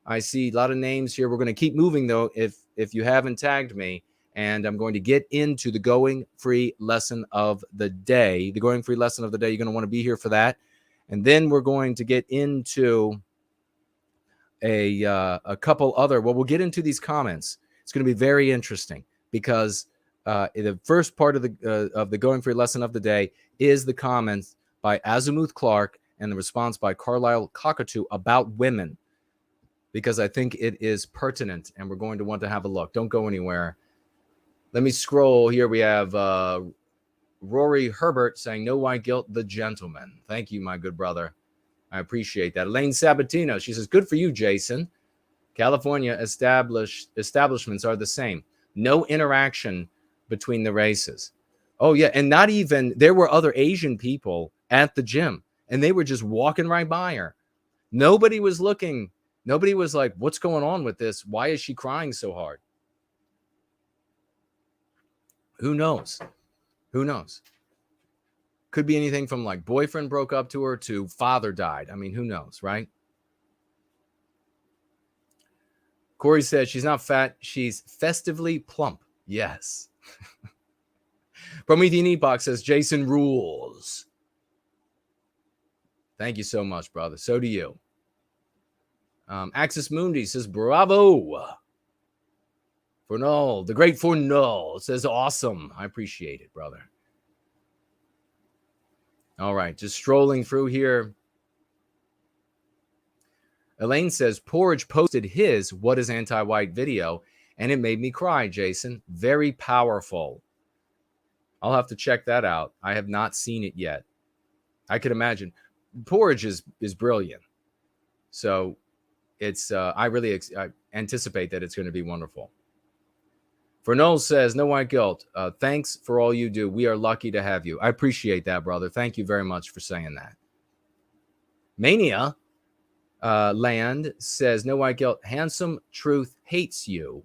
I see a lot of names here. We're going to keep moving, though, if you haven't tagged me. And I'm going to get into the Going Free lesson of the day. The Going Free lesson of the day. You're going to want to be here for that. And then we're going to get into a couple other. Well, we'll get into these comments. It's going to be very interesting because the first part of the Going Free lesson of the day is the comments by Azimuth Clark and the response by Carlisle Cockatoo about women, because I think it is pertinent and we're going to want to have a look. Don't go anywhere. Let me scroll here. We have Rory Herbert saying, No White Guilt, the gentleman. Thank you, my good brother. I appreciate that. Elaine Sabatino, she says, good for you, Jason. California establishments are the same. No interaction between the races. Oh, yeah. And not even, there were other Asian people at the gym and they were just walking right by her. Nobody was looking. Nobody was like, what's going on with this? Why is she crying so hard? Who knows? Who knows? Could be anything from like boyfriend broke up to her to father died. I mean, who knows, right? Corey says she's not fat. She's festively plump. Yes. Promethean Epoch says Jason rules. Thank you so much, brother. So do you. Axis Mundi says bravo. Fornull, the great Fornull says awesome. I appreciate it, brother. All right, just strolling through here. Elaine says Porridge posted his What is Anti-White video, and it made me cry, Jason. Very powerful. I'll have to check that out. I have not seen it yet. I could imagine. Porridge is brilliant. So it's I really I anticipate that it's going to be wonderful. Fernol says, no white guilt. Thanks for all you do. We are lucky to have you. I appreciate that, brother. Thank you very much for saying that. Mania Land says, no white guilt. Handsome Truth hates you.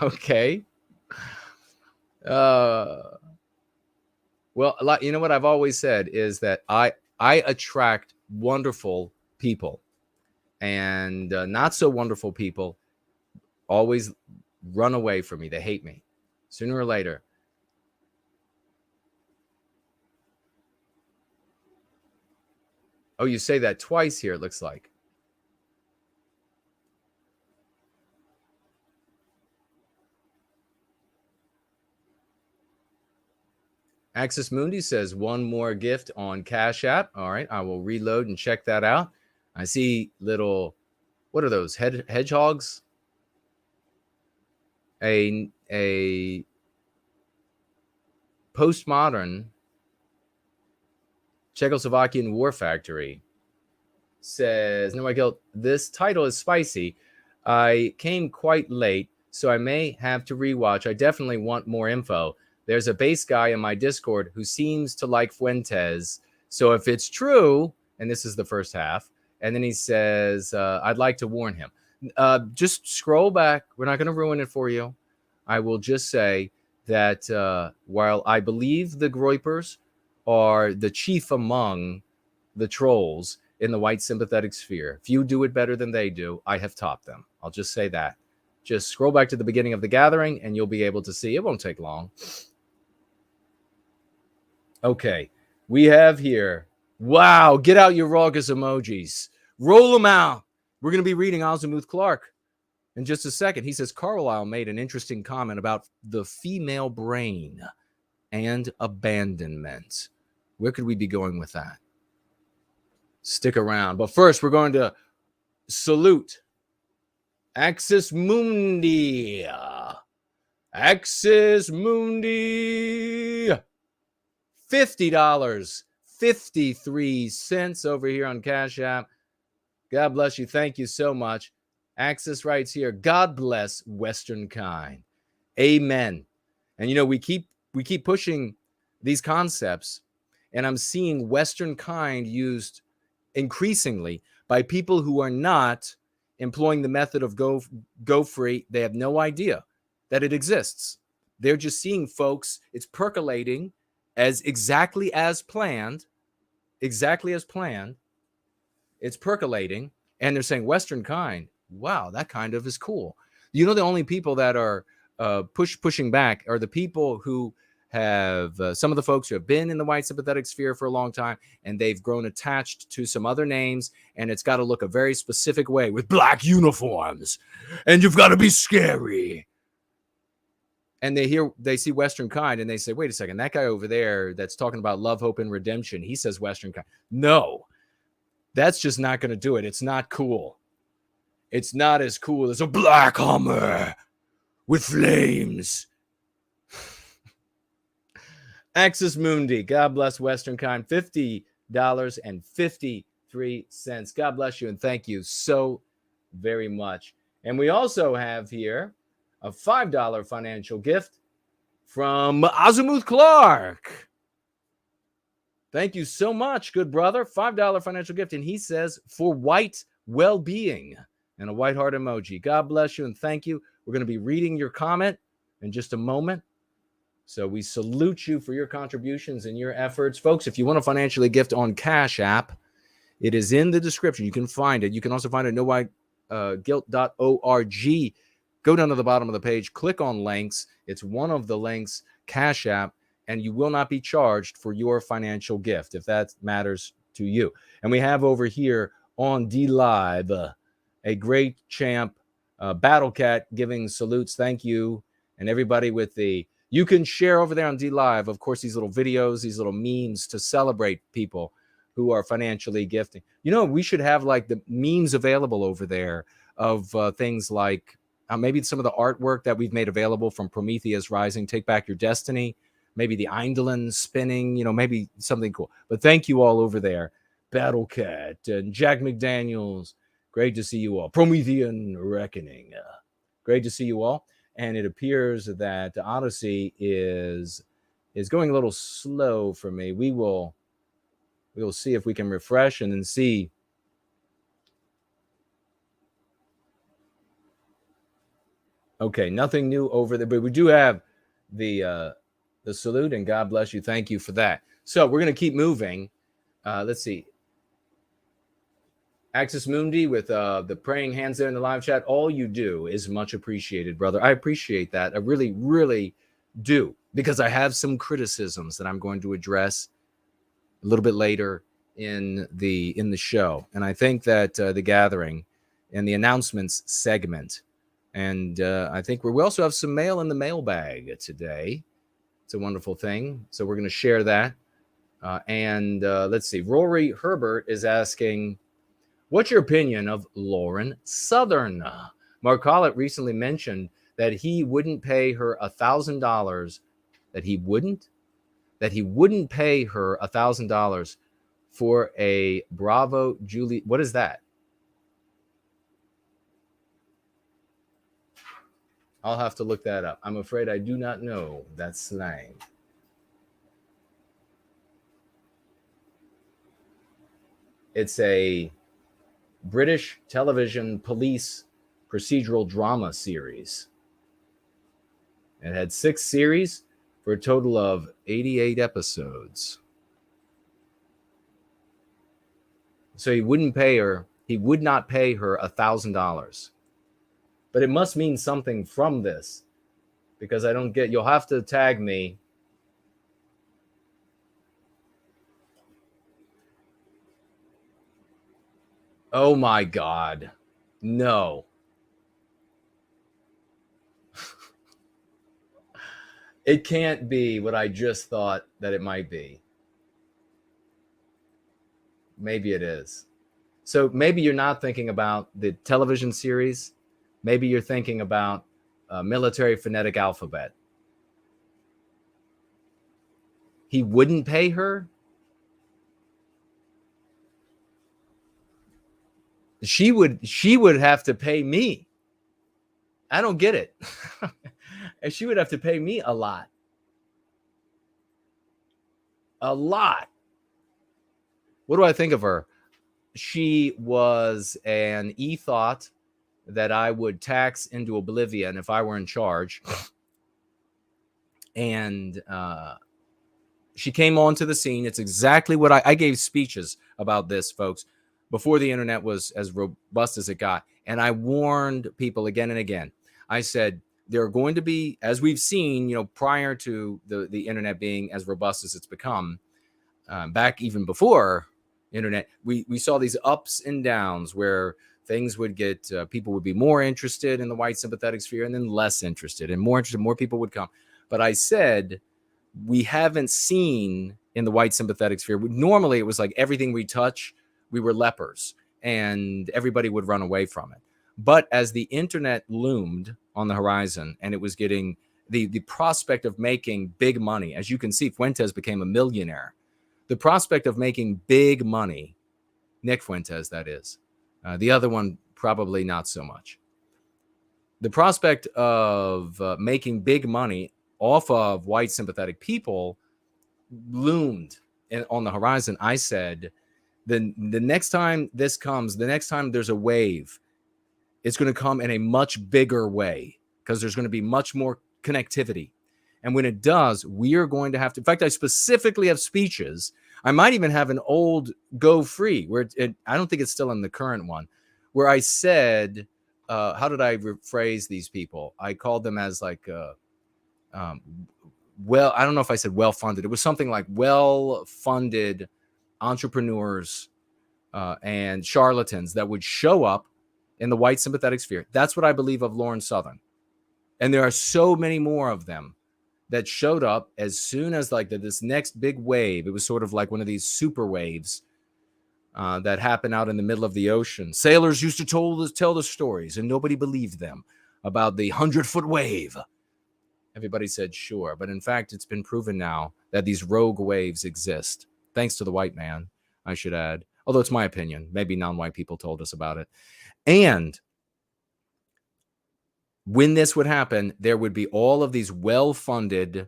Okay. Well, you know what I've always said is that I attract wonderful people, and not so wonderful people always run away from me. They hate me sooner or later. Oh, you say that twice here, it looks like. Axis Mundi says one more gift on Cash App. All right, I will reload and check that out. I see little, what are those, hedgehogs? A postmodern Czechoslovakian war factory says, no, I guilt. This title is spicy. I came quite late, so I may have to rewatch. I definitely want more info. There's a base guy in my Discord who seems to like Fuentes. So if it's true, and this is the first half, and then he says, I'd like to warn him. Just scroll back. We're not going to ruin it for you. I will just say that while I believe the Groypers are the chief among the trolls in the white sympathetic sphere, if you do it better than they do, I have topped them. I'll just say that. Just scroll back to the beginning of the gathering and you'll be able to see. It won't take long. Okay, we have here. Wow, get out your raucous emojis. Roll them out. We're going to be reading Azimuth Clark in just a second. He says, Carlisle made an interesting comment about the female brain and abandonment. Where could we be going with that? Stick around. But first, we're going to salute Axis Mundi. Axis Mundi. $50.53 over here on Cash App. God bless you. Thank you so much. Axis writes here, God bless Western kind. Amen. And you know, we keep pushing these concepts, and I'm seeing Western kind used increasingly by people who are not employing the method of go free. They have no idea that it exists. They're just seeing folks, it's percolating as exactly as planned. It's percolating, and they're saying Western kind. Wow, that kind of is cool. You know, the only people that are pushing back are the people who have some of the folks who have been in the white sympathetic sphere for a long time, and they've grown attached to some other names, and it's got to look a very specific way with black uniforms, and you've got to be scary. And they see Western kind, and they say, wait a second, that guy over there that's talking about love, hope, and redemption, he says Western kind. No, that's just not going to do it. It's not cool. It's not as cool as a black Hummer with flames. Axis Mundi, God bless Western kind, $50.53. God bless you, and thank you so very much. And we also have here a $5 financial gift from Azimuth Clark. Thank you so much, good brother. $5 financial gift. And he says, for white well-being, and a white heart emoji. God bless you and thank you. We're going to be reading your comment in just a moment. So we salute you for your contributions and your efforts. Folks, if you want to financially gift on Cash App, it is in the description. You can find it. You can also find it at nowhiteguilt.org. Go down to the bottom of the page, click on links. It's one of the links, Cash App, and you will not be charged for your financial gift if that matters to you. And we have over here on D-Live a great champ, Battle Cat, giving salutes. Thank you. And everybody with you can share over there on D-Live, of course, these little videos, these little memes to celebrate people who are financially gifting. You know, we should have like the memes available over there of things like maybe some of the artwork that we've made available from Prometheus Rising, Take Back Your Destiny, maybe the Eindolin spinning, maybe something cool. But thank you all over there. Battle Cat and Jack McDaniels. Great to see you all. Promethean Reckoning. Great to see you all. And it appears that Odyssey is going a little slow for me. We will see if we can refresh and then see. Okay, nothing new over there, but we do have the salute, and God bless you. Thank you for that. So we're going to keep moving. Let's see. Axis Mundi with the praying hands there in the live chat. All you do is much appreciated, brother. I appreciate that. I really, really do, because I have some criticisms that I'm going to address a little bit later in the show. And I think that the gathering and the announcements segment, and I think we also have some mail in the mailbag today. It's a wonderful thing. So we're going to share that. And let's see. Rory Herbert is asking, what's your opinion of Lauren Southern? Mark Collett recently mentioned that he wouldn't pay her $1,000. That he wouldn't pay her $1,000 for a Bravo Julie. What is that? I'll have to look that up. I'm afraid I do not know that slang. It's a British television police procedural drama series. It had 6 series for a total of 88 episodes. So he would not pay her $1,000. But it must mean something from this, because I don't get, you'll have to tag me. Oh my God. No. It can't be what I just thought that it might be. Maybe it is. So maybe you're not thinking about the television series. Maybe you're thinking about Military Phonetic Alphabet. He wouldn't pay her? She would have to pay me. I don't get it. And she would have to pay me a lot. A lot. What do I think of her? She was an E-Thot that I would tax into oblivion if I were in charge. And she came onto the scene. It's exactly what I gave speeches about this, folks, before the internet was as robust as it got. And I warned people again and again. I said, there are going to be, as we've seen, prior to the internet being as robust as it's become, back even before internet, we saw these ups and downs where things would get, people would be more interested in the white sympathetic sphere and then less interested, and more interested, more people would come. But I said, we haven't seen in the white sympathetic sphere, normally it was like everything we touch, we were lepers and everybody would run away from it. But as the internet loomed on the horizon and it was getting the prospect of making big money, as you can see, Fuentes became a millionaire. The prospect of making big money, Nick Fuentes, that is, the other one, probably not so much. The prospect of making big money off of white sympathetic people loomed on the horizon. I said, the next time this comes, the next time there's a wave, it's going to come in a much bigger way because there's going to be much more connectivity. And when it does, we are going to have to, in fact, I specifically have speeches. I might even have an old Go Free where I don't think it's still in the current one, where I said, how did I rephrase these people? I called them as like, well, I don't know if I said well-funded. It was something like well-funded entrepreneurs and charlatans that would show up in the white sympathetic sphere. That's what I believe of Lauren Southern. And there are so many more of them that showed up as soon as like this next big wave. It was sort of like one of these super waves that happened out in the middle of the ocean. Sailors used to tell the stories, and nobody believed them about the 100-foot wave. Everybody said sure, but in fact, it's been proven now that these rogue waves exist, thanks to the white man, I should add. Although it's my opinion. Maybe non-white people told us about it. And when this would happen, there would be all of these well-funded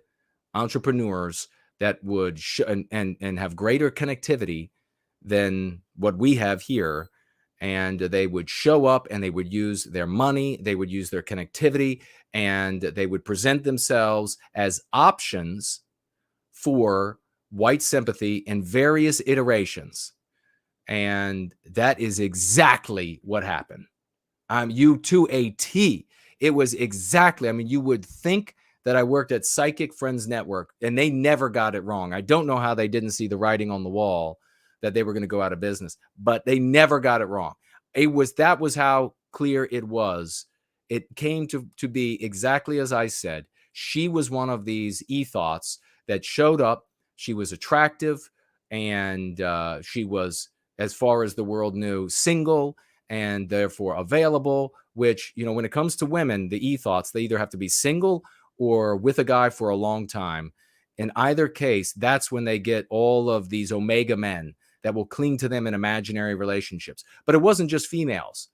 entrepreneurs that would and have greater connectivity than what we have here. And they would show up and they would use their money, they would use their connectivity, and they would present themselves as options for white sympathy in various iterations. And that is exactly what happened. You to a T. It was exactly, I mean, you would think that I worked at Psychic Friends Network, and they never got it wrong. I don't know how they didn't see the writing on the wall that they were going to go out of business, but they never got it wrong. That was how clear it was. It came to be exactly as I said. She was one of these E-Thots that showed up. She was attractive, and she was, as far as the world knew, single and therefore available, which, you know, when it comes to women, the E-Thots, they either have to be single or with a guy for a long time. In either case, that's when they get all of these omega men that will cling to them in imaginary relationships. But it wasn't just females.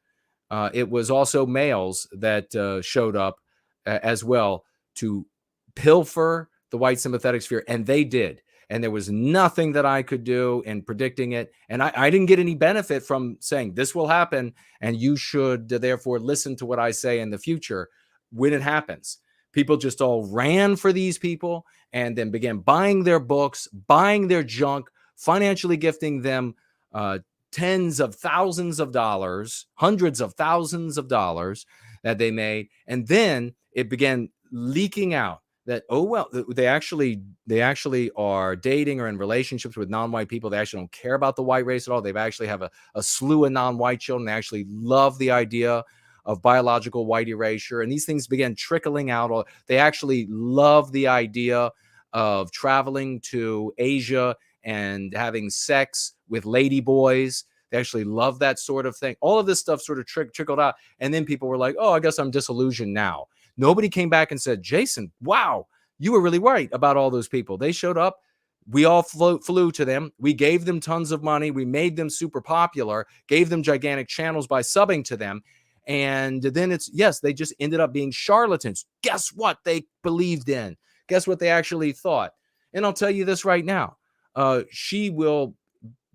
It was also males that showed up as well to pilfer the white sympathetic sphere, and they did. And there was nothing that I could do in predicting it. And I didn't get any benefit from saying this will happen, and you should therefore listen to what I say in the future when it happens. People just all ran for these people and then began buying their books, buying their junk, financially gifting them tens of thousands of dollars, hundreds of thousands of dollars that they made. And then it began leaking out that, oh, well, they actually are dating or in relationships with non-white people. They actually don't care about the white race at all. They actually have a slew of non-white children. They actually love the idea of biological white erasure. And these things began trickling out. They actually love the idea of traveling to Asia and having sex with lady boys. They actually love that sort of thing. All of this stuff sort of trickled out. And then people were like, oh, I guess I'm disillusioned now. Nobody came back and said, Jason, wow, you were really right about all those people. They showed up. We all flew to them. We gave them tons of money. We made them super popular, gave them gigantic channels by subbing to them. And then they just ended up being charlatans. Guess what they believed in? Guess what they actually thought? And I'll tell you this right now. She will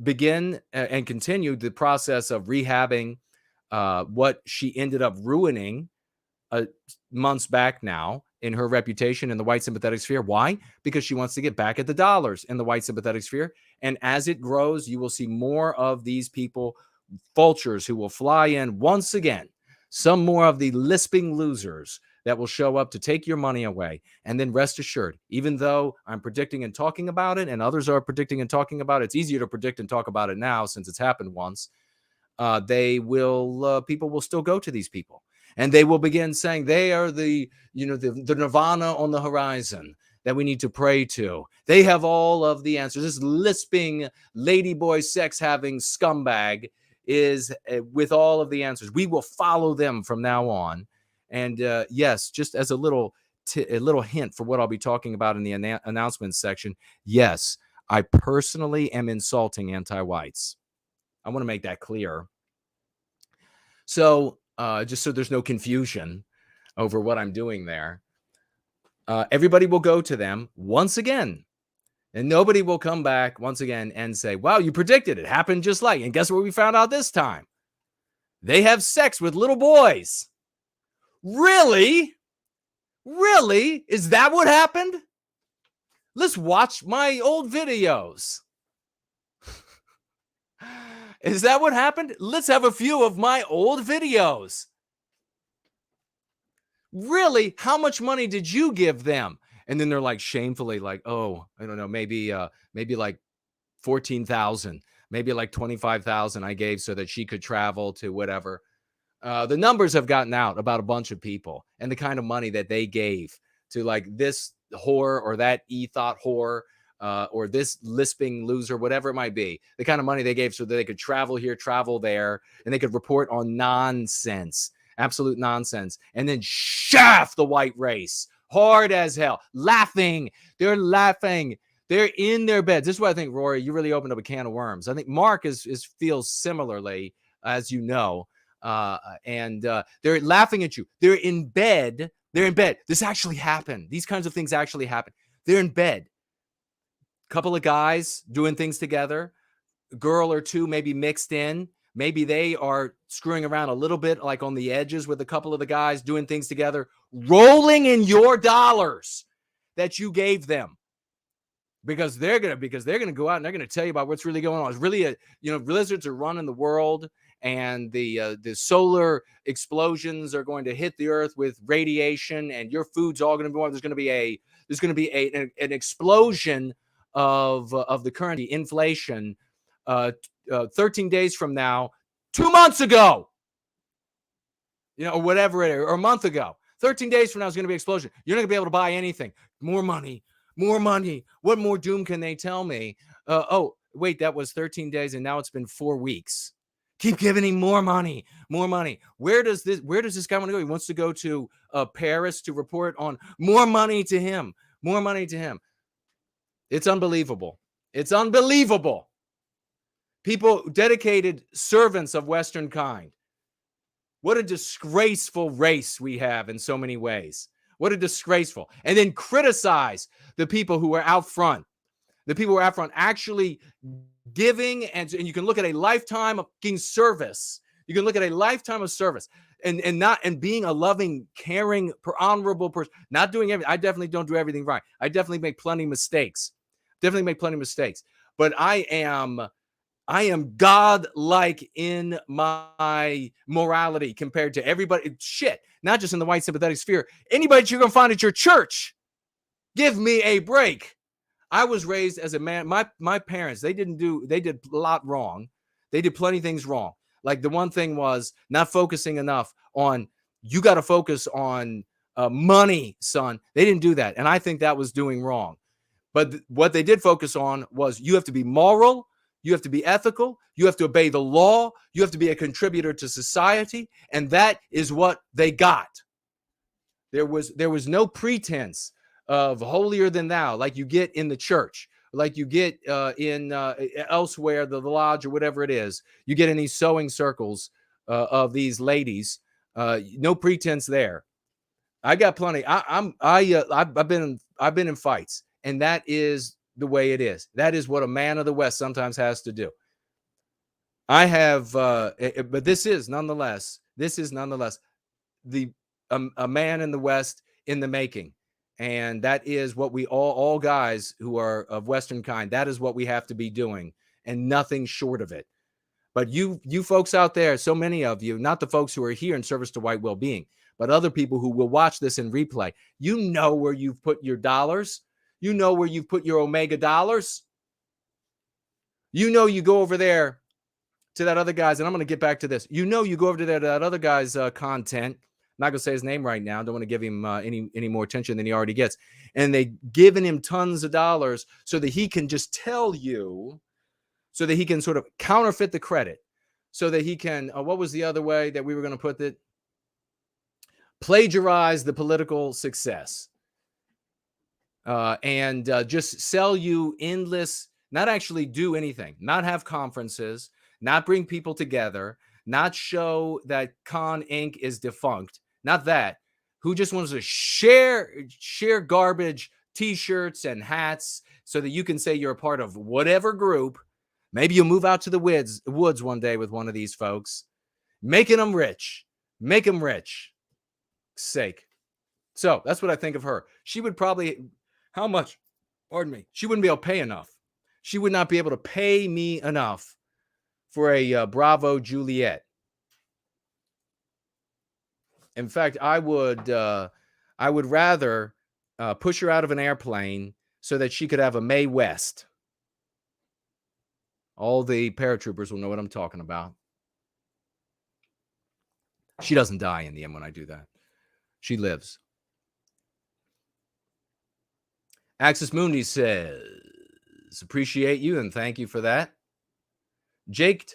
begin and continue the process of rehabbing what she ended up ruining months back now in her reputation in the white sympathetic sphere. Why? Because she wants to get back at the dollars in the white sympathetic sphere. And as it grows, you will see more of these people, vultures, who will fly in once again. Some more of the lisping losers that will show up to take your money away. And then rest assured, even though I'm predicting and talking about it, and others are predicting and talking about it, it's easier to predict and talk about it now since it's happened once. People will still go to these people, and they will begin saying they are the nirvana on the horizon that we need to pray to. They have all of the answers. This lisping ladyboy sex having scumbag is with all of the answers. We will follow them from now on. And yes, just as a little hint for what I'll be talking about in the announcements section. Yes, I personally am insulting anti-whites. I want to make that clear. So just so there's no confusion over what I'm doing there, everybody will go to them once again. And nobody will come back once again and say, wow, you predicted it. Happened just like. And guess what we found out this time? They have sex with little boys. Really? Really? Is that what happened? Let's watch my old videos. Is that what happened? Let's have a few of my old videos. Really? How much money did you give them? And then they're like shamefully like, oh, I don't know, maybe like 14,000, maybe like 25,000 I gave so that she could travel to whatever. The numbers have gotten out about a bunch of people and the kind of money that they gave to like this whore or that E-Thot whore or this lisping loser, whatever it might be, the kind of money they gave so that they could travel here, travel there, and they could report on nonsense, absolute nonsense, and then shaft the white race hard as hell, laughing. They're laughing. They're in their beds. This is what I think, Rory, you really opened up a can of worms. I think Mark feels similarly, as you know, and they're laughing at you. They're in bed. They're in bed. This actually happened. These kinds of things actually happen. They're in bed. Couple of guys doing things together, a girl or two maybe mixed in. Maybe they are screwing around a little bit, like on the edges with a couple of the guys doing things together, rolling in your dollars that you gave them. Because they're gonna go out and they're gonna tell you about what's really going on. It's really blizzards are running the world, and the solar explosions are going to hit the earth with radiation, and your food's all going to be warm. There's going to be an explosion of the currency inflation 13 days from now, 2 months ago, or whatever it is, or a month ago. 13 days from now is going to be an explosion. You're not going to be able to buy anything. More money. What more doom can they tell me? Oh, wait, that was 13 days and now it's been 4 weeks. Keep giving him more money. Where does this guy want to go? He wants to go to Paris to report on more money to him. It's unbelievable. People, dedicated servants of Western kind. What a disgraceful race we have in so many ways. What a disgraceful. And then criticize the people who are out front. The people who are out front actually giving, and you can look at a lifetime of service. You can look at a lifetime of service and being a loving, caring, honorable person. Not doing everything. I definitely don't do everything right. I definitely make plenty of mistakes. But I am God-like in my morality compared to everybody. Shit, not just in the white sympathetic sphere. Anybody that you're going to find at your church, give me a break. I was raised as a man. My parents, they did a lot wrong. They did plenty of things wrong. Like the one thing was not focusing enough on, you got to focus on money, son. They didn't do that. And I think that was doing wrong. But what they did focus on was, you have to be moral. You have to be ethical. You have to obey the law. You have to be a contributor to society. And that is what they got. There was no pretense of holier than thou like you get in the church, like you get in elsewhere, the lodge or whatever it is. You get in these sewing circles of these ladies. No pretense there. I got plenty. I've been in fights, and that is the way it is. That is what a man of the West sometimes has to do. I have, but this is nonetheless a man in the West in the making. And that is what we all guys who are of Western kind, that is what we have to be doing, and nothing short of it. But you folks out there, so many of you, not the folks who are here in service to white well-being, but other people who will watch this in replay, you know where you've put your dollars. You know where you've put your Omega dollars. You know you go over there to that other guy's, and I'm going to get back to this. You know you go over to that other guy's content. I'm not going to say his name right now. I don't want to give him any more attention than he already gets. And they giving him tons of dollars so that he can just tell you, so that he can sort of counterfeit the credit, so that he can, what was the other way that we were going to put it? Plagiarize the political success. And just sell you endless, not actually do anything, not have conferences, not bring people together, not show that Con Inc. is defunct. Not that. Who just wants to share garbage T-shirts and hats so that you can say you're a part of whatever group. Maybe you'll move out to the woods one day with one of these folks. Making them rich. Make them rich. Sake. So that's what I think of her. She would probably... How much? Pardon me. She wouldn't be able to pay enough. She would not be able to pay me enough for a Bravo Juliet. In fact, I would rather push her out of an airplane so that she could have a Mae West. All the paratroopers will know what I'm talking about. She doesn't die in the end when I do that. She lives. Axis Mundi says, Fuentes. Appreciate you and thank you for that. Jake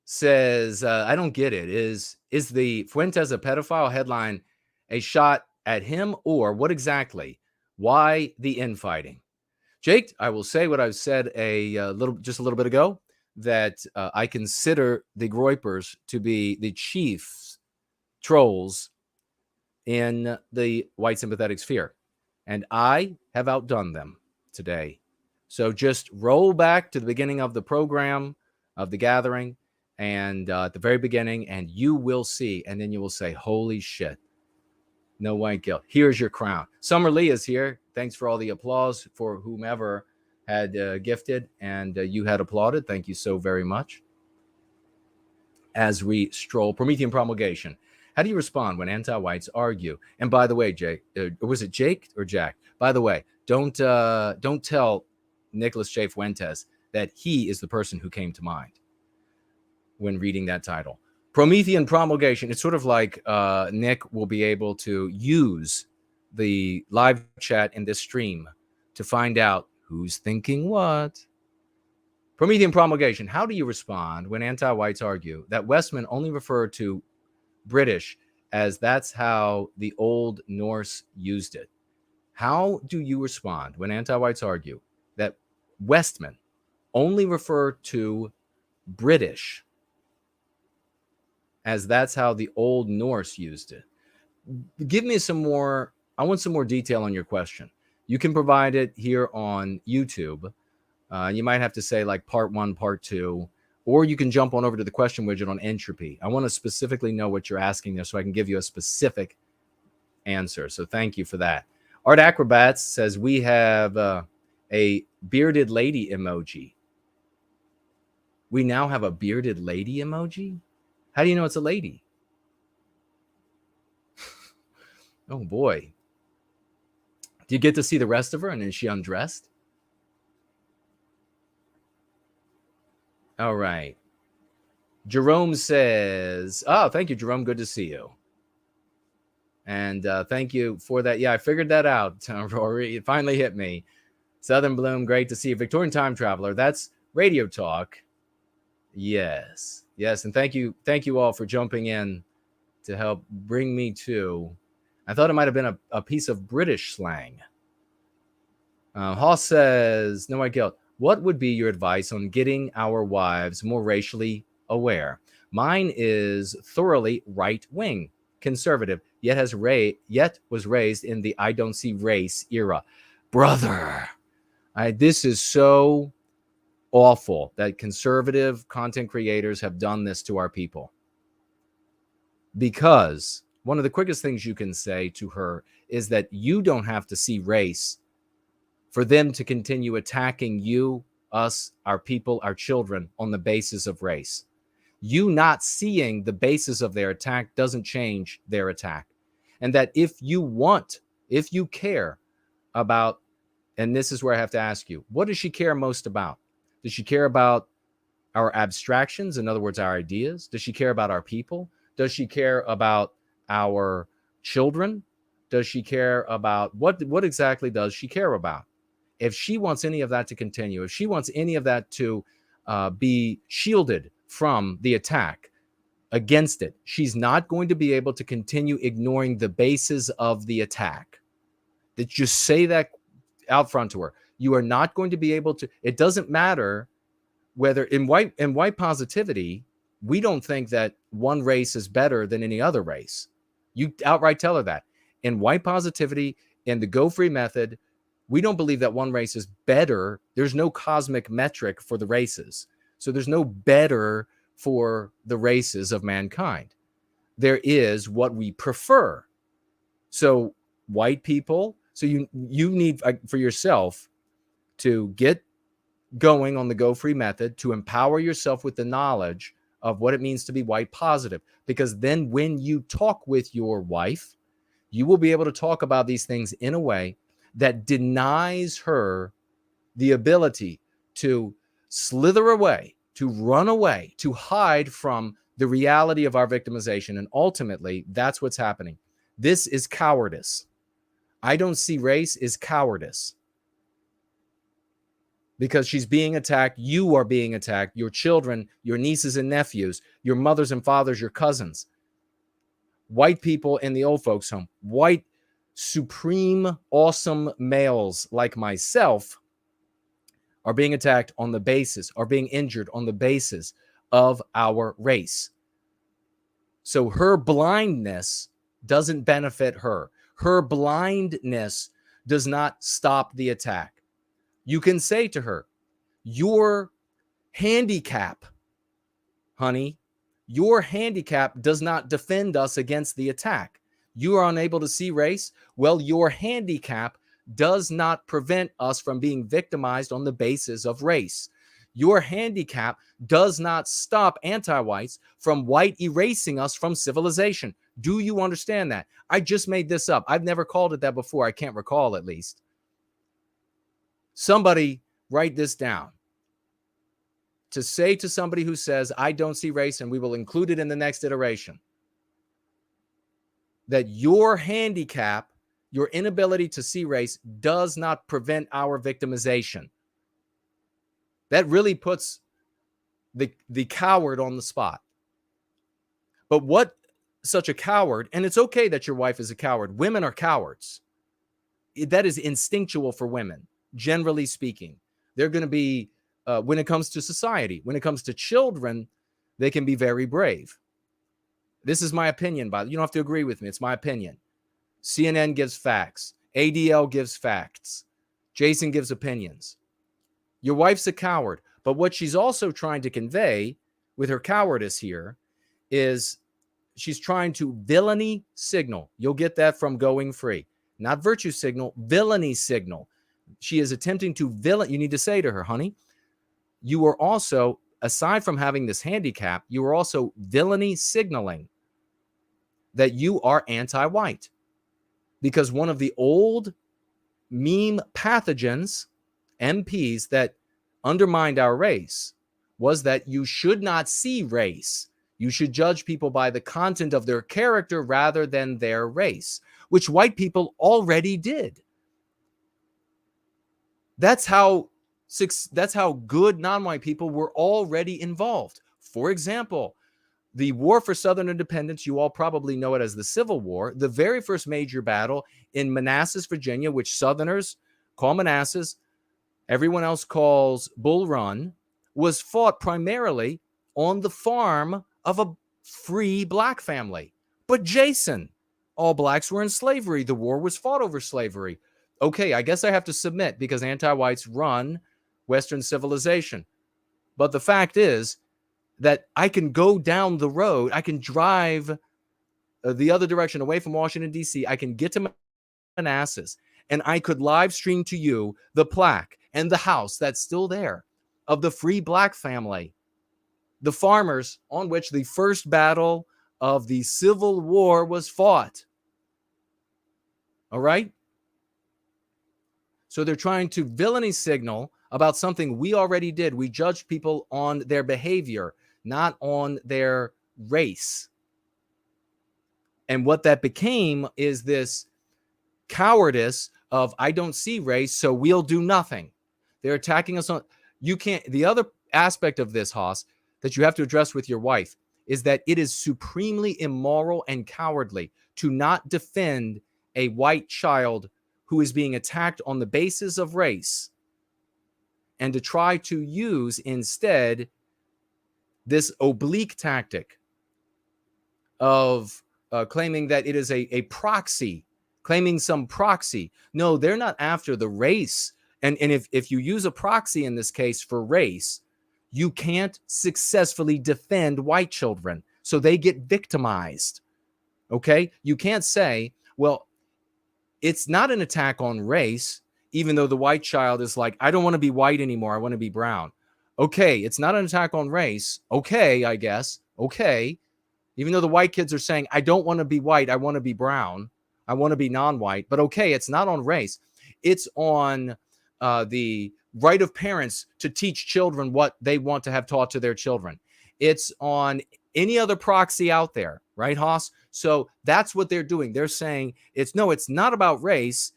says, I don't get it. Is the Fuentes a pedophile headline a shot at him, or what exactly? Why the infighting? Jake, I will say what I've said just a little bit ago, that I consider the Groypers to be the chief trolls in the white sympathetic sphere, and I have outdone them today. So just roll back to the beginning of the program, of the gathering, and at the very beginning, and you will see, and then you will say, holy shit, no white guilt. Here's your crown. Summer Lee is here. Thanks for all the applause for whomever had gifted and you had applauded. Thank you so very much. As we stroll, Promethean promulgation. How do you respond when anti-whites argue? And by the way, Jake, was it Jake or Jack? By the way, don't tell Nicholas J. Fuentes that he is the person who came to mind when reading that title. Promethean promulgation. It's sort of like Nick will be able to use the live chat in this stream to find out who's thinking what. Promethean promulgation. How do you respond when anti-whites argue that Westmen only refer to British as that's how the Old Norse used it? How do you respond when anti-whites argue that Westmen only refer to British as that's how the Old Norse used it? Give me some more. I want some more detail on your question. You can provide it here on YouTube. You might have to say like part 1, part 2, or you can jump on over to the question widget on Entropy. I want to specifically know what you're asking there so I can give you a specific answer. So thank you for that. Art Acrobats says we have a bearded lady emoji. We now have a bearded lady emoji? How do you know it's a lady? Oh boy. Do you get to see the rest of her and is she undressed? All right. Jerome says, oh, thank you, Jerome. Good to see you. And thank you for that. Yeah, I figured that out, Rory. It finally hit me. Southern Bloom, great to see you. Victorian Time Traveler, that's Radio Talk. Yes. Yes, and thank you all for jumping in to help bring me to. I thought it might have been a piece of British slang. Hoss says, no white guilt. What would be your advice on getting our wives more racially aware? Mine is thoroughly right-wing, conservative, yet was raised in the I don't see race era. Brother, this is so awful that conservative content creators have done this to our people. Because one of the quickest things you can say to her is that you don't have to see race for them to continue attacking you, us, our people, our children on the basis of race. You not seeing the basis of their attack doesn't change their attack. And that if you care about, and this is where I have to ask you, what does she care most about? Does she care about our abstractions? In other words, our ideas? Does she care about our people? Does she care about our children? Does she care about what exactly does she care about? If she wants any of that to continue, if she wants any of that to be shielded from the attack against it, she's not going to be able to continue ignoring the basis of the attack. Just say that out front to her. You are not going to be able to. It doesn't matter whether in white positivity, we don't think that one race is better than any other race. You outright tell her that. In white positivity, in the Go Free method, we don't believe that one race is better. There's no cosmic metric for the races. So there's no better for the races of mankind. There is what we prefer. So white people, so you need for yourself to get going on the Go Free method, to empower yourself with the knowledge of what it means to be white positive. Because then when you talk with your wife, you will be able to talk about these things in a way that denies her the ability to slither away, to run away, to hide from the reality of our victimization. And ultimately, that's what's happening. This is cowardice. I don't see race is cowardice. because she's being attacked. You are being attacked. Your children, your nieces and nephews, your mothers and fathers, your cousins, white people in the old folks' home, white, supreme, awesome males like myself are being attacked on the basis, are being injured on the basis of our race. So her blindness doesn't benefit her. Her blindness does not stop the attack. You can say to her, your handicap, honey, your handicap does not defend us against the attack. You are unable to see race. Well, your handicap does not prevent us from being victimized on the basis of race. Your handicap does not stop anti-whites from white erasing us from civilization. Do you understand that? I just made this up. I've never called it that before. I can't recall, at least. Somebody write this down. To say to somebody who says, I don't see race, and we will include it in the next iteration, that your handicap, your inability to see race, does not prevent our victimization. That really puts the coward on the spot. But what such a coward, and it's okay that your wife is a coward. Women are cowards. That is instinctual for women, generally speaking. They're going to be, when it comes to society, when it comes to children, they can be very brave. This is my opinion, by the way. You don't have to agree with me. It's my opinion. CNN gives facts. ADL gives facts. Jason gives opinions. Your wife's a coward. But what she's also trying to convey with her cowardice here is she's trying to villainy signal. You'll get that from Going Free. Not virtue signal, villainy signal. She is attempting to villain. You need to say to her, honey, you are also, aside from having this handicap, you are also villainy signaling that you are anti-white. Because one of the old meme pathogens, MPs, that undermined our race was that you should not see race. You should judge people by the content of their character rather than their race, which white people already did. That's how good non-white people were already involved. For example, the war for Southern independence, you all probably know it as the Civil War, the very first major battle in Manassas, Virginia, which Southerners call Manassas, everyone else calls Bull Run, was fought primarily on the farm of a free black family. But Jason, all blacks were in slavery. The war was fought over slavery. Okay, I guess I have to submit because anti-whites run Western civilization. But the fact is that I can go down the road. I can drive the other direction away from Washington, D.C. I can get to Manassas, and I could live stream to you the plaque and the house that's still there of the free black family, the farmers on which the first battle of the Civil War was fought. All right? So they're trying to villainy signal about something we already did. We judged people on their behavior, not on their race. And what that became is this cowardice of, I don't see race, so we'll do nothing. They're attacking us on, you can't, the other aspect of this, Haas, that you have to address with your wife is that it is supremely immoral and cowardly to not defend a white child who is being attacked on the basis of race, and to try to use instead this oblique tactic of claiming that it is a proxy, claiming some proxy. No, they're not after the race. And if you use a proxy in this case for race, you can't successfully defend white children. So they get victimized. Okay? You can't say, well, it's not an attack on race, even though the white child is like, I don't want to be white anymore. I want to be brown. Okay, it's not an attack on race. Okay, I guess. Okay. Even though the white kids are saying, I don't want to be white. I want to be brown. I want to be non-white. But okay, it's not on race. It's on the right of parents to teach children what they want to have taught to their children. It's on any other proxy out there, right, Haas? So that's what they're doing. They're saying it's not about race.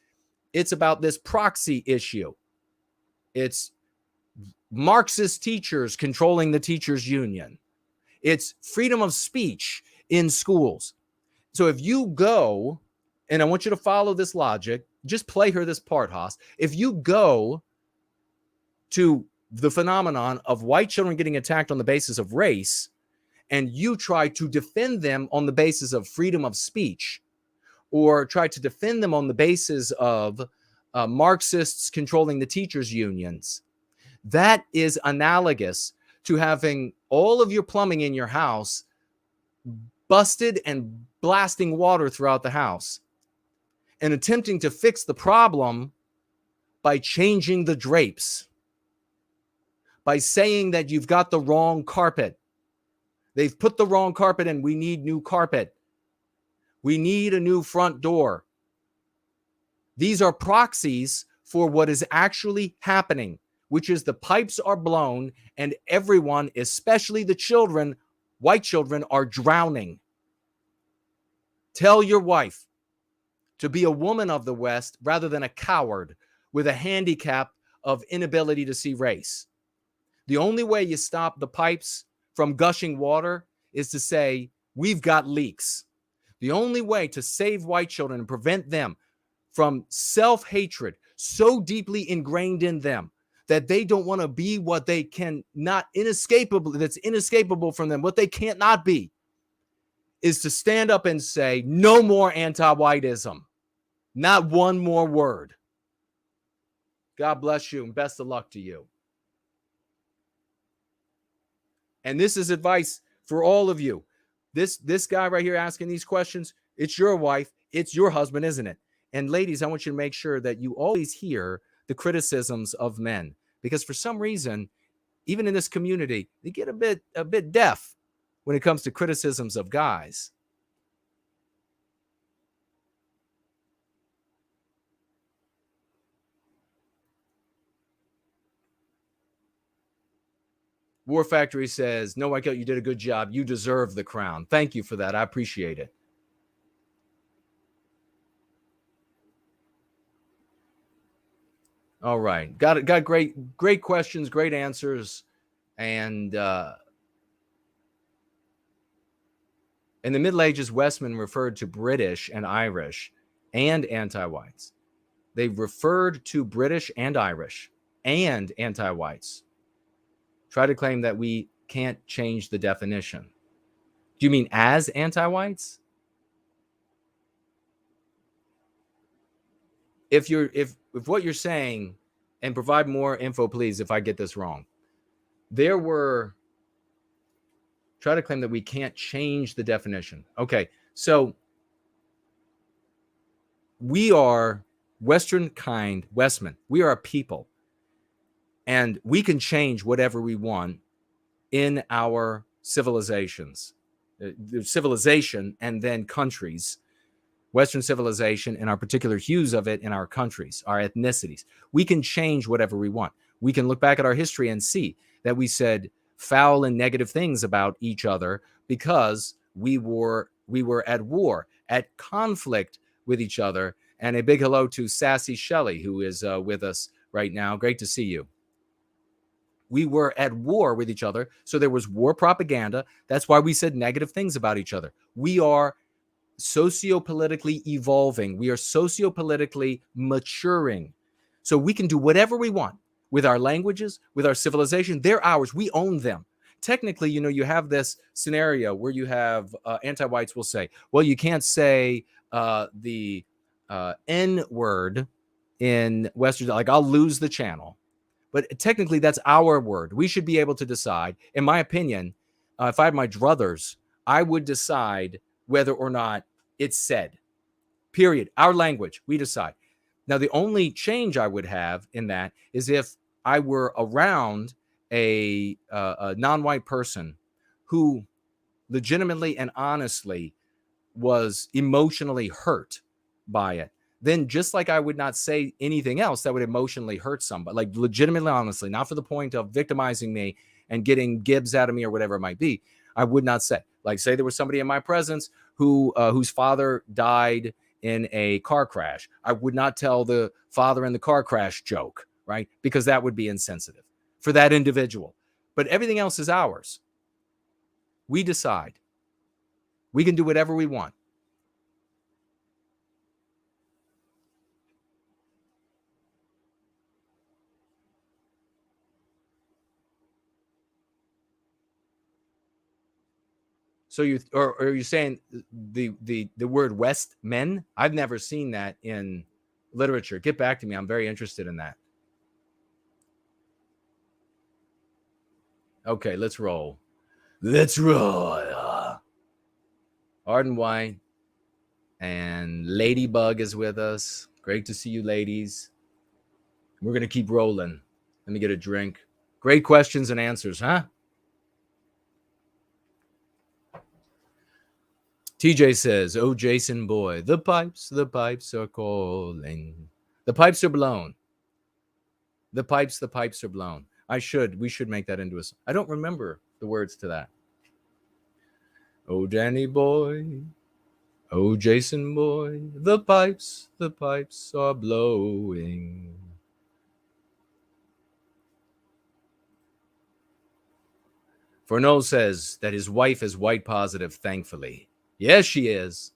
It's about this proxy issue. It's Marxist teachers controlling the teachers union. It's freedom of speech in schools. So if you go, and I want you to follow this logic, just play her this part, Haas. If you go to the phenomenon of white children getting attacked on the basis of race, and you try to defend them on the basis of freedom of speech, or try to defend them on the basis of Marxists controlling the teachers' unions, that is analogous to having all of your plumbing in your house busted and blasting water throughout the house and attempting to fix the problem by changing the drapes, by saying that you've got the wrong carpet. They've put the wrong carpet in. We need new carpet. We need a new front door. These are proxies for what is actually happening, which is the pipes are blown and everyone, especially the children, white children, are drowning. Tell your wife to be a woman of the West rather than a coward with a handicap of inability to see race. The only way you stop the pipes from gushing water is to say, we've got leaks. The only way to save white children and prevent them from self-hatred so deeply ingrained in them that they don't want to be what they can not inescapable, that's inescapable from them, what they can't not be, is to stand up and say, no more anti-whiteism. Not one more word. God bless you and best of luck to you. And this is advice for all of you. This guy right here asking these questions, it's your wife, it's your husband, isn't it? And ladies, I want you to make sure that you always hear the criticisms of men, because for some reason, even in this community, they get a bit deaf when it comes to criticisms of guys. War Factory says, no, Michael, you did a good job. You deserve the crown. Thank you for that. I appreciate it. All right. Got great questions, great answers. And in the Middle Ages, Westmen referred to British and Irish and anti-whites. They referred to British and Irish and anti-whites. Try to claim that we can't change the definition. Do you mean as anti-whites? If what you're saying, and provide more info, please, if I get this wrong. Try to claim that we can't change the definition. Okay, so we are Western kind Westmen. We are a people. And we can change whatever we want in our civilizations, civilization, and then countries, Western civilization and our particular hues of it in our countries, our ethnicities. We can change whatever we want. We can look back at our history and see that we said foul and negative things about each other because we were at war, at conflict with each other. And a big hello to Sassy Shelley, who is with us right now. Great to see you. We were at war with each other. So there was war propaganda. That's why we said negative things about each other. We are sociopolitically evolving. We are sociopolitically maturing. So we can do whatever we want with our languages, with our civilization. They're ours. We own them. Technically, you have this scenario where you have anti-whites will say, well, you can't say the N word in Western, like I'll lose the channel. But technically, that's our word. We should be able to decide. In my opinion, if I had my druthers, I would decide whether or not it's said. Period. Our language, we decide. Now, the only change I would have in that is if I were around a non-white person who legitimately and honestly was emotionally hurt by it. Then just like I would not say anything else that would emotionally hurt somebody, like legitimately, honestly, not for the point of victimizing me and getting gibs out of me or whatever it might be, I would not say. Like, say there was somebody in my presence whose father died in a car crash. I would not tell the father in the car crash joke, right? Because that would be insensitive. for that individual. But everything else is ours. We decide. We can do whatever we want. So are you saying the word West men? I've never seen that in literature. Get back to me. I'm very interested in that. Okay, let's roll. Let's roll. Arden White and Ladybug is with us. Great to see you, ladies. We're going to keep rolling. Let me get a drink. Great questions and answers, huh? TJ says, oh, Jason boy, the pipes are calling. The pipes are blown. The pipes are blown. We should make that into a song. I don't remember the words to that. Oh, Danny boy, oh, Jason boy, the pipes are blowing. Forno says that his wife is white positive, thankfully. Yes, she is.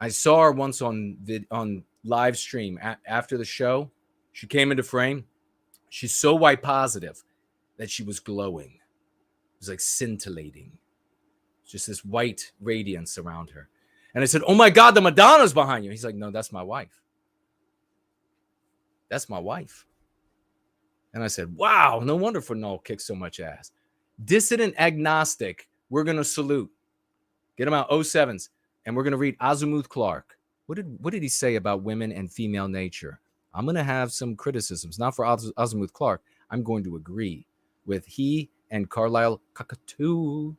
I saw her once on live stream after the show. She came into frame. She's so white positive that she was glowing. It was like scintillating. Just this white radiance around her. And I said, oh my God, the Madonna's behind you. He's like, no, that's my wife. That's my wife. And I said, wow, no wonder Forno kicks so much ass. Dissident agnostic. We're going to salute. Get them out, 07s. And we're going to read Azimuth Clark. What did he say about women and female nature? I'm going to have some criticisms. Not for Azimuth Clark. I'm going to agree with he and Carlisle Cockatoo.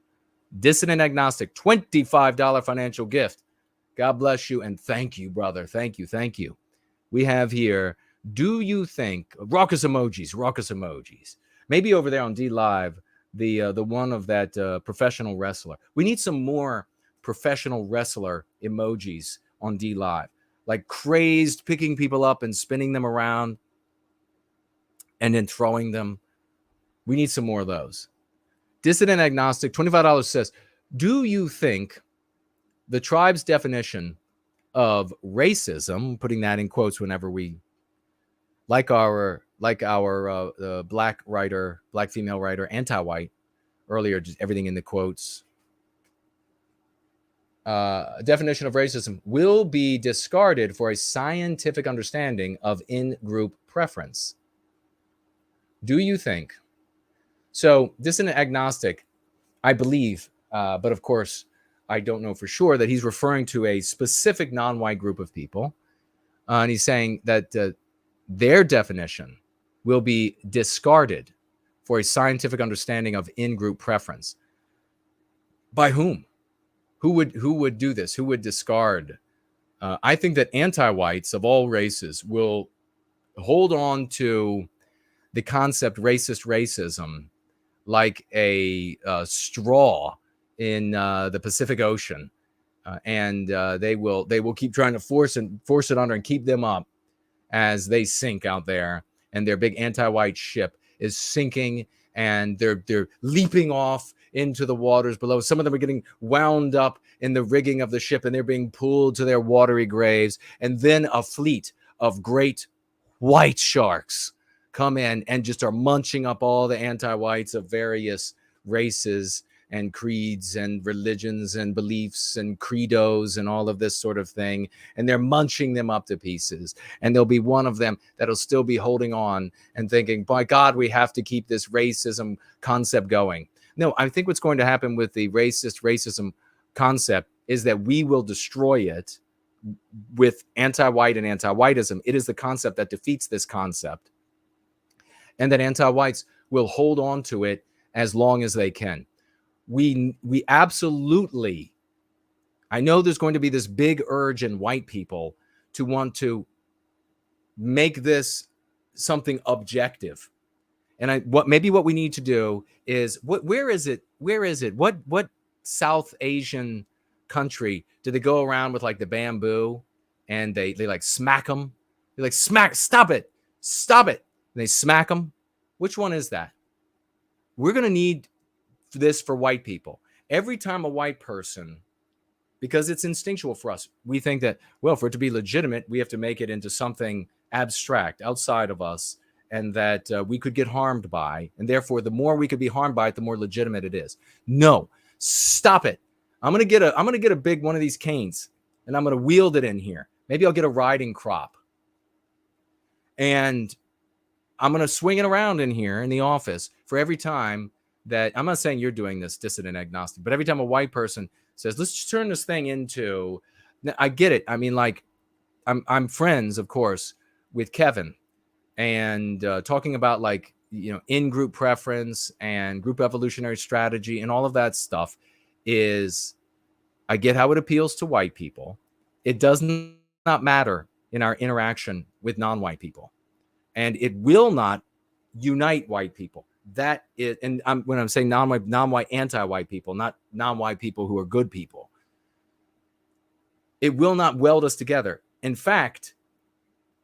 Dissident agnostic, $25 financial gift. God bless you and thank you, brother. Thank you. We have here, do you think, raucous emojis. Maybe over there on D Live, the one of that professional wrestler. We need some more professional wrestler emojis on D Live, like crazed, picking people up and spinning them around and then throwing them. We need some more of those. Dissident agnostic, $25 says, do you think the tribe's definition of racism, putting that in quotes whenever we, like our black female writer, anti-white, earlier, just everything in the quotes, definition of racism will be discarded for a scientific understanding of in-group preference. Do you think? So, dissident agnostic, I believe, but of course, I don't know for sure that he's referring to a specific non-white group of people. And he's saying that their definition will be discarded for a scientific understanding of in-group preference. By whom? Who would do this? Who would discard? I think that anti-whites of all races will hold on to the concept racist racism like a straw in the Pacific Ocean, and they will keep trying to force it under and keep them up as they sink out there, and their big anti-white ship is sinking, and they're leaping off into the waters below. Some of them are getting wound up in the rigging of the ship, and they're being pulled to their watery graves. And then a fleet of great white sharks come in and just are munching up all the anti-whites of various races and creeds and religions and beliefs and credos and all of this sort of thing. And they're munching them up to pieces. And there'll be one of them that'll still be holding on and thinking, by God, we have to keep this racism concept going. No, I think what's going to happen with the racism concept is that we will destroy it with anti-white and anti-whiteism. It is the concept that defeats this concept. And that anti-whites will hold on to it as long as they can. We absolutely, I know there's going to be this big urge in white people to want to make this something objective. And what we need to do is, where is it? What South Asian country do they go around with like the bamboo and they like smack them? They're like, stop it. They smack them. Which one is that? We're going to need this for white people. Every time a white person, because it's instinctual for us, we think that, well, for it to be legitimate, we have to make it into something abstract outside of us, and that we could get harmed by. And therefore, the more we could be harmed by it, the more legitimate it is. No, stop it. I'm going to get a big one of these canes, and I'm going to wield it in here. Maybe I'll get a riding crop. And I'm going to swing it around in here in the office for every time that, I'm not saying you're doing this, dissident agnostic, but every time a white person says, let's just turn this thing into, I get it. I mean, like, I'm friends, of course, with Kevin, and talking about, like, you know, in-group preference and group evolutionary strategy and all of that stuff is, I get how it appeals to white people. It does not matter in our interaction with non-white people. And it will not unite white people. That is, and when I'm saying non-white, anti-white people, not non-white people who are good people, it will not weld us together. In fact,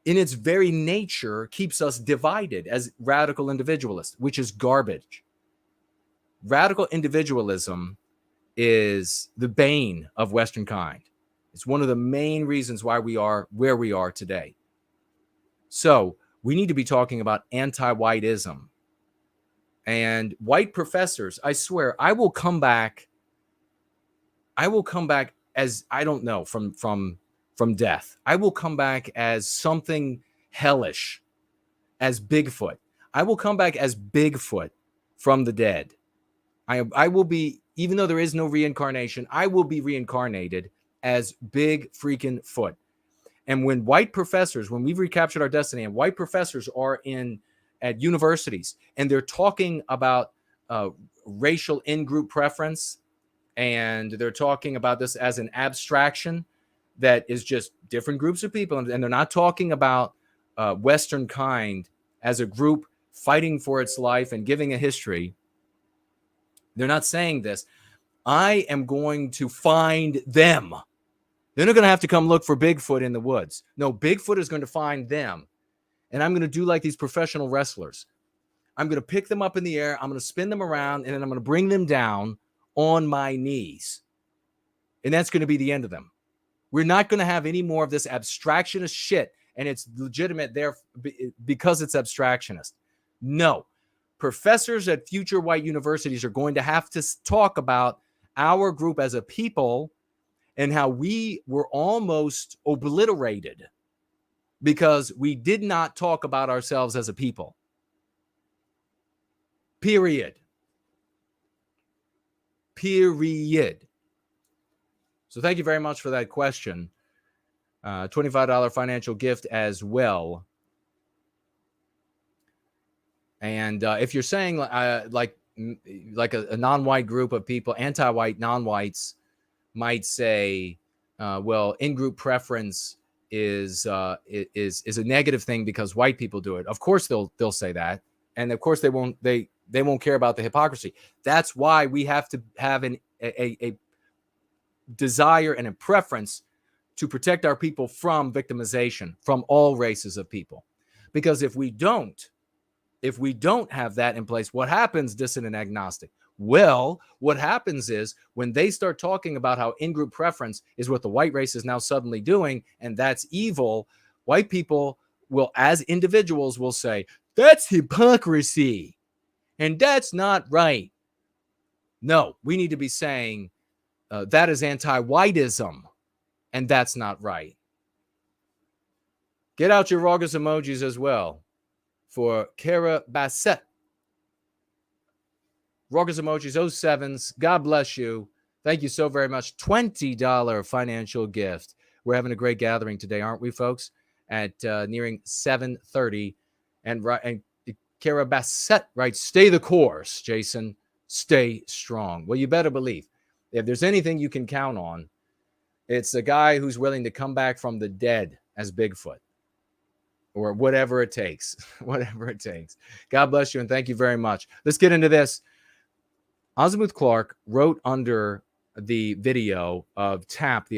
in its very nature, keeps us divided as radical individualists, which is garbage. Radical individualism is the bane of Western kind. It's one of the main reasons why we are where we are today. So we need to be talking about anti-whiteism. And white professors, I swear, I will come back as, I don't know, from death. I will come back as something hellish, as Bigfoot. I will come back as Bigfoot from the dead. I will be, even though there is no reincarnation, I will be reincarnated as Big freaking Foot. And when white professors, when we've recaptured our destiny, and white professors are at universities, and they're talking about racial in-group preference, and they're talking about this as an abstraction that is just different groups of people, and they're not talking about Western kind as a group fighting for its life and giving a history. They're not saying this. I am going to find them. They're not going to have to come look for Bigfoot in the woods. No, Bigfoot is going to find them. And I'm going to do like these professional wrestlers. I'm going to pick them up in the air. I'm going to spin them around, and then I'm going to bring them down on my knees. And that's going to be the end of them. We're not going to have any more of this abstractionist shit, and it's legitimate there because it's abstractionist. No. Professors at future white universities are going to have to talk about our group as a people and how we were almost obliterated because we did not talk about ourselves as a people. Period. So thank you very much for that question. $25 financial gift as well. And if you're saying like a non-white group of people, anti-white non-whites might say, well, in-group preference is a negative thing because white people do it. Of course they'll say that, and of course they won't care about the hypocrisy. That's why we have to have a desire and a preference to protect our people from victimization from all races of people. Because if we don't have that in place, what happens, dissident agnostic? Well, what happens is when they start talking about how in-group preference is what the white race is now suddenly doing, and that's evil, white people will, as individuals, will say, that's hypocrisy, and that's not right. No, we need to be saying that is anti-whiteism, and that's not right. Get out your August emojis as well for Kara Bassett. Rogers emojis, 07s. God bless you. Thank you so very much. $20 financial gift. We're having a great gathering today, aren't we, folks? At nearing 7:30. And Kara Bassett writes, stay the course, Jason. Stay strong. Well, you better believe. If there's anything you can count on, it's a guy who's willing to come back from the dead as Bigfoot. Or whatever it takes. Whatever it takes. God bless you, and thank you very much. Let's get into this. Azimuth Clark wrote under the video of TAP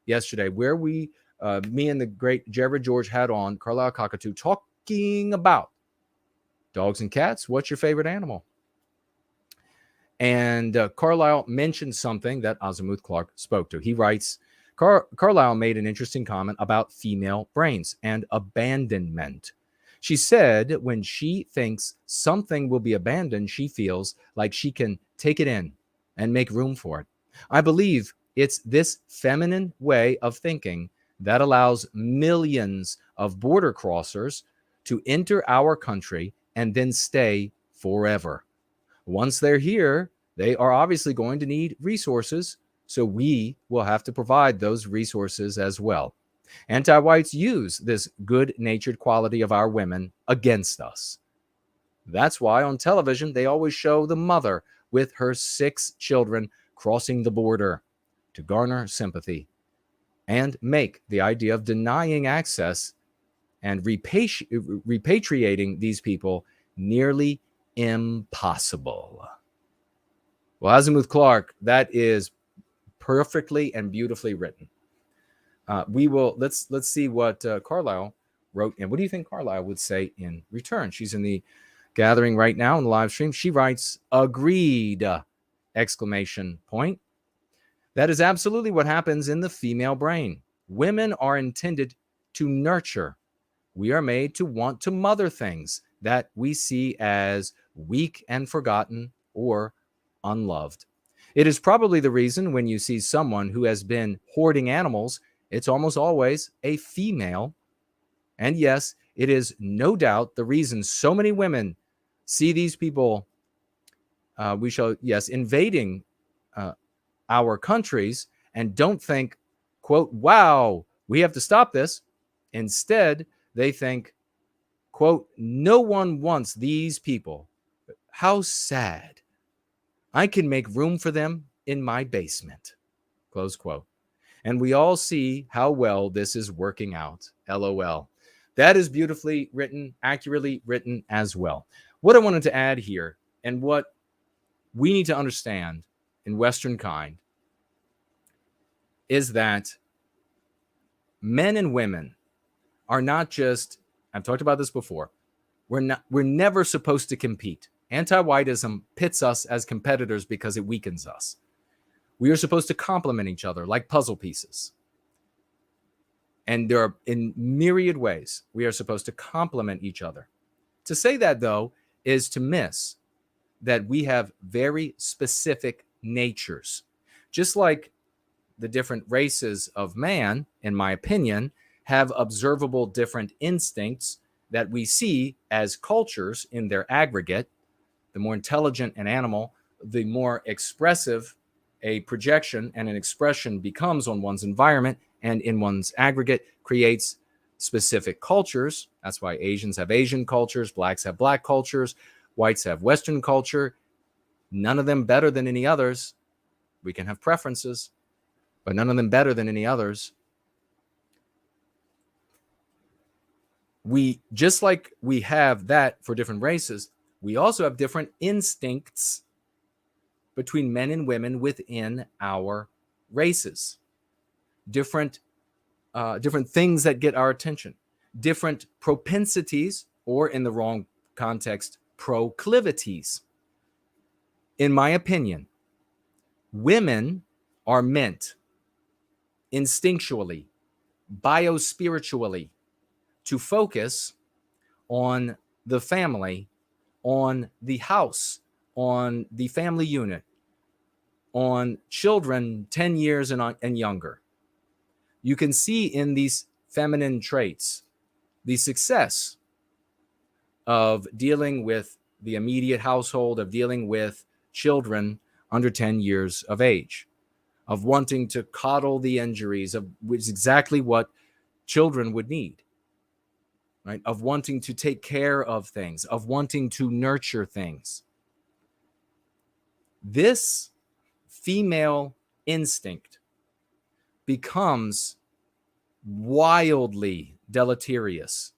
yesterday, where me and the great Jared George had on Carlisle Cockatoo talking about Dogs and cats, what's your favorite animal? And Carlyle mentioned something that Azimuth Clark spoke to. He writes, Carlyle made an interesting comment about female brains and abandonment. She said when she thinks something will be abandoned, she feels like she can take it in and make room for it. I believe it's this feminine way of thinking that allows millions of border crossers to enter our country and then stay forever. Once they're here, they are obviously going to need resources, so we will have to provide those resources as well. Anti-whites use this good-natured quality of our women against us. That's why on television they always show the mother with her 6 children crossing the border to garner sympathy and make the idea of denying access and repatriating these people nearly impossible. Well, Azimuth Clark, that is perfectly and beautifully written. Let's see what Carlyle wrote, and what do you think Carlyle would say in return? She's in the gathering right now in the live stream. She writes, "Agreed!" Exclamation point. That is absolutely what happens in the female brain. Women are intended to nurture. We are made to want to mother things that we see as weak and forgotten or unloved. It is probably the reason when you see someone who has been hoarding animals, it's almost always a female. And yes, it is no doubt the reason so many women see these people, invading our countries and don't think, quote, wow, we have to stop this. Instead, they think, quote, no one wants these people. How sad. I can make room for them in my basement, close quote. And we all see how well this is working out, LOL. That is beautifully written, accurately written as well. What I wanted to add here, and what we need to understand in Western kind, is that men and women are not just, I've talked about this before, we're never supposed to compete. Anti-whiteism pits us as competitors because it weakens us. We are supposed to complement each other like puzzle pieces. And there are, in myriad ways, we are supposed to complement each other. To say that, though, is to miss that we have very specific natures. Just like the different races of man, in my opinion, have observable different instincts that we see as cultures in their aggregate. The more intelligent an animal, the more expressive a projection and an expression becomes on one's environment and in one's aggregate creates specific cultures. That's why Asians have Asian cultures, blacks have black cultures, whites have Western culture. None of them better than any others. We can have preferences, but none of them better than any others. We, just like we have that for different races, we also have different instincts between men and women within our races. Different things that get our attention. Different propensities, or in the wrong context, proclivities. In my opinion, women are meant instinctually, biospiritually, to focus on the family, on the house, on the family unit, on children 10 years and younger. You can see in these feminine traits the success of dealing with the immediate household, of dealing with children under 10 years of age, of wanting to coddle the injuries, which is exactly what children would need. Right? Of wanting to take care of things, of wanting to nurture things. This female instinct becomes wildly deleterious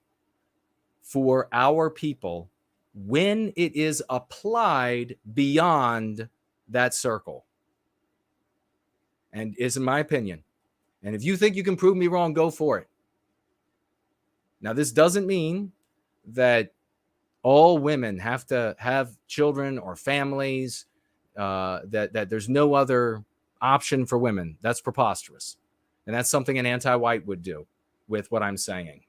for our people when it is applied beyond that circle. And is in my opinion. And if you think you can prove me wrong, go for it. Now, this doesn't mean that all women have to have children or families, that there's no other option for women. That's preposterous. And that's something an anti-white would do with what I'm saying.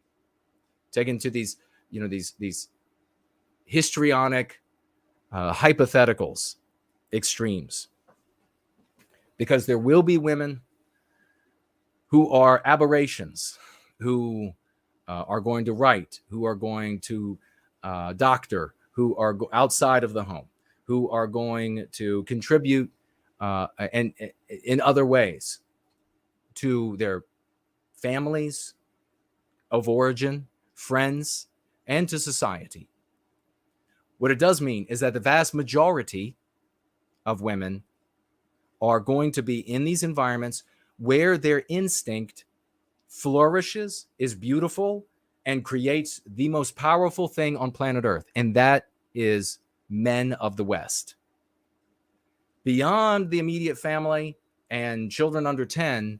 Taken to these, these histrionic hypotheticals, extremes. Because there will be women who are aberrations, who are going to write, who are going to doctor, who are outside of the home, who are going to contribute and in other ways to their families of origin, friends, and to society. What it does mean is that the vast majority of women are going to be in these environments where their instinct flourishes, is beautiful, and creates the most powerful thing on planet Earth, and that is men of the West. Beyond the immediate family and children under 10,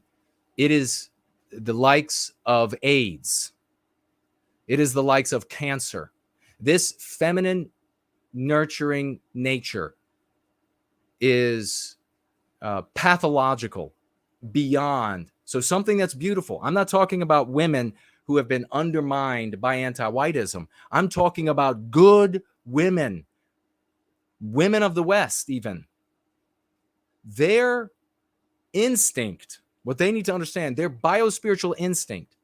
it is the likes of AIDS. It is the likes of cancer. This feminine, nurturing nature is pathological beyond. So something that's beautiful. I'm not talking about women who have been undermined by anti-whiteism. I'm talking about good women, women of the West even. Their instinct, what they need to understand, their biospiritual instinct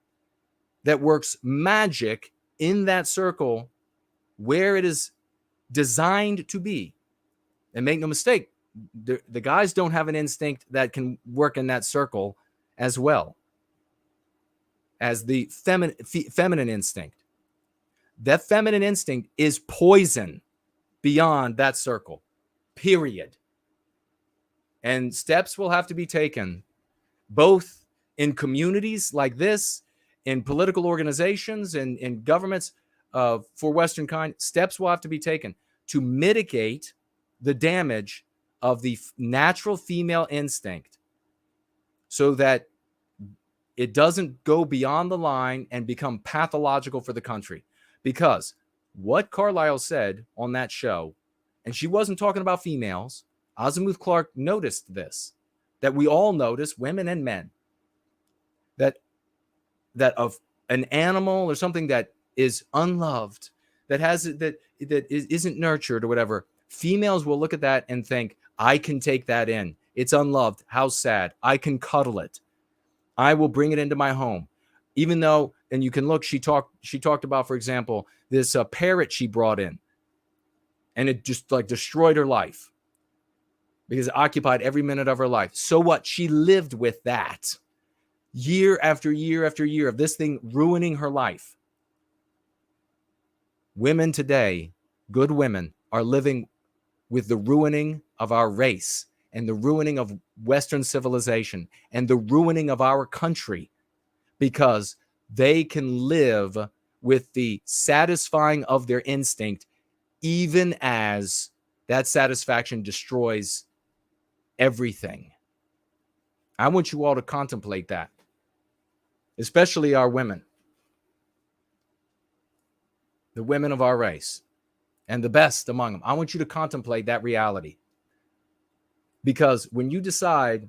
that works magic in that circle where it is designed to be. And make no mistake, the guys don't have an instinct that can work in that circle as well as the feminine instinct. That feminine instinct is poison beyond that circle, period. And steps will have to be taken, both in communities like this, in political organizations, and in governments for Western kind. Steps will have to be taken to mitigate the damage of the natural female instinct so that it doesn't go beyond the line and become pathological for the country. Because what Carlisle said on that show, and she wasn't talking about females, Azimuth Clark noticed this, that we all notice, women and men, that of an animal or something that is unloved, that isn't nurtured or whatever, females will look at that and think, I can take that in. It's unloved. How sad. I can cuddle it. I will bring it into my home. Even though, and you can look, she talked about, for example, this parrot she brought in, and it just like destroyed her life because it occupied every minute of her life. So what? She lived with that year after year after year of this thing ruining her life. Women today, good women, are living with the ruining of our race and the ruining of Western civilization and the ruining of our country because they can live with the satisfying of their instinct, even as that satisfaction destroys everything. I want you all to contemplate that, especially our women, the women of our race, and the best among them. I want you to contemplate that reality. Because when you decide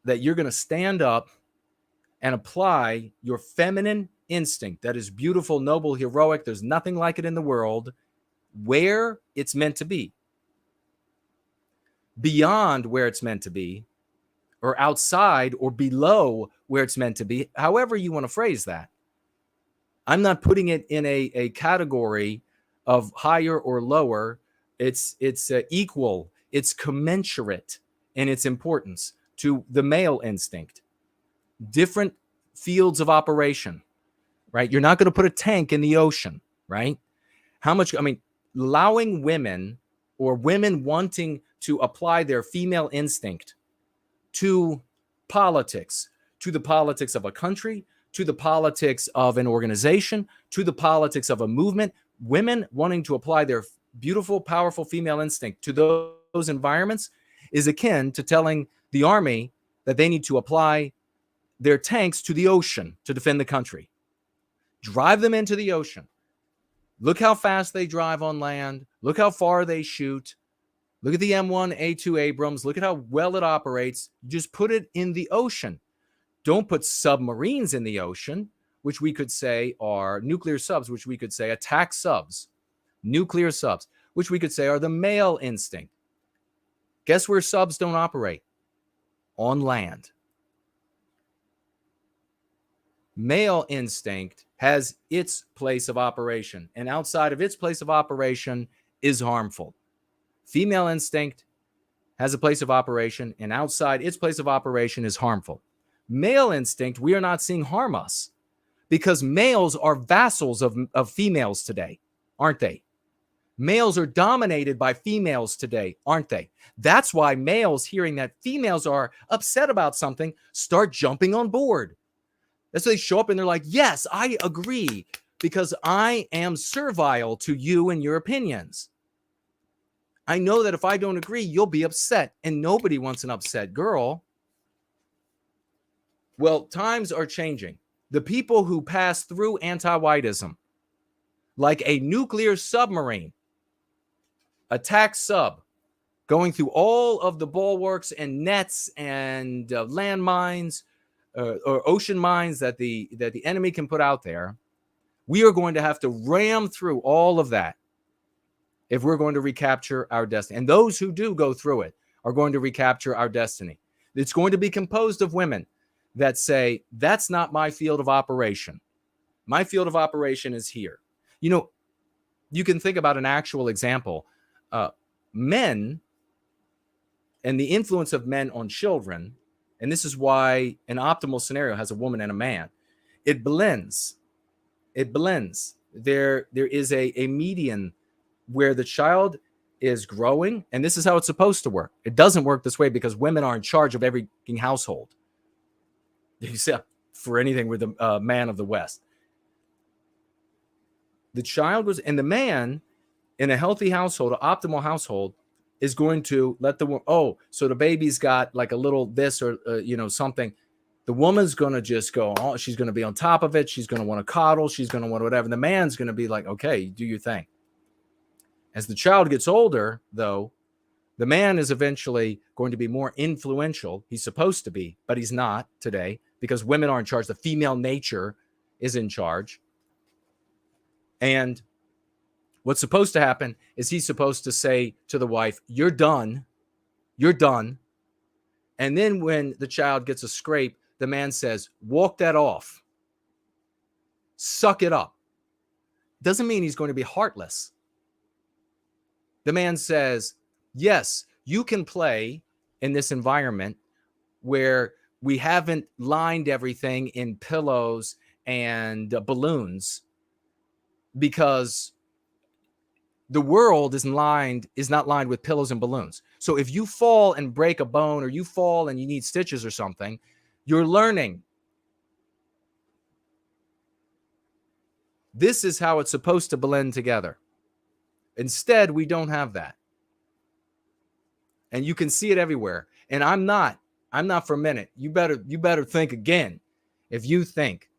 that you're going to stand up and apply your feminine instinct that is beautiful, noble, heroic, there's nothing like it in the world, where it's meant to be, beyond where it's meant to be, or outside or below where it's meant to be, however you want to phrase that. I'm not putting it in a category of higher or lower. It's equal. It's commensurate in its importance to the male instinct. Different fields of operation, right? You're not going to put a tank in the ocean, right? Allowing women or women wanting to apply their female instinct to politics, to the politics of a country, to the politics of an organization, to the politics of a movement, women wanting to apply their beautiful, powerful female instinct to those environments is akin to telling the army that they need to apply their tanks to the ocean to defend the country. Drive them into the ocean. Look how fast they drive on land. Look how far they shoot. Look at the M1A2 Abrams. Look at how well it operates. Just put it in the ocean. Don't put submarines in the ocean, which we could say are nuclear subs, which we could say attack subs, nuclear subs, which we could say are the male instinct. Guess where subs don't operate? On land. Male instinct has its place of operation, and outside of its place of operation is harmful. Female instinct has a place of operation, and outside its place of operation is harmful. Male instinct, we are not seeing harm us because males are vassals of females today, aren't they? Males are dominated by females today, aren't they? That's why males, hearing that females are upset about something, start jumping on board. That's why they show up and they're like, yes, I agree, because I am servile to you and your opinions. I know that if I don't agree, you'll be upset, and nobody wants an upset girl. Well, times are changing. The people who pass through anti-whiteism, like a nuclear submarine, attack sub, going through all of the bulwarks and nets and landmines or ocean mines that the enemy can put out there, we are going to have to ram through all of that if we're going to recapture our destiny. And those who do go through it are going to recapture our destiny. It's going to be composed of women that say, that's not my field of operation. My field of operation is here. You know, you can think about an actual example. Men and the influence of men on children, and this is why an optimal scenario has a woman and a man. It blends. It blends. There is a median where the child is growing, and this is how it's supposed to work. It doesn't work this way because women are in charge of every household, except for anything with a man of the West. The child was, and the man in a healthy household, an optimal household, is going to let the woman, so the baby's got like a little this or, something. The woman's going to just go, she's going to be on top of it. She's going to want to coddle. She's going to want whatever. The man's going to be like, okay, do your thing. As the child gets older, though, the man is eventually going to be more influential. He's supposed to be, but he's not today because women are in charge. The female nature is in charge. And what's supposed to happen is he's supposed to say to the wife, you're done. You're done. And then when the child gets a scrape, the man says, walk that off. Suck it up. Doesn't mean he's going to be heartless. The man says, yes, you can play in this environment where we haven't lined everything in pillows and balloons because the world is not lined with pillows and balloons. So if you fall and break a bone or you fall and you need stitches or something, you're learning. This is how it's supposed to blend together. Instead, we don't have that. And you can see it everywhere. And I'm not for a minute. You better think again if you think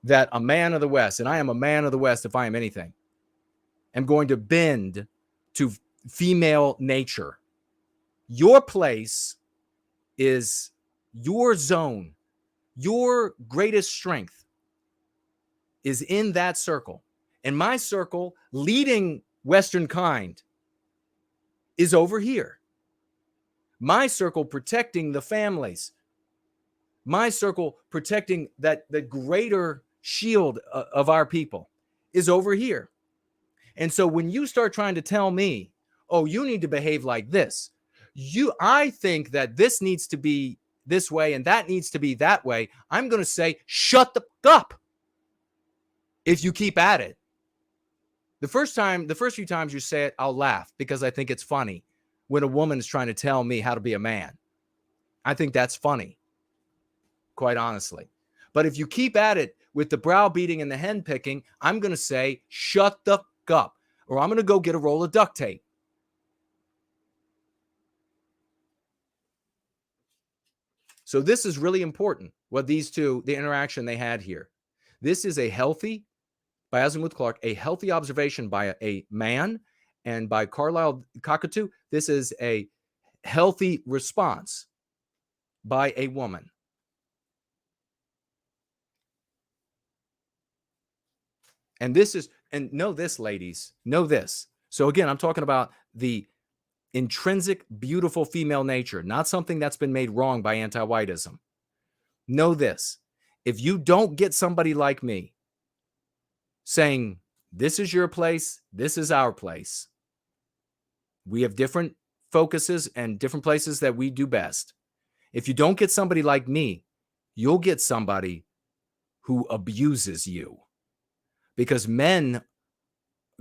that a man of the West, and I am a man of the West if I am anything, am going to bend to female nature. Your place is your zone. Your greatest strength is in that circle. And my circle, leading Western kind, is over here. My circle, protecting the families. My circle, protecting the greater shield of our people, is over here. And so when you start trying to tell me, you need to behave like this, I think that this needs to be this way and that needs to be that way, I'm going to say, shut the fuck up if you keep at it. The first few times you say it, I'll laugh because I think it's funny when a woman is trying to tell me how to be a man. I think that's funny, quite honestly. But if you keep at it with the browbeating and the hen picking, I'm going to say, shut the fuck up, or I'm going to go get a roll of duct tape. So this is really important, what these two, the interaction they had here. This is a healthy, by Azimuth Clark, a healthy observation by a man, and by Carlisle Cockatoo, this is a healthy response by a woman. And this is, and know this, ladies, know this. So again, I'm talking about the intrinsic, beautiful female nature, not something that's been made wrong by anti-whiteism. Know this. If you don't get somebody like me saying, this is your place, this is our place, we have different focuses and different places that we do best. If you don't get somebody like me, you'll get somebody who abuses you. Because men,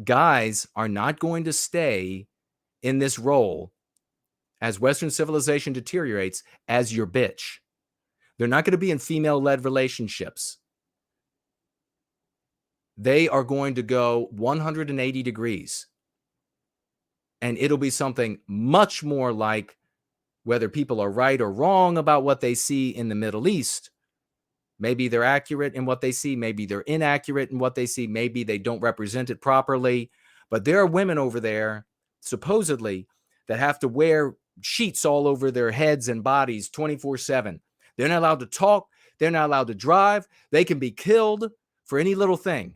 guys, are not going to stay in this role as Western civilization deteriorates as your bitch. They're not going to be in female-led relationships. They are going to go 180 degrees. And it'll be something much more like whether people are right or wrong about what they see in the Middle East. Maybe they're accurate in what they see. Maybe they're inaccurate in what they see. Maybe they don't represent it properly. But there are women over there, supposedly, that have to wear sheets all over their heads and bodies 24/7. They're not allowed to talk. They're not allowed to drive. They can be killed for any little thing.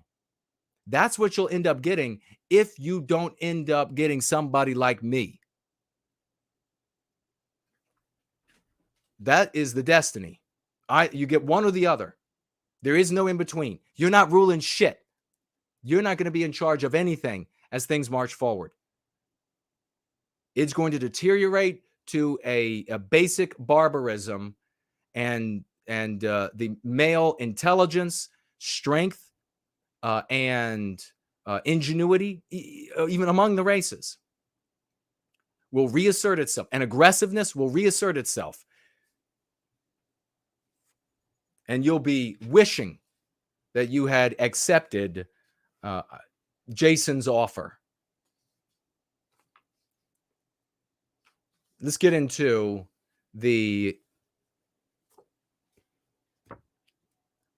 That's what you'll end up getting if you don't end up getting somebody like me. That is the destiny. You get one or the other. There is no in between. You're not ruling shit. You're not going to be in charge of anything as things march forward. It's going to deteriorate to a basic barbarism, and the male intelligence, strength, and ingenuity, even among the races, will reassert itself, and aggressiveness will reassert itself. And you'll be wishing that you had accepted Jason's offer. Let's get into the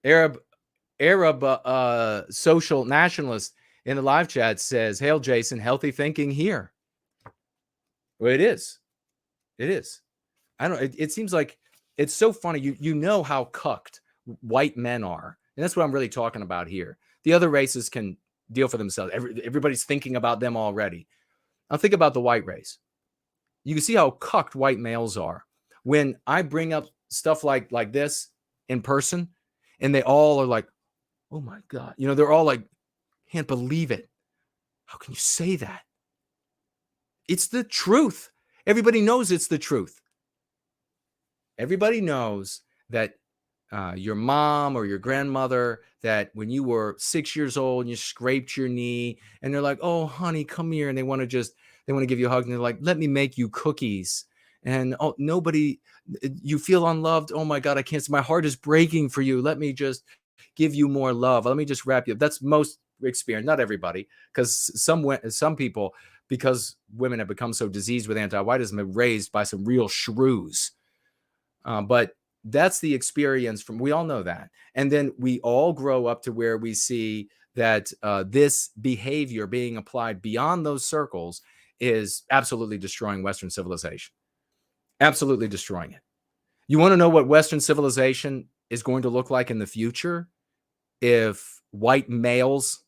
Arab social nationalist in the live chat says, "Hail, Jason, healthy thinking here." Well, it is. It is. I don't. It seems like it's so funny. You know how cucked white men are, and that's what I'm really talking about here. The other races can deal for themselves. Everybody's thinking about them already. Now think about the white race. You can see how cucked white males are when I bring up stuff like this in person, and they all are like, "Oh my God," they're all like, "Can't believe it. How can you say that?" It's the truth. Everybody knows it's the truth. Everybody knows that your mom or your grandmother, that when you were 6 years old and you scraped your knee, and they're like, "Oh, honey, come here," and they want to give you a hug, and they're like, "Let me make you cookies." And oh, you feel unloved. "Oh my God, I can't. My heart is breaking for you. Let me just give you more love. Let me just wrap you up." That's most experience, not everybody, because some people, because women have become so diseased with anti-whiteism, have raised by some real shrews. But that's the experience we all know that. And then we all grow up to where we see that this behavior being applied beyond those circles is absolutely destroying Western civilization. Absolutely destroying it. You want to know what Western civilization is going to look like in the future if white males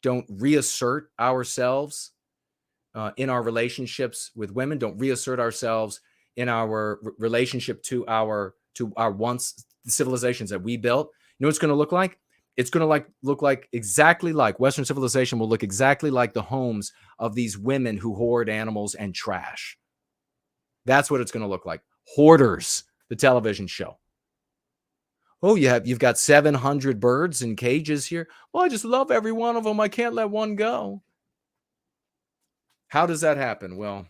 don't reassert ourselves in our relationships with women, don't reassert ourselves in our relationship to our once civilizations that we built? You know what it's going to look like? It's going to look like exactly like Western civilization will look exactly like the homes of these women who hoard animals and trash. That's what it's going to look like. Hoarders, the television show. "Oh, you've got 700 birds in cages here. Well, I just love every one of them. I can't let one go." How does that happen? Well,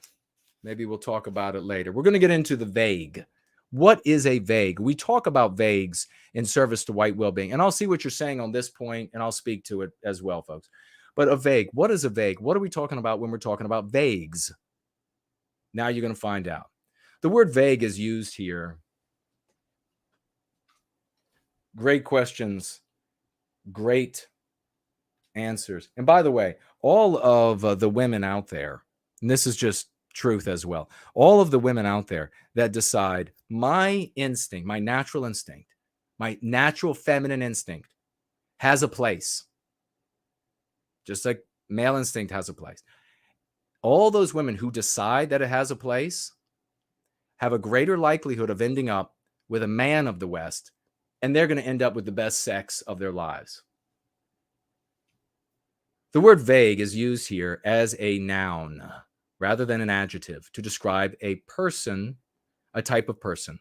maybe we'll talk about it later. We're going to get into the vague. What is a vague? We talk about vagues in service to white well-being, and I'll see what you're saying on this point, and I'll speak to it as well, folks. But a vague, what is a vague? What are we talking about when we're talking about vagues? Now you're going to find out. The word vague is used here. Great questions. Great answers. And by the way, all of the women out there, and this is just truth as well, all of the women out there that decide my instinct, my natural instinct, my natural feminine instinct has a place, just like male instinct has a place. All those women who decide that it has a place have a greater likelihood of ending up with a man of the West, and they're going to end up with the best sex of their lives. The word vague is used here as a noun rather than an adjective to describe a person, a type of person.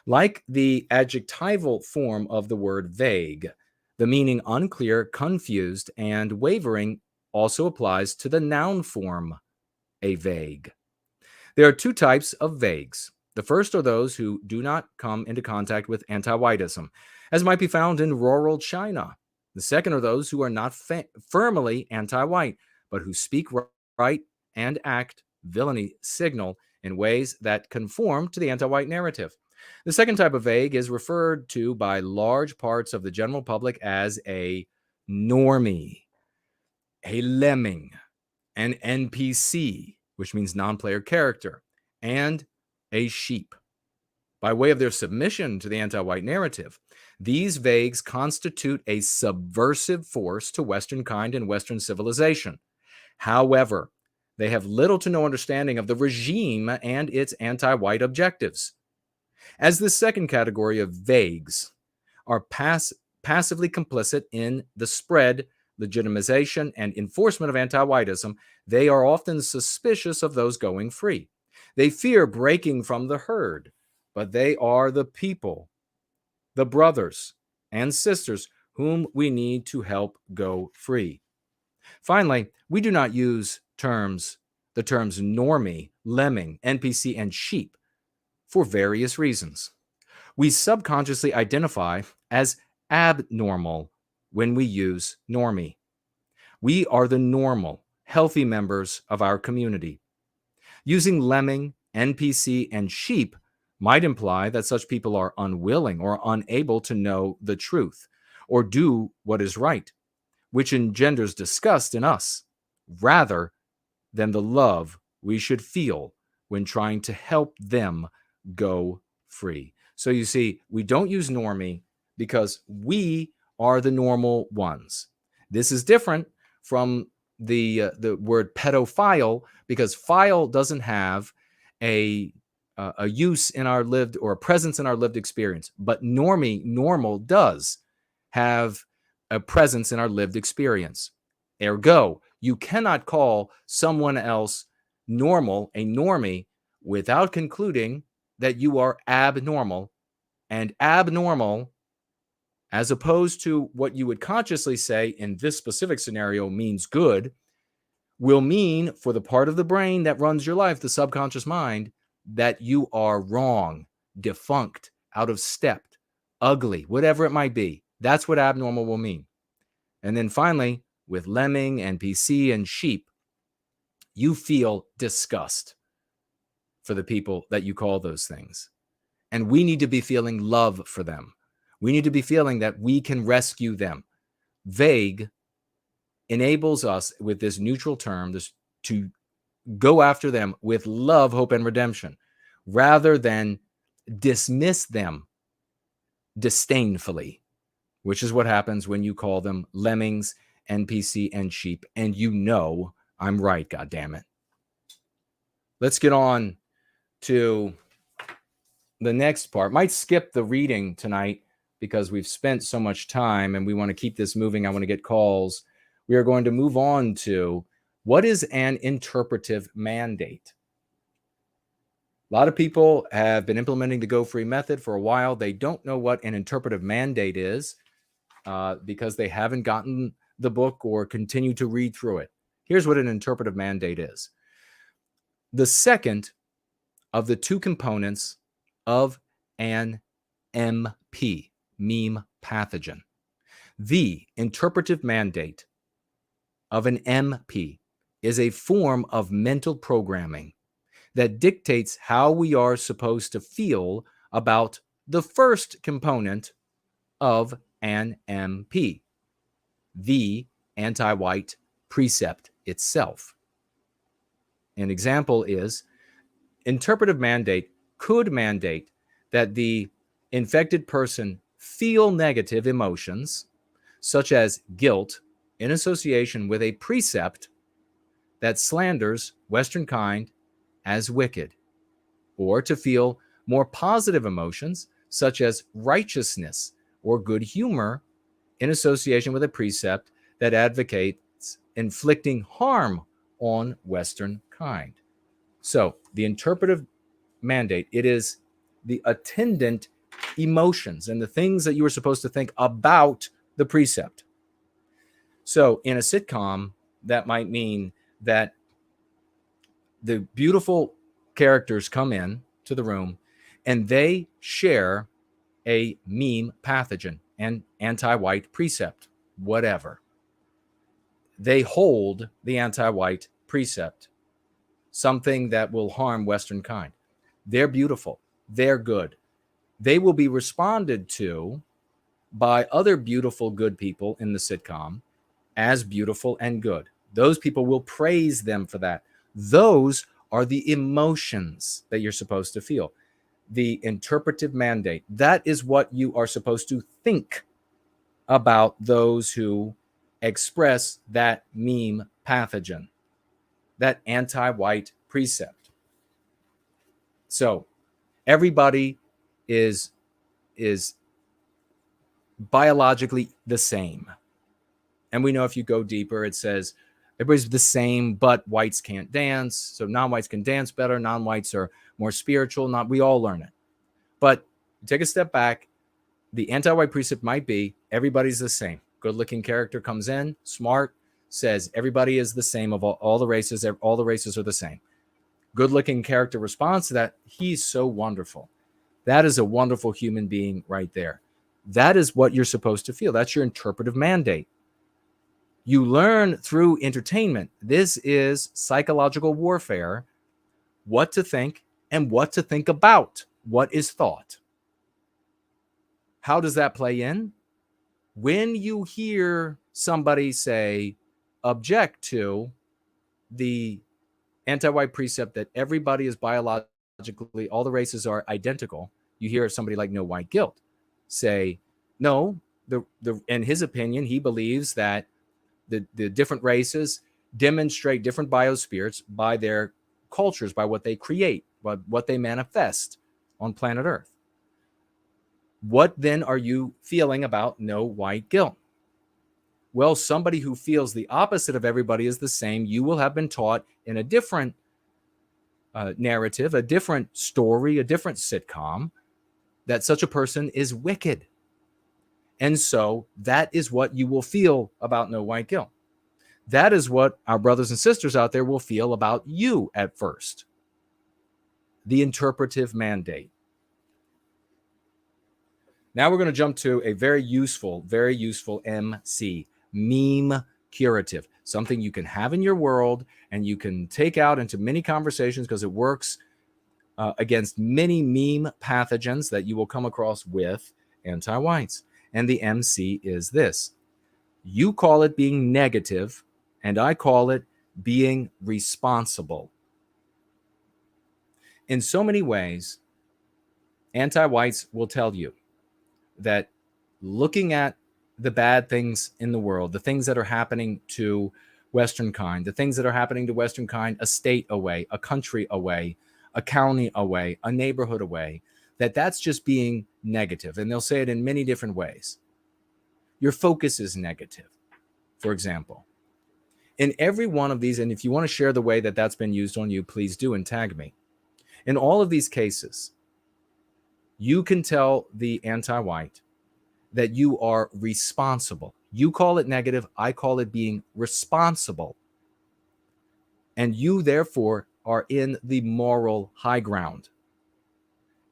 Like the adjectival form of the word vague, the meaning unclear, confused, and wavering also applies to the noun form, a vague. There are two types of vagues. The first are those who do not come into contact with anti-whiteism, as might be found in rural China. The second are those who are not firmly anti-white, but who speak right and act villainy signal in ways that conform to the anti-white narrative. The second type of vague is referred to by large parts of the general public as a normie, a lemming, an NPC, which means non-player character, and a sheep. By way of their submission to the anti-white narrative, these vagues constitute a subversive force to Western kind and Western civilization. However, they have little to no understanding of the regime and its anti-white objectives. As the second category of vagues are passively complicit in the spread, legitimization, and enforcement of anti-whiteism, they are often suspicious of those going free. They fear breaking from the herd, but they are the people, the brothers and sisters whom we need to help go free. Finally, we do not use the terms normie, lemming, NPC, and sheep for various reasons. We subconsciously identify as abnormal when we use normie. We are the normal, healthy members of our community. Using lemming, NPC, and sheep might imply that such people are unwilling or unable to know the truth or do what is right, which engenders disgust in us rather than the love we should feel when trying to help them go free. So you see, we don't use normie because we are the normal ones. This is different from the word pedophile, because phile doesn't have a use in our lived or a presence in our lived experience, but normal does have a presence in our lived experience. Ergo, you cannot call someone else normal, a normie, without concluding that you are abnormal. And abnormal, as opposed to what you would consciously say in this specific scenario means good, will mean for the part of the brain that runs your life, the subconscious mind, that you are wrong, defunct, out of step, ugly, whatever it might be. That's what abnormal will mean. And then finally, with lemming, NPC, and sheep, you feel disgust for the people that you call those things. And we need to be feeling love for them. We need to be feeling that we can rescue them. Vague enables us with this neutral term to go after them with love, hope, and redemption, rather than dismiss them disdainfully, which is what happens when you call them lemmings, NPC, and sheep. And you know I'm right, goddammit. Let's get on to the next part. Might skip the reading tonight because we've spent so much time and we want to keep this moving. I want to get calls. We are going to move on to what is an interpretive mandate. A lot of people have been implementing the Go Free method for a while. They don't know what an interpretive mandate is because they haven't gotten the book or continue to read through it. Here's what an interpretive mandate is. The second of the two components of an MP, meme pathogen. The interpretive mandate of an MP is a form of mental programming that dictates how we are supposed to feel about the first component of an MP, the anti-white precept itself. An example is interpretive mandate could mandate that the infected person feel negative emotions, such as guilt, in association with a precept that slanders Western kind as wicked, or to feel more positive emotions, such as righteousness or good humor, in association with a precept that advocates inflicting harm on Western kind. So the interpretive mandate, it is the attendant emotions and the things that you are supposed to think about the precept. So in a sitcom, that might mean that the beautiful characters come in to the room and they share a meme pathogen and anti-white precept, whatever. They hold the anti-white precept, something that will harm Western kind. They're beautiful. They're good. They will be responded to by other beautiful, good people in the sitcom as beautiful and good. Those people will praise them for that. Those are the emotions that you're supposed to feel. The interpretive mandate, that is what you are supposed to think about those who express that meme pathogen, that anti-white precept. So everybody is biologically the same. And we know if you go deeper, it says everybody's the same, but whites can't dance. So non-whites can dance better. Non-whites are more spiritual. We all learn it. But take a step back. The anti-white precept might be everybody's the same. Good-looking character comes in, smart, says everybody is the same of all the races. All the races are the same. Good-looking character responds to that. He's so wonderful. That is a wonderful human being right there. That is what you're supposed to feel. That's your interpretive mandate. You learn through entertainment. This is psychological warfare, what to think and what to think about. What is thought? How does that play in? When you hear somebody say, object to the anti-white precept that everybody is biologically, all the races are identical, you hear somebody like No White Guilt say, no, in his opinion, he believes that the different races demonstrate different biospheres by their cultures, by what they create, by what they manifest on planet Earth. What then are you feeling about No White Guilt? Well, somebody who feels the opposite of everybody is the same, you will have been taught in a different narrative, a different story, a different sitcom, that such a person is wicked. And so that is what you will feel about No White Guilt. That is what our brothers and sisters out there will feel about you at first. The interpretive mandate. Now we're going to jump to a very useful MC, meme curative, something you can have in your world and you can take out into many conversations because it works against many meme pathogens that you will come across with anti-whites. And the MC is this. You call it being negative, and I call it being responsible. In so many ways, anti-whites will tell you that looking at the bad things in the world, the things that are happening to Western kind, the things that are happening to Western kind a state away, a country away, a county away, a neighborhood away, that's just being negative. And they'll say it in many different ways. Your focus is negative, for example. In every one of these, and if you want to share the way that that's been used on you, please do and tag me. In all of these cases, you can tell the anti-white that you are responsible. You call it negative, I call it being responsible. And you, therefore, are in the moral high ground.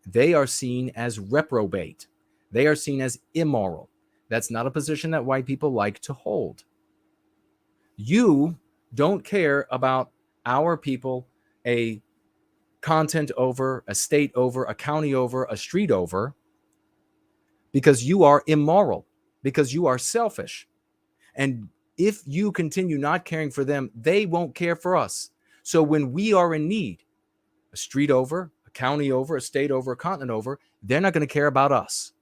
They are seen as reprobate. They are seen as immoral. That's not a position that white people like to hold. You don't care about our people, a continent over, a state over, a county over, a street over, because you are immoral, because you are selfish. And If you continue not caring for them, they won't care for us. So when we are in need, a street over, a county over, a state over, a continent over, they're not going to care about us.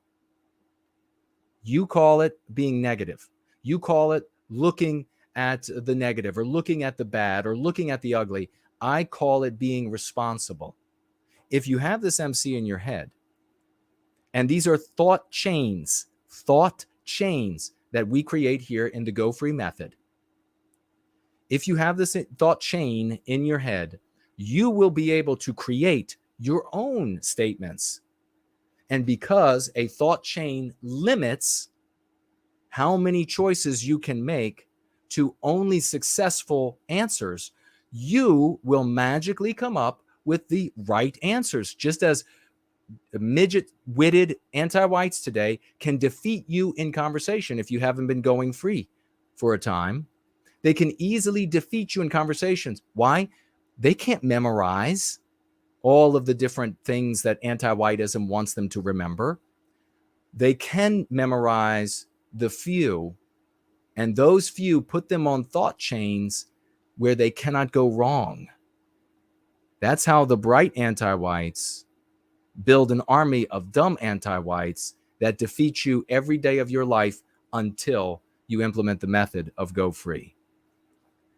You call it being negative. You call it looking at the negative or looking at the bad or looking at the ugly. I call it being responsible. If you have this MC in your head, and these are thought chains that we create here in the Go Free method. If you have this thought chain in your head, you will be able to create your own statements. And because a thought chain limits how many choices you can make to only successful answers, you will magically come up with the right answers, just as midget-witted anti-whites today can defeat you in conversation if you haven't been going free for a time. They can easily defeat you in conversations. Why? They can't memorize all of the different things that anti-whiteism wants them to remember. They can memorize the few, and those few put them on thought chains where they cannot go wrong. That's how the bright anti-whites build an army of dumb anti-whites that defeat you every day of your life until you implement the method of Go Free.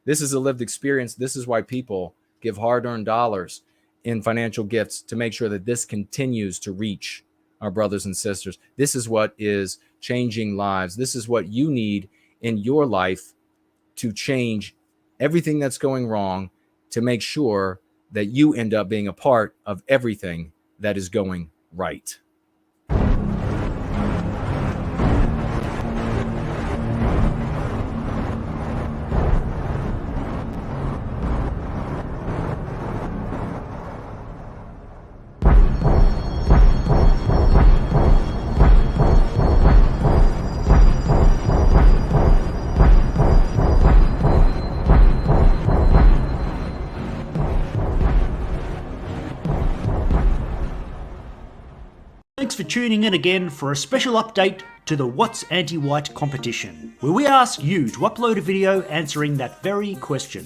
This is a lived experience. This is why people give hard-earned dollars in financial gifts to make sure that this continues to reach our brothers and sisters. This is what is changing lives. This is what you need in your life to change everything that's going wrong, to make sure that you end up being a part of everything that is going right. Thanks for tuning in again for a special update to the What's Anti-White competition, where we ask you to upload a video answering that very question.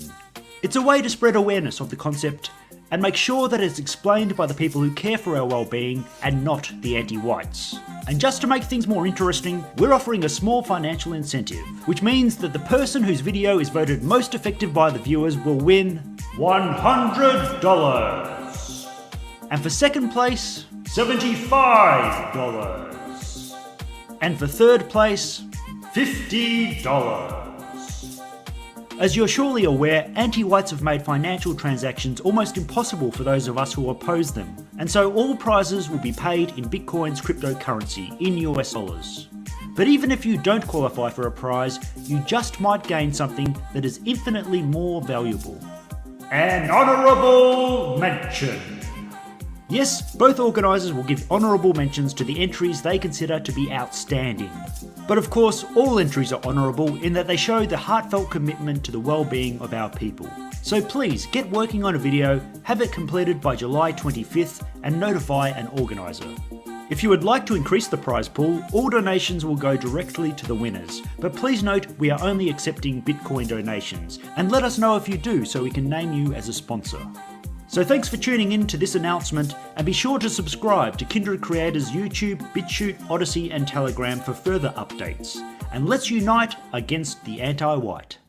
It's a way to spread awareness of the concept and make sure that it's explained by the people who care for our well-being and not the anti-whites. And just to make things more interesting, we're offering a small financial incentive, which means that the person whose video is voted most effective by the viewers will win $100. And for second place, $75. And for third place, $50. As you're surely aware, anti-whites have made financial transactions almost impossible for those of us who oppose them, and so all prizes will be paid in Bitcoin's cryptocurrency, in US dollars. But even if you don't qualify for a prize, you just might gain something that is infinitely more valuable. An honourable mention! Yes, both organisers will give honourable mentions to the entries they consider to be outstanding. But of course, all entries are honourable in that they show the heartfelt commitment to the well-being of our people. So please, get working on a video, have it completed by July 25th, and notify an organiser. If you would like to increase the prize pool, all donations will go directly to the winners. But please note, we are only accepting Bitcoin donations, and let us know if you do so we can name you as a sponsor. So thanks for tuning in to this announcement, and be sure to subscribe to Kindred Creators YouTube, BitChute, Odyssey and Telegram for further updates. And let's unite against the anti-white.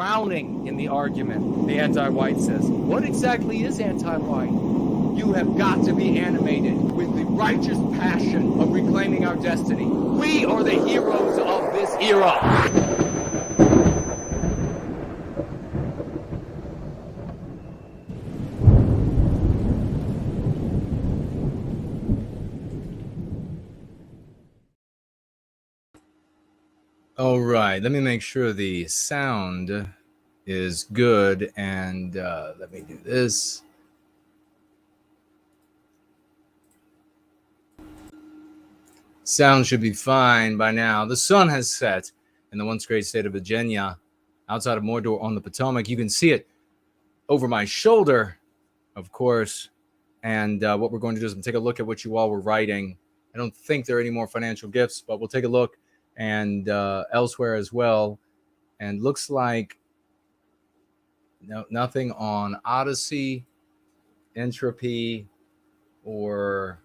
drowning in the argument. The anti-white says, what exactly is anti-white? You have got to be animated with the righteous passion of reclaiming our destiny. We are the heroes of this era. All right, let me make sure the sound is good, and let me do this. Sound should be fine by now. The sun has set in the once great state of Virginia, outside of Mordor on the Potomac. You can see it over my shoulder, of course. And what we're going to do is take a look at what you all were writing. I don't think there are any more financial gifts, but we'll take a look and elsewhere as well. And looks like nothing on Odyssey, Entropy, or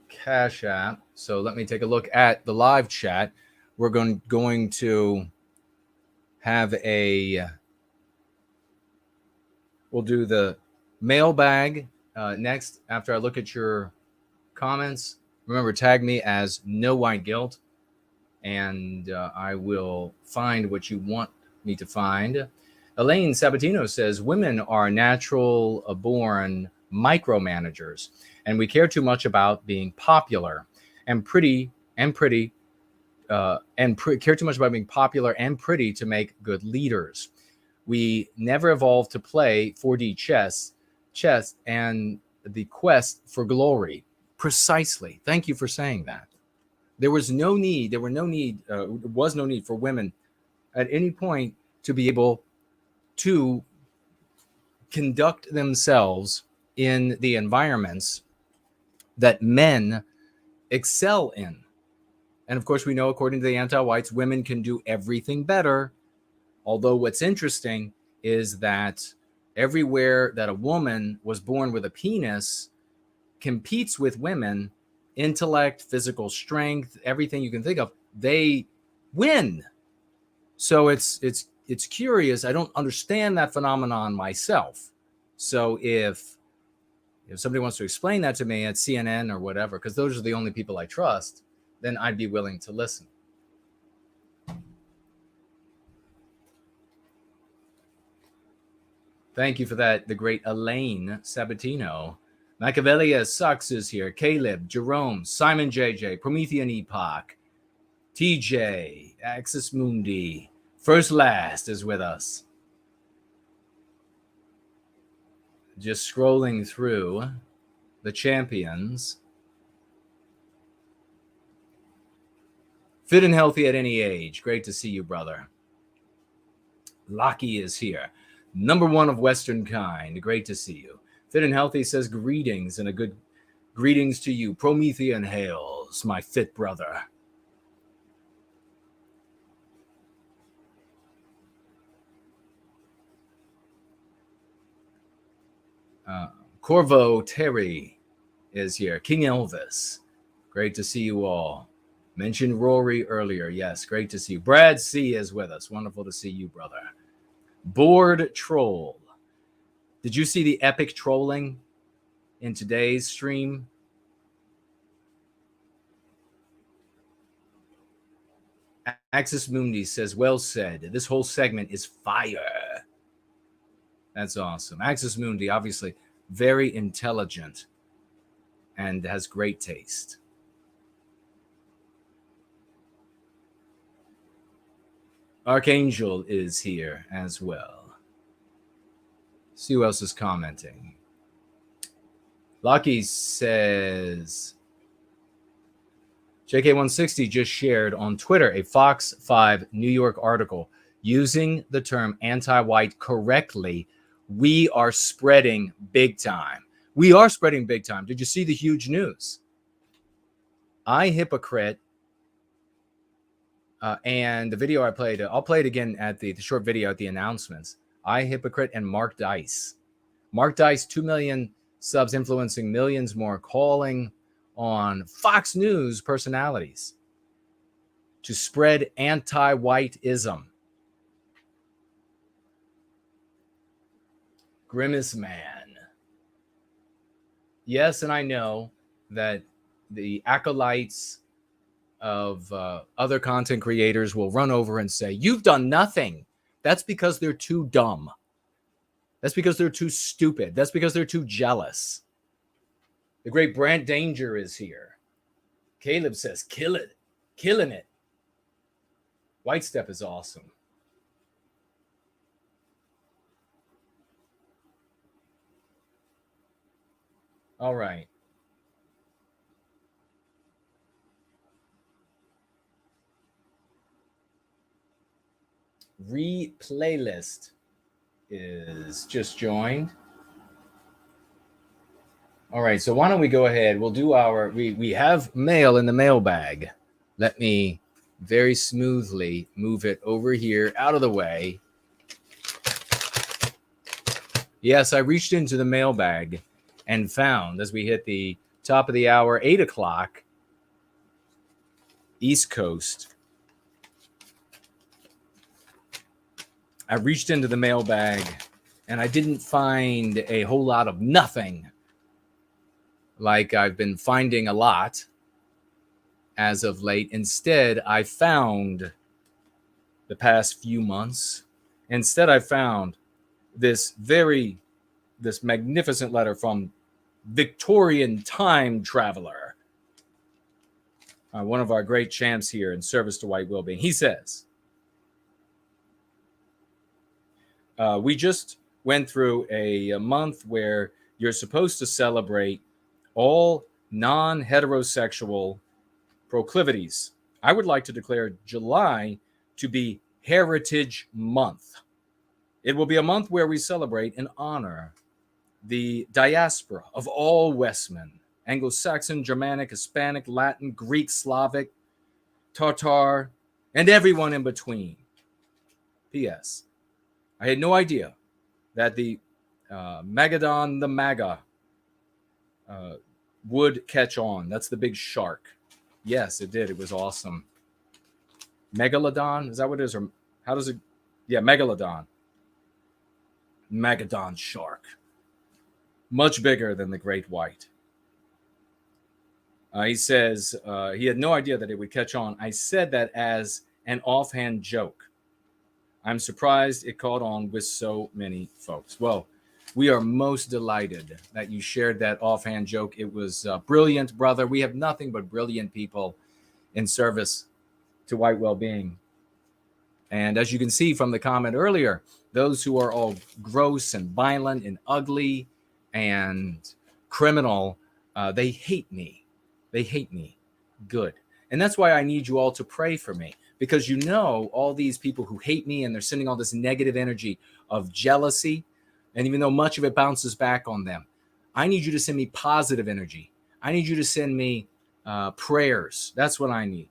Cash App. So let me take a look at the live chat. We're going to have we'll do the mailbag next after I look at your comments. Remember, tag me as No White Guilt, and I will find what you want me to find. Elaine Sabatino says, women are natural born micromanagers, and we care too much about being popular and pretty care too much about being popular and pretty to make good leaders. We never evolved to play 4D chess and the quest for glory. Precisely. Thank you for saying that. There was no need for women at any point to be able to conduct themselves in the environments that men excel in. And of course, we know, according to the anti-whites, women can do everything better. Although what's interesting is that everywhere that a woman was born with a penis competes with women, intellect, physical strength, everything you can think of, they win. So it's curious. I don't understand that phenomenon myself. So if somebody wants to explain that to me at CNN or whatever, because those are the only people I trust, then I'd be willing to listen. Thank you for that, the great Elaine Sabatino. Machiavelli Sucks is here. Caleb, Jerome, Simon JJ, Promethean Epoch, TJ, Axis Mundi, First Last is with us. Just scrolling through the champions. Fit and healthy at any age. Great to see you, brother. Lockie is here. Number one of Western kind. Great to see you. Fit and healthy says greetings and a good greetings to you. Promethean hails, my fit brother. Corvo Terry is here. King Elvis. Great to see you all. Mentioned Rory earlier. Yes, great to see you. Brad C is with us. Wonderful to see you, brother. Bored Troll. Did you see the epic trolling in today's stream? Axis Mundi says, well said. This whole segment is fire. That's awesome. Axis Mundi, obviously very intelligent and has great taste. Archangel is here as well. See who else is commenting. Lucky says, JK160 just shared on Twitter a Fox 5 New York article using the term anti-white correctly. We are spreading big time. We are spreading big time. Did you see the huge news? I Hypocrite and the video I played, I'll play it again at the short video at the announcements. I Hypocrite and Mark Dice. Mark Dice, 2 million subs, influencing millions more, calling on Fox News personalities to spread anti-whiteism. Grimace Man. Yes, and I know that the acolytes of other content creators will run over and say, you've done nothing. That's because they're too dumb. That's because they're too stupid. That's because they're too jealous. The great Brant Danger is here. Caleb says, kill it. Killing it. White Step is awesome. All right. Replaylist is just joined. All right, so why don't we go ahead? We'll do our, we have mail in the mailbag. Let me very smoothly move it over here out of the way. Yes, I reached into the mailbag and found, as we hit the top of the hour, 8 o'clock, East Coast, I reached into the mailbag and I didn't find a whole lot of nothing like I've been finding a lot as of late. Instead, I found the past few months. Instead, I found this magnificent letter from Victorian Time Traveler, one of our great champs here in service to white well-being. He says, we just went through a month where you're supposed to celebrate all non-heterosexual proclivities. I would like to declare July to be Heritage Month. It will be a month where we celebrate and honor the diaspora of all Westmen, Anglo-Saxon, Germanic, Hispanic, Latin, Greek, Slavic, Tatar, and everyone in between. P.S. I had no idea that the Megalodon, the MAGA, would catch on. That's the big shark. Yes, it did. It was awesome. Megalodon, is that what it is? Or how does it? Yeah, Megalodon. Megalodon shark. Much bigger than the great white. He says he had no idea that it would catch on. I said that as an offhand joke. I'm surprised it caught on with so many folks. Well, we are most delighted that you shared that offhand joke. It was brilliant, brother. We have nothing but brilliant people in service to white well-being. And as you can see from the comment earlier, those who are all gross and violent and ugly and criminal, they hate me. They hate me. Good. And that's why I need you all to pray for me, because you know all these people who hate me and they're sending all this negative energy of jealousy. And even though much of it bounces back on them, I need you to send me positive energy. I need you to send me prayers. That's what I need.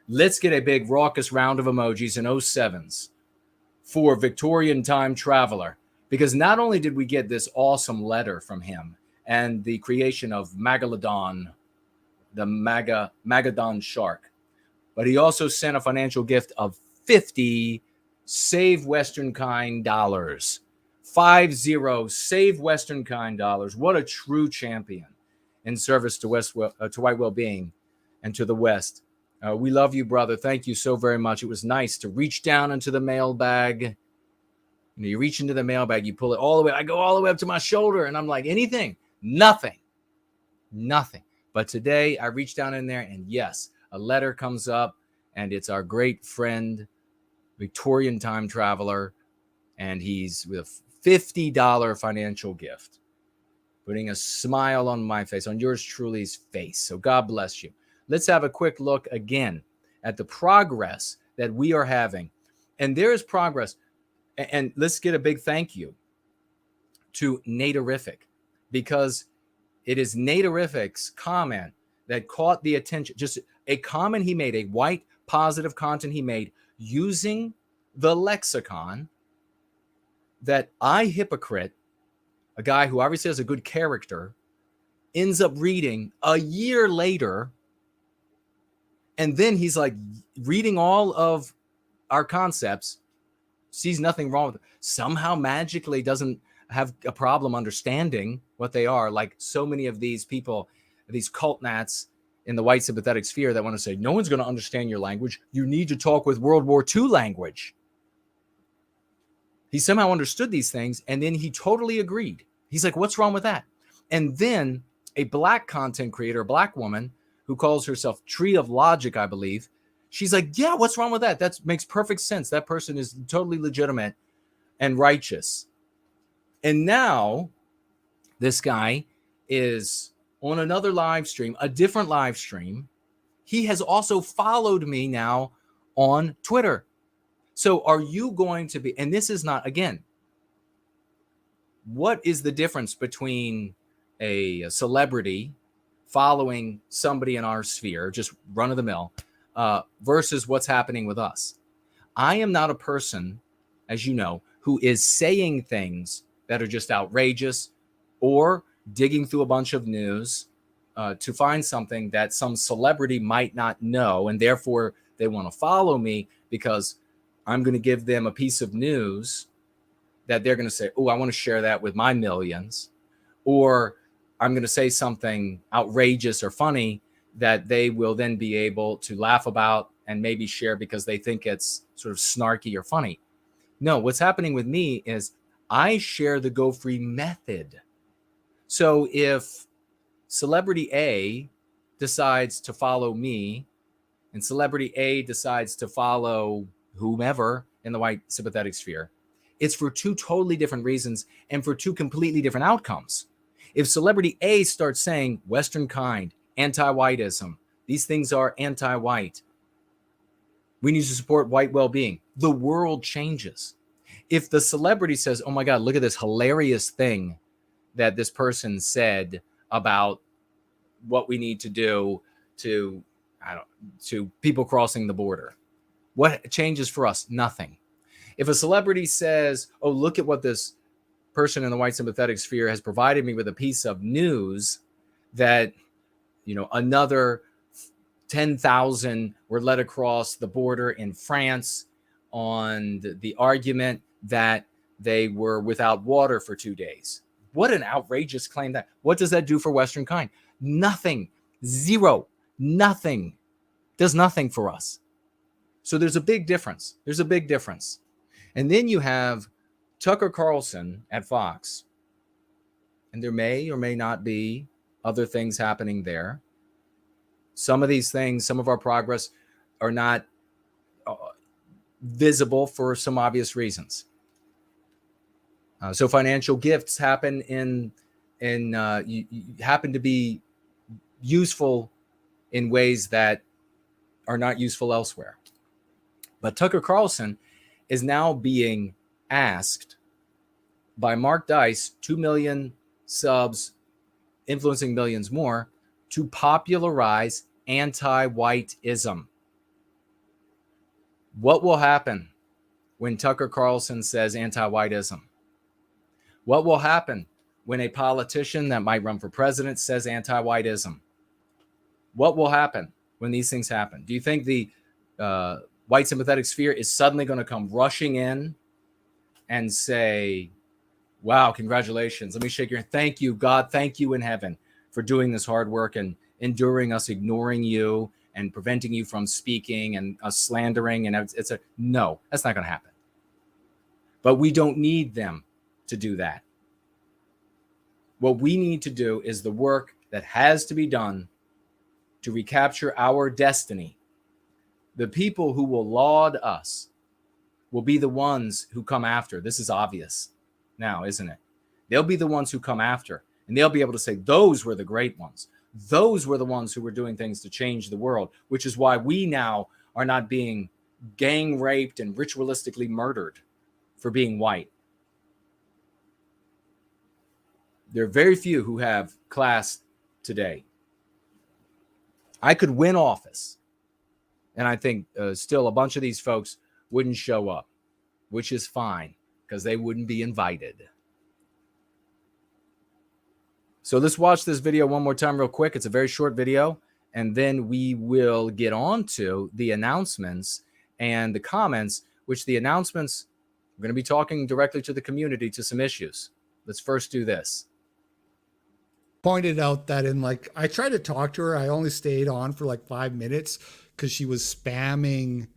Let's get a big raucous round of emojis and 07s for Victorian Time Traveler, because not only did we get this awesome letter from him and the creation of Megalodon, the Megalodon shark, but he also sent a financial gift of 50 Save Western Kind dollars. 50 Save Western Kind dollars. What a true champion in service to white well-being and to the West. We love you, brother. Thank you so very much. It was nice to reach down into the mailbag. You reach into the mailbag, you pull it all the way. I go all the way up to my shoulder, and I'm like, anything? Nothing. But today I reached down in there, and yes, a letter comes up, and it's our great friend, Victorian Time Traveler, and he's with a $50 financial gift, putting a smile on my face, on yours truly's face. So God bless you. Let's have a quick look again at the progress that we are having. And there is progress. And let's get a big thank you to Naterific, because it is Naterific's comment that caught the attention. Just a comment he made, a white positive content he made using the lexicon that I, hypocrite, a guy who obviously has a good character, ends up reading a year later. And then he's like reading all of our concepts, sees nothing wrong with it. Somehow magically doesn't have a problem understanding what they are, like so many of these people, these cult nats in the white sympathetic sphere that want to say, no one's going to understand your language. You need to talk with World War II language. He somehow understood these things, and then he totally agreed. He's like, what's wrong with that? And then a black content creator, a black woman who calls herself Tree of Logic, I believe, she's like, yeah, what's wrong with that? That makes perfect sense. That person is totally legitimate and righteous. And now this guy is on another live stream, a different live stream. He has also followed me now on Twitter. So are you going to be, and this is not, again, what is the difference between a celebrity following somebody in our sphere, just run of the mill, versus what's happening with us? I am not a person, as you know, who is saying things that are just outrageous or digging through a bunch of news to find something that some celebrity might not know, and therefore they want to follow me because I'm going to give them a piece of news that they're going to say, oh, I want to share that with my millions. Or I'm going to say something outrageous or funny that they will then be able to laugh about and maybe share because they think it's sort of snarky or funny. No, what's happening with me is I share the Go Free method. So if celebrity A decides to follow me and celebrity A decides to follow whomever in the white sympathetic sphere, it's for two totally different reasons and for two completely different outcomes. If celebrity A starts saying Western kind, anti-whiteism, these things are anti-white, we need to support white well-being, the world changes. If the celebrity says, oh my God, look at this hilarious thing that this person said about what we need to do to people crossing the border, what changes for us? Nothing. If a celebrity says, oh, look at what this person in the white sympathetic sphere has provided me with a piece of news that, another 10,000 were led across the border in France on the argument that they were without water for 2 days. What an outrageous claim that. What does that do for Western kind? Nothing. Zero. Nothing. Does nothing for us. So there's a big difference. There's a big difference. And then you have Tucker Carlson at Fox. And there may or may not be other things happening there. Some of these things, some of our progress are not visible for some obvious reasons. So financial gifts happen you happen to be useful in ways that are not useful elsewhere. But Tucker Carlson is now being asked by Mark Dice, 2 million subs, influencing millions more, to popularize anti-whiteism. What will happen when Tucker Carlson says anti-whiteism? What will happen when a politician that might run for president says anti-whiteism? What will happen when these things happen? Do you think the white sympathetic sphere is suddenly going to come rushing in and say, wow, congratulations. Let me shake your hand. Thank you, God. Thank you in heaven for doing this hard work and enduring us ignoring you and preventing you from speaking and us slandering. And no, that's not going to happen. But we don't need them to do that. What we need to do is the work that has to be done to recapture our destiny. The people who will laud us will be the ones who come after. This is obvious now, isn't it? They'll be the ones who come after, and they'll be able to say, those were the great ones. Those were the ones who were doing things to change the world, which is why we now are not being gang raped and ritualistically murdered for being white. There are very few who have class today. I could win office, and I think still a bunch of these folks wouldn't show up, which is fine because they wouldn't be invited. So let's watch this video one more time real quick. It's a very short video, and then we will get on to the announcements and the comments, which the announcements, we're going to be talking directly to the community to some issues. let's first do this. Pointed out that I tried to talk to her. I only stayed on for like 5 minutes because she was spamming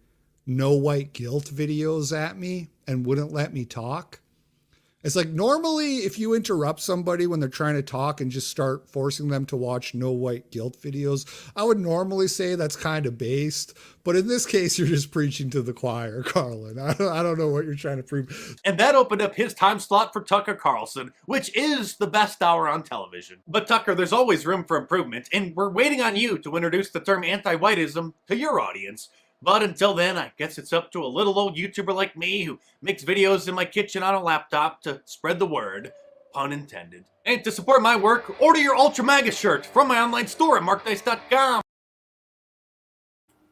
no white guilt videos at me and wouldn't let me talk. It's like normally if you interrupt somebody when they're trying to talk and just start forcing them to watch no white guilt videos, I would normally say that's kind of based. But in this case, you're just preaching to the choir, Carlin. I don't know what you're trying to prove. And that opened up his time slot for Tucker Carlson, which is the best hour on television. But Tucker, there's always room for improvement, and we're waiting on you to introduce the term anti-whiteism to your audience. But until then, I guess it's up to a little old YouTuber like me who makes videos in my kitchen on a laptop to spread the word, pun intended. And to support my work, order your Ultra MAGA shirt from my online store at markdice.com.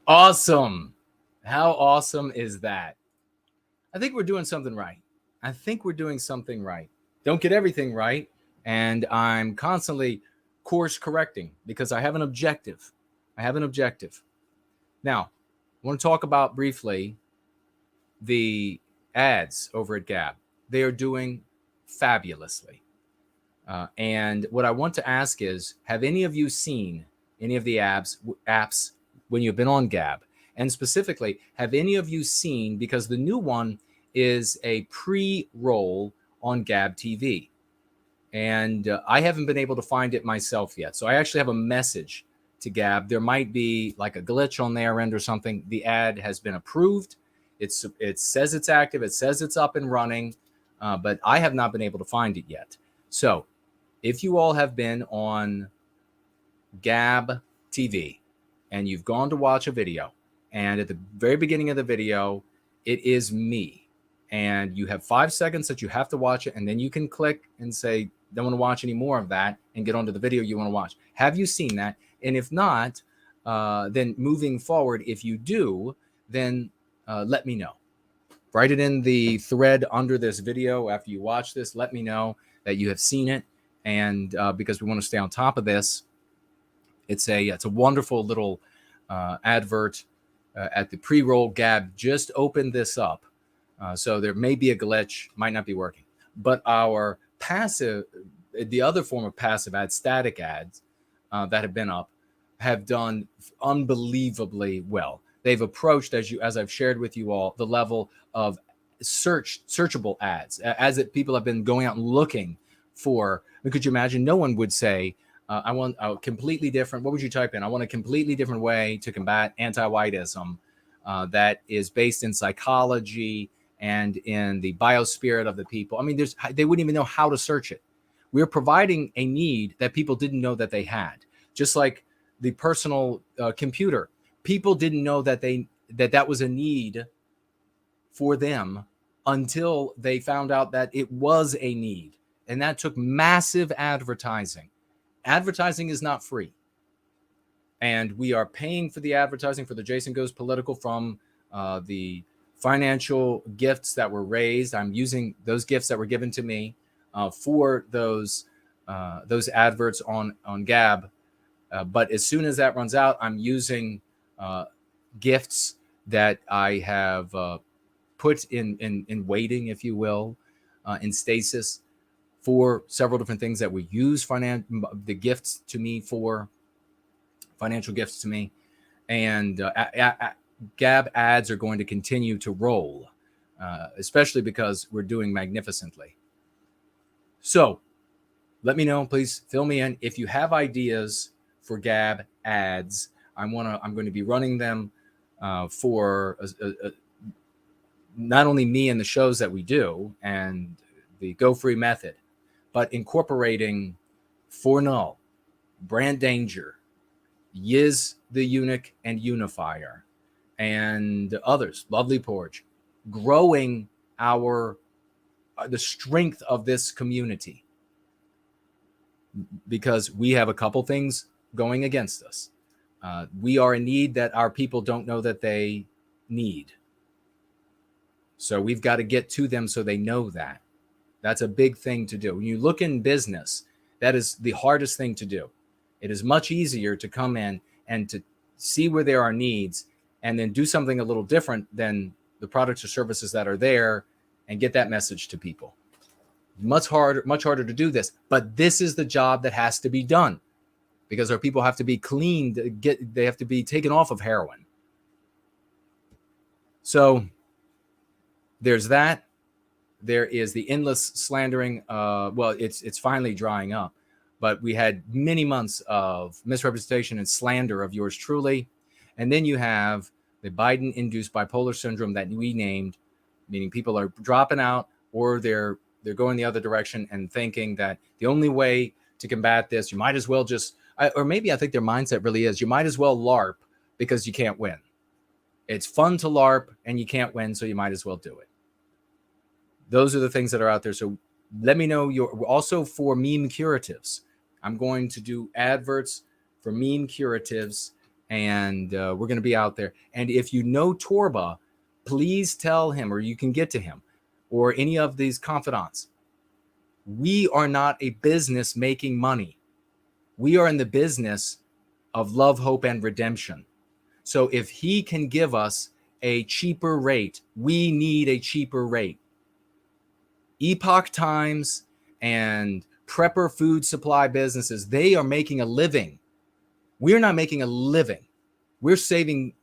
Awesome. How awesome is that? I think we're doing something right. Don't get everything right. And I'm constantly course correcting because I have an objective. Now, I want to talk about briefly the ads over at Gab. They are doing fabulously. And what I want to ask is, have any of you seen any of the apps when you've been on Gab? And specifically, have any of you seen, because the new one is a pre-roll on Gab TV. And I haven't been able to find it myself yet. So I actually have a message to Gab. There might be like a glitch on their end or something. The ad has been approved. It says it's active. It says it's up and running, but I have not been able to find it yet. So if you all have been on Gab TV and you've gone to watch a video, and at the very beginning of the video, it is me, and you have 5 seconds that you have to watch it, and then you can click and say, don't want to watch any more of that, and get onto the video you want to watch. Have you seen that? And if not, then moving forward, if you do, then let me know. Write it in the thread under this video after you watch this. Let me know that you have seen it, and because we want to stay on top of this. It's a wonderful little advert at the pre-roll. Gab just opened this up, so there may be a glitch, might not be working. But our passive, the other form of passive ads, static ads, that have been up, have done unbelievably well. They've approached, as I've shared with you all, the level of searchable ads, as that people have been going out and looking for. Could you imagine? No one would say, I want a completely different, what would you type in? I want a completely different way to combat anti-whiteism that is based in psychology and in the biospirit of the people. I mean, they wouldn't even know how to search it. We're providing a need that people didn't know that they had. Just like the personal computer. People didn't know that that was a need for them until they found out that it was a need. And that took massive advertising. Advertising is not free. And we are paying for the advertising for the Jason Goes Political from the financial gifts that were raised. I'm using those gifts that were given to me for those adverts on Gab. But as soon as that runs out, I'm using gifts that I have put in waiting, if you will, in stasis for several different things that we use the gifts to me for, financial gifts to me. And Gab ads are going to continue to roll, especially because we're doing magnificently. So let me know, please fill me in. If you have ideas for Gab ads, I'm going to be running them for not only me and the shows that we do and the Go Free method, but incorporating For Null, Brand Danger, Yiz the Eunuch and Unifier, and others, Lovely Porch, growing the strength of this community, because we have a couple things going against us. We are in need that our people don't know that they need. So we've got to get to them so they know that. That's a big thing to do. When you look in business, that is the hardest thing to do. It is much easier to come in and to see where there are needs and then do something a little different than the products or services that are there and get that message to people. Much harder to do this. But this is the job that has to be done because our people have to be cleaned. They have to be taken off of heroin. So there's that. There is the endless slandering. Well, it's finally drying up, but we had many months of misrepresentation and slander of yours truly. And then you have the Biden-induced bipolar syndrome that we named, meaning people are dropping out or they're going the other direction and thinking that the only way to combat this, you might as well just, or maybe I think their mindset really is, you might as well LARP because you can't win. It's fun to LARP and you can't win, so you might as well do it. Those are the things that are out there. So let me know also for meme curatives. I'm going to do adverts for meme curatives, and we're going to be out there. And if you know Torba, please tell him, or you can get to him, or any of these confidants. We are not a business making money. We are in the business of love, hope, and redemption. So if he can give us a cheaper rate, we need a cheaper rate. Epoch Times and prepper food supply businesses, they are making a living. We're not making a living. We're saving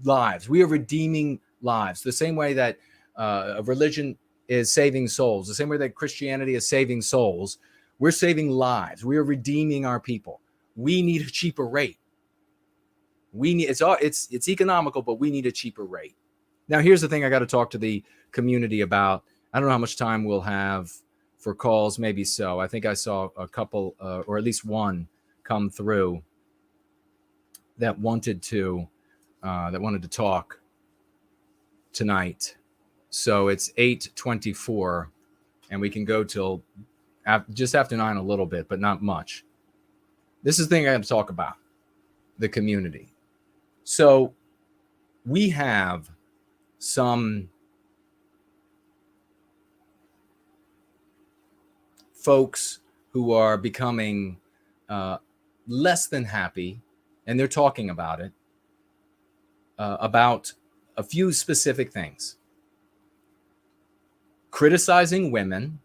lives. We are redeeming lives. The same way that a religion is saving souls, the same way that Christianity is saving souls, we're saving lives. We are redeeming our people. We need a cheaper rate. We need it's economical, but we need a cheaper rate. Now, here's the thing I got to talk to the community about. I don't know how much time we'll have for calls. Maybe so. I think I saw a couple, or at least one, come through that wanted to talk tonight. So it's 8:24, and we can go till just after 9 a little bit, but not much. This is the thing I have to talk about, the community. So we have some folks who are becoming less than happy, and they're talking about it, about a few specific things. Criticizing women,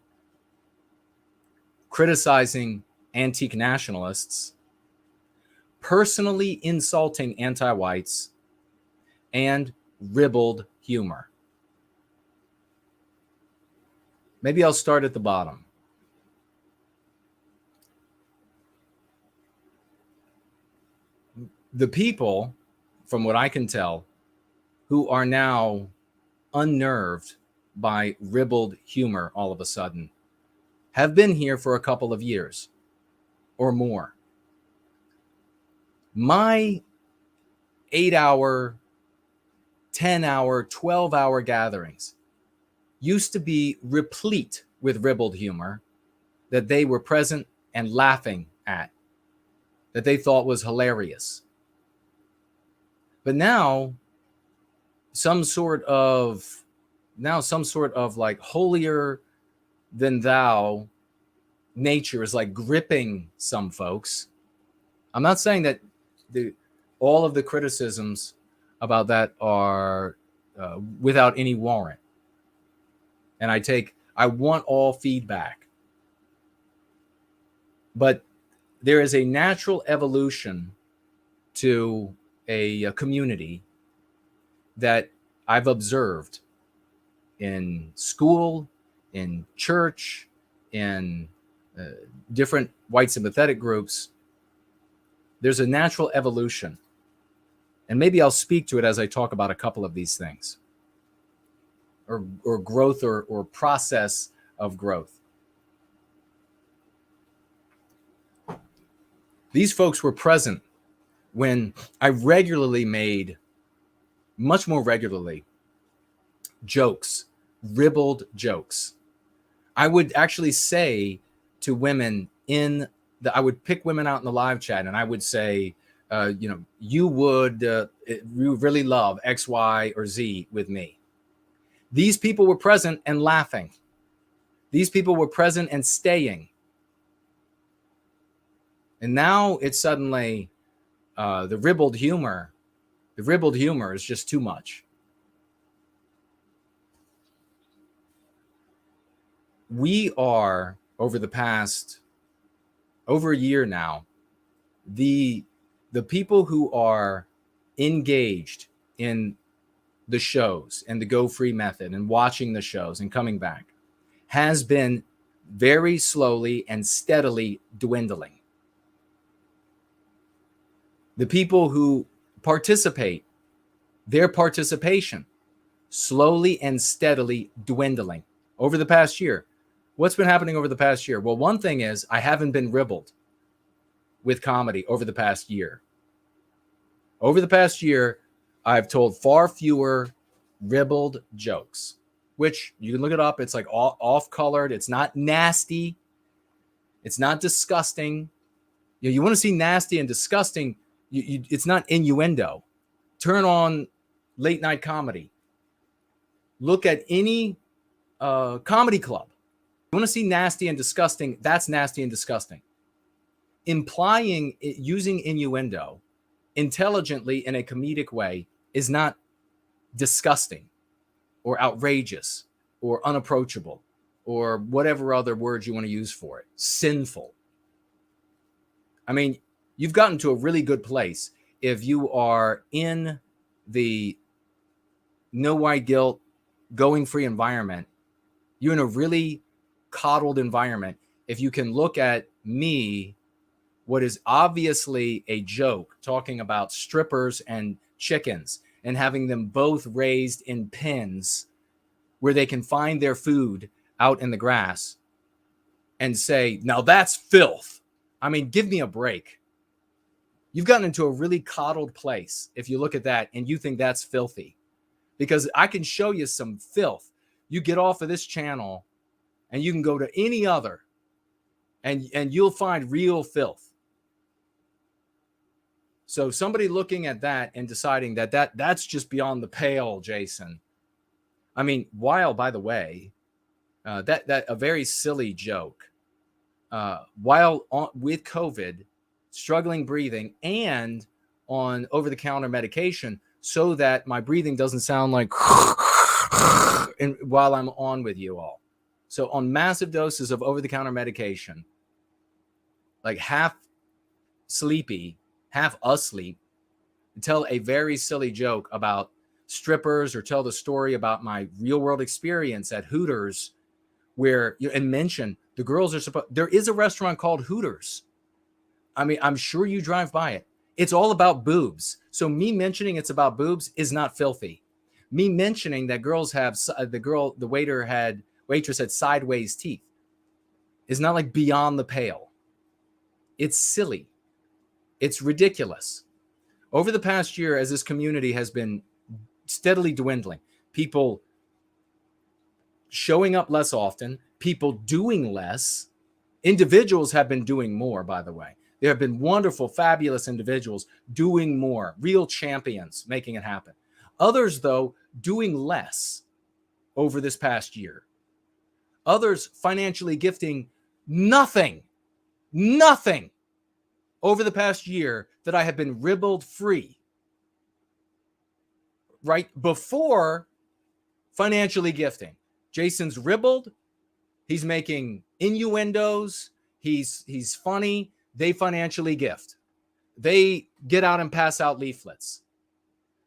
criticizing antique nationalists, personally insulting anti-whites, and ribald humor. Maybe I'll start at the bottom. The people, from what I can tell, who are now unnerved by ribald humor all of a sudden, have been here for a couple of years or more. My 8-hour, 10-hour, 12-hour gatherings used to be replete with ribald humor that they were present and laughing at, that they thought was hilarious. But now, some sort of like holier than thou nature is like gripping some folks. I'm not saying that all of the criticisms about that are without any warrant. And I want all feedback. But there is a natural evolution to a community that I've observed in school, in church, in different white sympathetic groups. There's a natural evolution. And maybe I'll speak to it as I talk about a couple of these things, or growth or process of growth. These folks were present when I regularly made, much more regularly, jokes, ribald jokes. I would actually say to women I would pick women out in the live chat and I would say, you would really love X, Y, or Z with me. These people were present and laughing. These people were present and staying. And now it's suddenly the ribald humor. The ribald humor is just too much. we are over a year now, the people who are engaged in the shows and the Go Free method and watching the shows and coming back has been very slowly and steadily dwindling. The people who participate, their participation slowly and steadily dwindling over the past year. What's been happening over the past year? Well, one thing is I haven't been ribbled with comedy over the past year. Over the past year, I've told far fewer ribbled jokes, which you can look it up. It's like off-colored. It's not nasty. It's not disgusting. You want to see nasty and disgusting. It's not innuendo. Turn on late night comedy. Look at any comedy club. You want to see nasty and disgusting? That's nasty and disgusting. Implying, using innuendo intelligently in a comedic way is not disgusting or outrageous or unapproachable or whatever other words you want to use for it. Sinful. I mean, you've gotten to a really good place if you are in the no white guilt, going free environment. You're in a really coddled environment. If you can look at me, what is obviously a joke, talking about strippers and chickens and having them both raised in pens where they can find their food out in the grass, and say, now that's filth. I mean, give me a break. You've gotten into a really coddled place if you look at that and you think that's filthy, because I can show you some filth. You get off of this channel and you can go to any other and you'll find real filth. So somebody looking at that and deciding that's just beyond the pale, Jason. I mean, while, by the way, that a very silly joke, while with COVID, struggling breathing, and on over-the-counter medication, so that my breathing doesn't sound like while I'm on with you all. So on massive doses of over-the-counter medication, like half sleepy, half asleep, tell a very silly joke about strippers or tell the story about my real-world experience at Hooters, where and mention the girls are supposed. There is a restaurant called Hooters. I mean, I'm sure you drive by it. It's all about boobs. So me mentioning it's about boobs is not filthy. Me mentioning that girls have the waitress had sideways teeth is not like beyond the pale. It's silly. It's ridiculous. Over the past year, as this community has been steadily dwindling, people showing up less often, people doing less, individuals have been doing more, by the way. There have been wonderful, fabulous individuals doing more, real champions making it happen. Others, though, doing less over this past year. Others financially gifting nothing over the past year that I have been ribbled free. Right before financially gifting. Jason's ribbled. He's making innuendos. He's funny. They financially gift. They get out and pass out leaflets.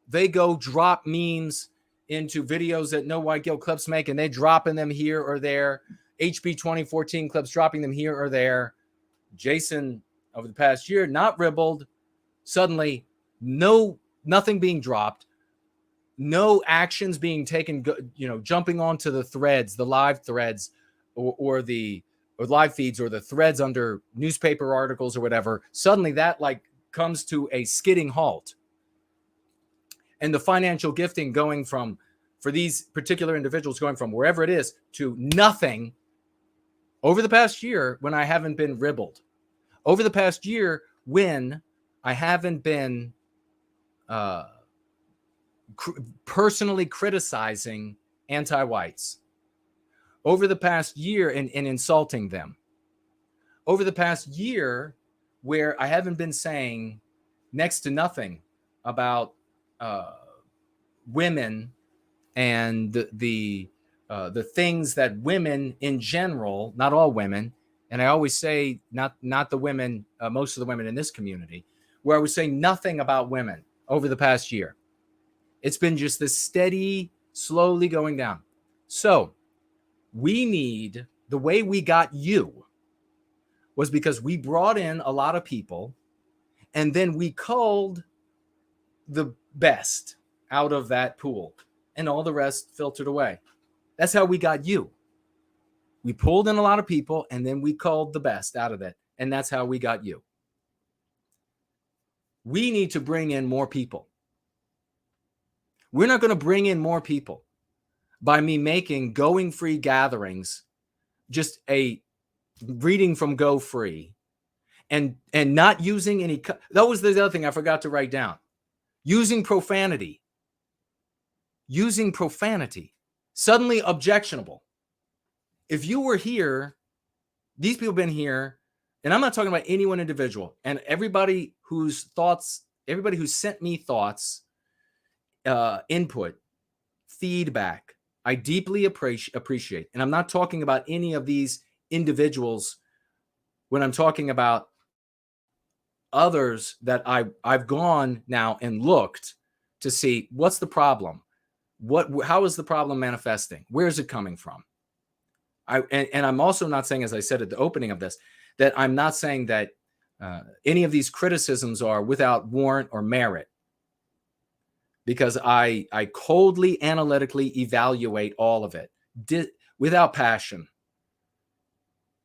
They go drop memes into videos that No White Guilt clips make, and they dropping them here or there. HB 2014 clips dropping them here or there. Jason, over the past year, not ribbled. Suddenly, nothing being dropped. No actions being taken, jumping onto the threads, the live threads, or live feeds, or the threads under newspaper articles or whatever. Suddenly that comes to a skidding halt. And the financial gifting going from, for these particular individuals, going from wherever it is to nothing over the past year when I haven't been ribbled. Over the past year when I haven't been personally criticizing anti-whites. Over the past year and insulting them. Over the past year where I haven't been saying next to nothing about women and the the things that women in general, not all women, and I always say not the women, most of the women in this community, where I would say nothing about women over the past year. It's been just this steady, slowly going down. So we need, the way we got you was because we brought in a lot of people and then we culled the best out of that pool and all the rest filtered away. That's how we got you. We pulled in a lot of people and then we culled the best out of it. And that's how we got you. We need to bring in more people. We're not going to bring in more people by me making Going Free gatherings just a reading from Go Free and not using any. That was the other thing I forgot to write down. Using profanity. Using profanity. Suddenly objectionable. If you were here, these people have been here, and I'm not talking about any one individual, and everybody whose thoughts, everybody who sent me thoughts, input, feedback, I deeply appreciate. And I'm not talking about any of these individuals when I'm talking about others that I've gone now and looked to see what's the problem. How is the problem manifesting? Where is it coming from? And I'm also not saying, as I said at the opening of this, that I'm not saying that any of these criticisms are without warrant or merit, because I coldly, analytically evaluate all of it without passion,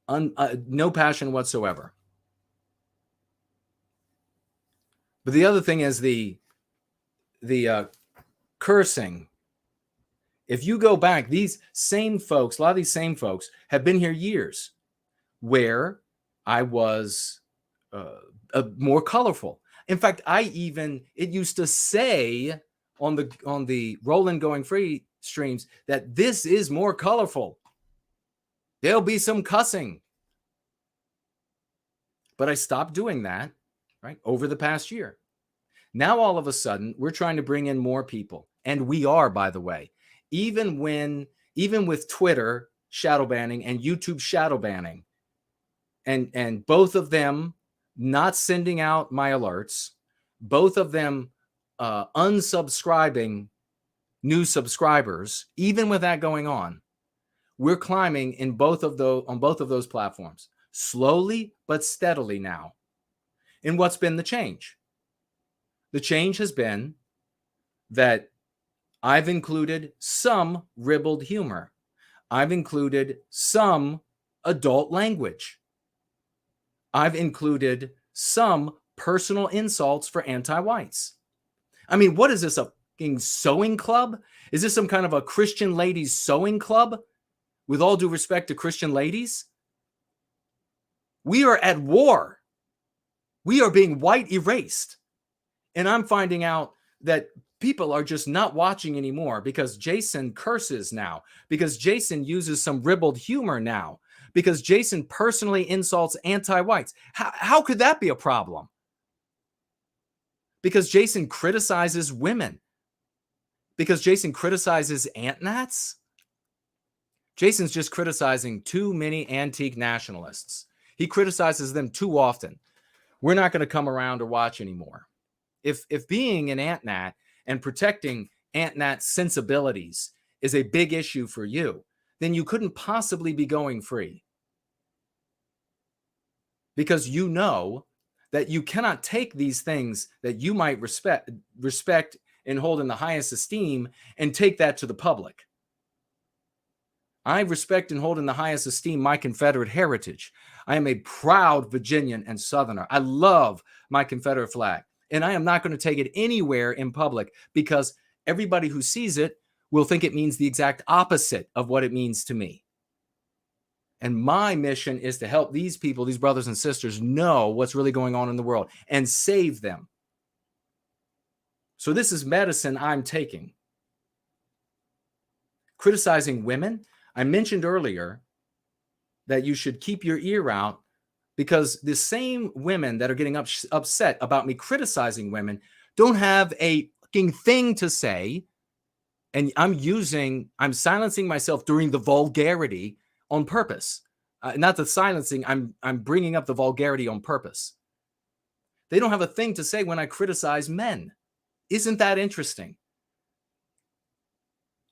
no passion whatsoever. But the other thing is the cursing. If you go back, these same folks, a lot of these same folks have been here years where I was more colorful. In fact, it used to say on the Roland Going Free streams that this is more colorful. There'll be some cussing. But I stopped doing that, right, over the past year. Now, all of a sudden, we're trying to bring in more people. And we are, by the way. Even with Twitter shadow banning and YouTube shadow banning, and both of them not sending out my alerts, both of them unsubscribing new subscribers, even with that going on, we're climbing on both of those platforms, slowly but steadily now. And what's been the change? The change has been that I've included some ribald humor. I've included some adult language. I've included some personal insults for anti-whites. I mean, what is this, a fucking sewing club? Is this some kind of a Christian ladies sewing club? With all due respect to Christian ladies? We are at war. We are being white erased. And I'm finding out that people are just not watching anymore because Jason curses now, because Jason uses some ribald humor now, because Jason personally insults anti-whites. How could that be a problem? Because Jason criticizes women. Because Jason criticizes ant-nats? Jason's just criticizing too many antique nationalists. He criticizes them too often. We're not going to come around or watch anymore. If being an ant-nat and protecting ant-nat sensibilities is a big issue for you, then you couldn't possibly be going free. Because you know that you cannot take these things that you might respect and hold in the highest esteem and take that to the public. I respect and hold in the highest esteem my Confederate heritage. I am a proud Virginian and Southerner. I love my Confederate flag. And I am not going to take it anywhere in public because everybody who sees it will think it means the exact opposite of what it means to me. And my mission is to help these people, these brothers and sisters, know what's really going on in the world and save them. So this is medicine I'm taking. Criticizing women. I mentioned earlier that you should keep your ear out because the same women that are getting upset about me criticizing women don't have a fucking thing to say And I'm silencing myself during the vulgarity on purpose. Not the silencing, I'm bringing up the vulgarity on purpose. They don't have a thing to say when I criticize men. Isn't that interesting?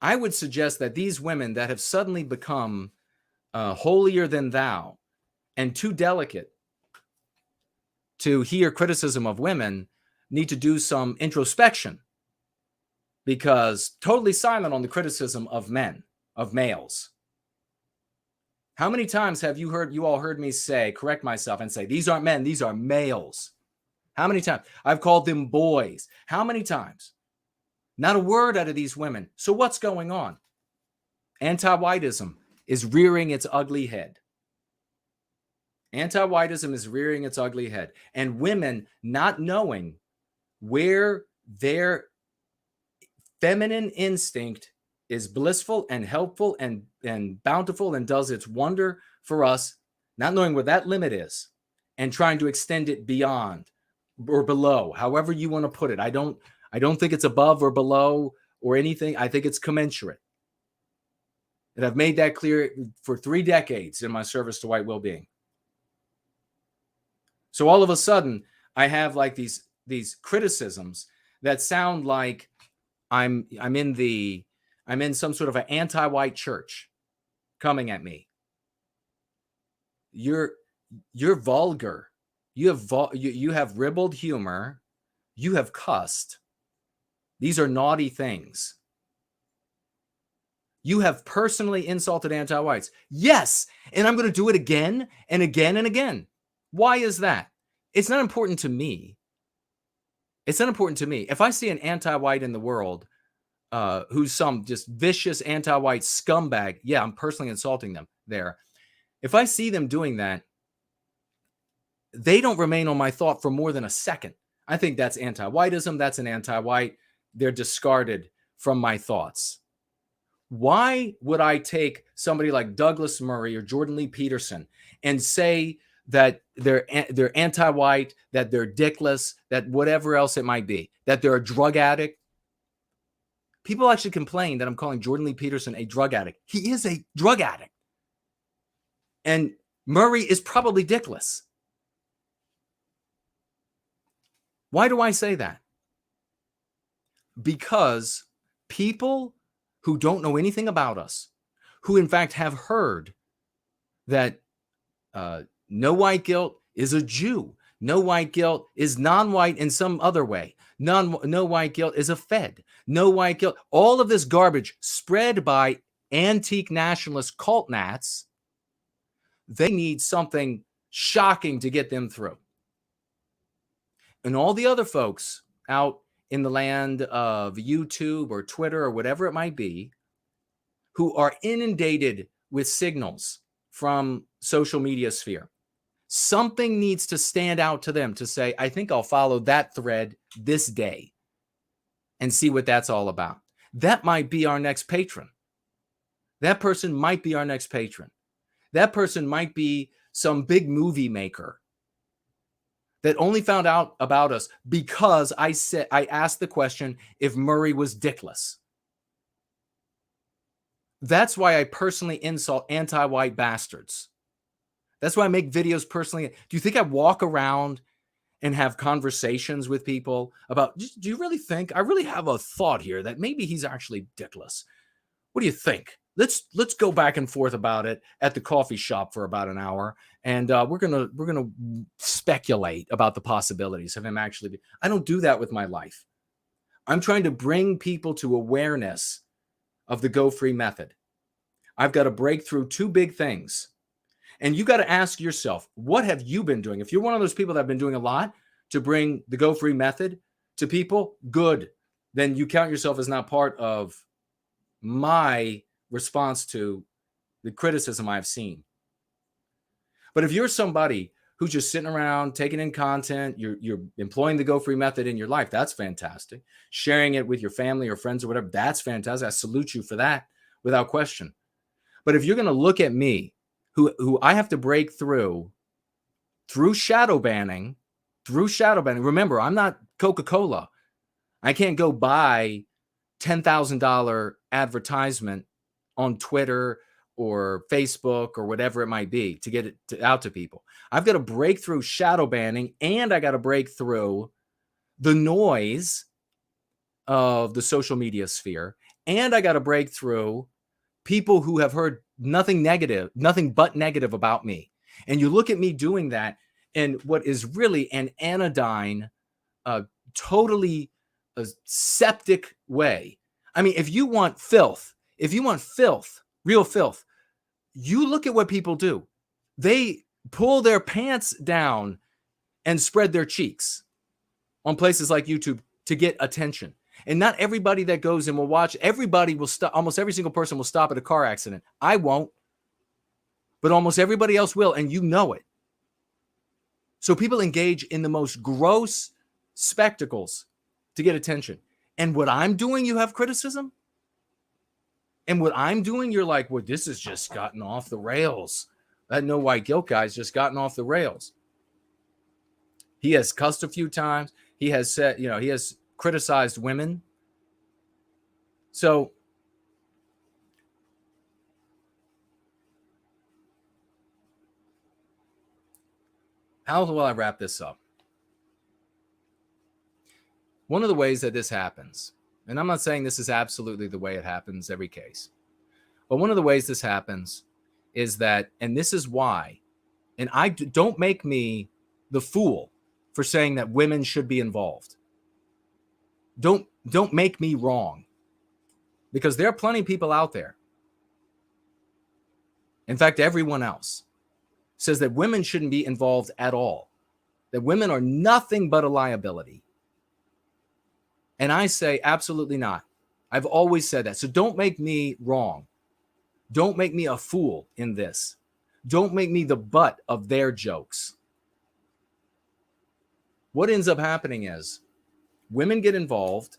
I would suggest that these women that have suddenly become holier than thou and too delicate to hear criticism of women need to do some introspection, because totally silent on the criticism of men, of males. How many times have you all heard me correct myself and say, these aren't men, these are males? How many times? I've called them boys. How many times? Not a word out of these women. So what's going on? Anti-whiteism is rearing its ugly head. Anti-whiteism is rearing its ugly head. And women not knowing where their feminine instinct is blissful and helpful and bountiful and does its wonder for us, not knowing where that limit is and trying to extend it beyond or below, however you want to put it. I don't think it's above or below or anything. I think it's commensurate. And I've made that clear for 3 decades in my service to white well-being. So all of a sudden, I have like these criticisms that sound like I'm in some sort of an anti-white church coming at me. You're vulgar. You have ribald humor. You have cussed. These are naughty things. You have personally insulted anti-whites. Yes, and I'm going to do it again and again and again. Why is that? It's not important to me. It's not important to me. If I see an anti-white in the world who's some just vicious anti-white scumbag, yeah, I'm personally insulting them there. If I see them doing that, they don't remain on my thought for more than a second. I think that's anti-whiteism. That's an anti-white. They're discarded from my thoughts. Why would I take somebody like Douglas Murray or Jordan Lee Peterson and say that they're anti-white, that they're dickless, that whatever else it might be, that they're a drug addict? People actually complain that I'm calling Jordan Lee Peterson a drug addict. He is a drug addict. And Murray is probably dickless. Why do I say that? Because people who don't know anything about us, who in fact have heard that no white guilt is a Jew, no white guilt is non-white in some other way, no white guilt is a Fed, no white guilt, all of this garbage spread by antique nationalist cult nats, they need something shocking to get them through. And all the other folks out in the land of YouTube or Twitter or whatever it might be, who are inundated with signals from social media sphere, something needs to stand out to them to say, I think I'll follow that thread this day and see what that's all about. That might be our next patron. That person might be our next patron. That person might be some big movie maker that only found out about us because I asked the question if Murray was dickless. That's why I personally insult anti-white bastards. That's why I make videos personally. Do you think I walk around and have conversations with people about, do you really think, I really have a thought here that maybe he's actually dickless? What do you think? Let's go back and forth about it at the coffee shop for about an hour, and we're gonna speculate about the possibilities of him actually. I don't do that with my life. I'm trying to bring people to awareness of the Go Free method. I've got to break through 2 big things, and you got to ask yourself, what have you been doing? If you're one of those people that have been doing a lot to bring the Go Free method to people, good. Then you count yourself as not part of my response to the criticism I've seen. But if you're somebody who's just sitting around taking in content, you're employing the Go Free method in your life, that's fantastic. Sharing it with your family or friends or whatever, that's fantastic. I salute you for that without question. But if you're going to look at me, who I have to break through shadow banning, remember, I'm not Coca-Cola. I can't go buy $10,000 advertisement on Twitter or Facebook or whatever it might be to get it out to people. I've got to break through shadow banning, and I got to break through the noise of the social media sphere, and I got to break through people who have heard nothing but negative about me. And you look at me doing that in what is really an anodyne, totally a septic way. I mean, if you want filth, real filth, you look at what people do. They pull their pants down and spread their cheeks on places like YouTube to get attention. And not everybody that goes and will watch, everybody will stop. Almost every single person will stop at a car accident. I won't, but almost everybody else will, and you know it. So people engage in the most gross spectacles to get attention. And what I'm doing, you have criticism? And what I'm doing, you're like, well, this has just gotten off the rails. That no white guilt guy's just gotten off the rails. He has cussed a few times. He has said, he has criticized women. So how will I wrap this up? One of the ways that this happens, and I'm not saying this is absolutely the way it happens every case, but one of the ways this happens is that, and this is why, and don't make me the fool for saying that women should be involved. Don't make me wrong, because there are plenty of people out there. In fact, everyone else says that women shouldn't be involved at all, that women are nothing but a liability. And I say, absolutely not. I've always said that. So don't make me wrong. Don't make me a fool in this. Don't make me the butt of their jokes. What ends up happening is women get involved,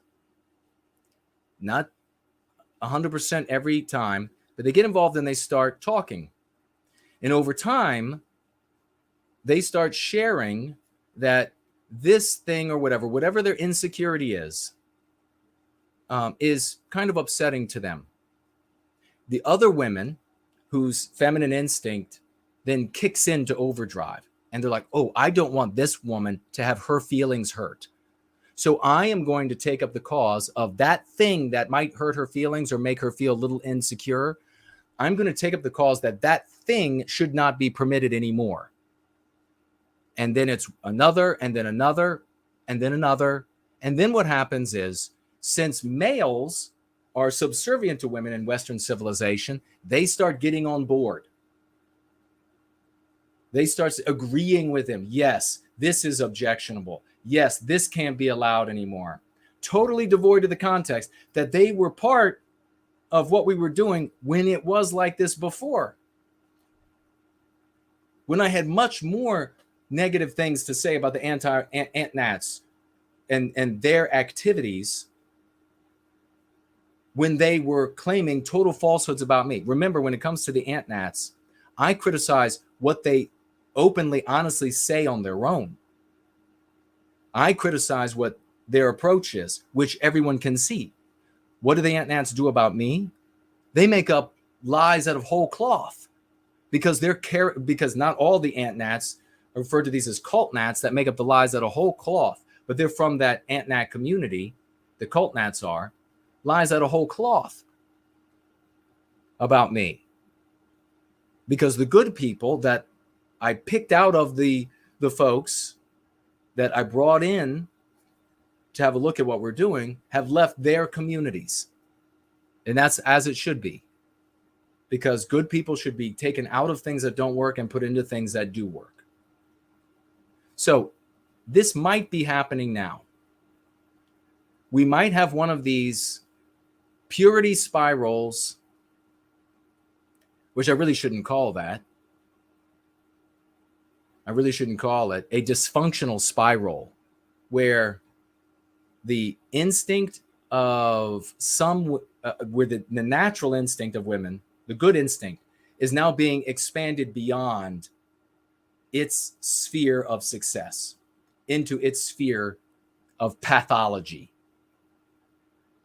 not 100% every time, but they get involved and they start talking. And over time, they start sharing that this thing or whatever their insecurity is kind of upsetting to them. The other women whose feminine instinct then kicks into overdrive, and they're like, oh, I don't want this woman to have her feelings hurt. So I am going to take up the cause of that thing that might hurt her feelings or make her feel a little insecure. I'm going to take up the cause that thing should not be permitted anymore. And then it's another, and then another, and then another. And then what happens is, since males are subservient to women in Western civilization, they start getting on board. They start agreeing with him. Yes, this is objectionable. Yes, this can't be allowed anymore. Totally devoid of the context that they were part of what we were doing when it was like this before. When I had much more negative things to say about the anti-Ant-Nats and their activities when they were claiming total falsehoods about me. Remember, when it comes to the Ant-Nats, I criticize what they openly, honestly say on their own. I criticize what their approach is, which everyone can see. What do the Ant-Nats do about me? They make up lies out of whole cloth because because not all the Ant-Nats are referred to these as cult Nats that make up the lies out of whole cloth, but they're from that Ant-Nat community. The cult Nats are lies out of whole cloth about me, because the good people that I picked out of the folks that I brought in to have a look at what we're doing have left their communities. And that's as it should be, because good people should be taken out of things that don't work and put into things that do work. So this might be happening now. We might have one of these purity spirals, which I really shouldn't call that. I really shouldn't call it a dysfunctional spiral, where the instinct of where the natural instinct of women, the good instinct, is now being expanded beyond its sphere of success into its sphere of pathology.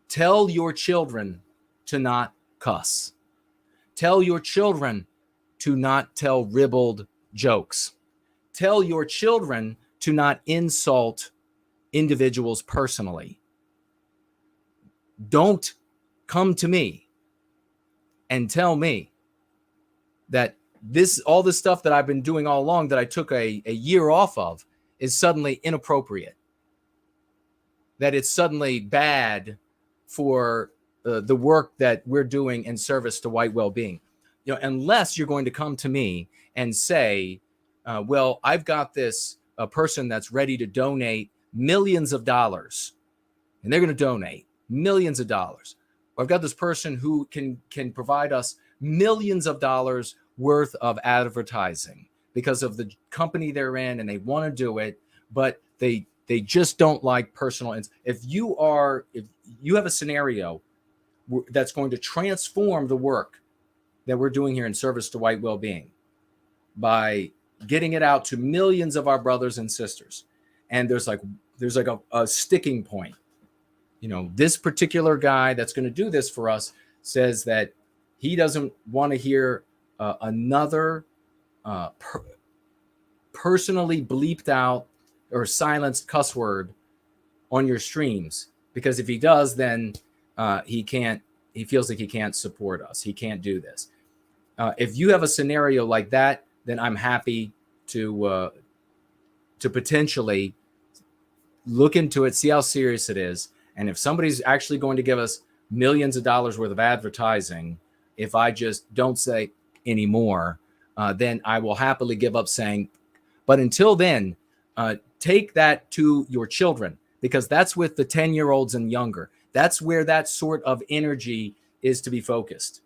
Tell your children to not cuss. Tell your children to not tell ribald jokes. Tell your children to not insult individuals personally. Don't come to me and tell me that all this stuff that I've been doing all along that I took a year off of is suddenly inappropriate, that it's suddenly bad for the work that we're doing in service to white well-being. Unless you're going to come to me and say, well, I've got this person that's ready to donate millions of dollars, and they're going to donate millions of dollars. Or I've got this person who can provide us millions of dollars worth of advertising because of the company they're in, and they want to do it, but they just don't like personal. If you have a scenario that's going to transform the work that we're doing here in service to white well-being by getting it out to millions of our brothers and sisters, and there's like a sticking point. This particular guy that's going to do this for us says that he doesn't want to hear another personally bleeped out or silenced cuss word on your streams, because if he does, then he feels like he can't support us. He can't do this. If you have a scenario like that, then I'm happy to potentially look into it, see how serious it is. And if somebody's actually going to give us millions of dollars worth of advertising, if I just don't say anymore, then I will happily give up saying. But until then, take that to your children, because that's with the 10-year-olds and younger. That's where that sort of energy is to be focused.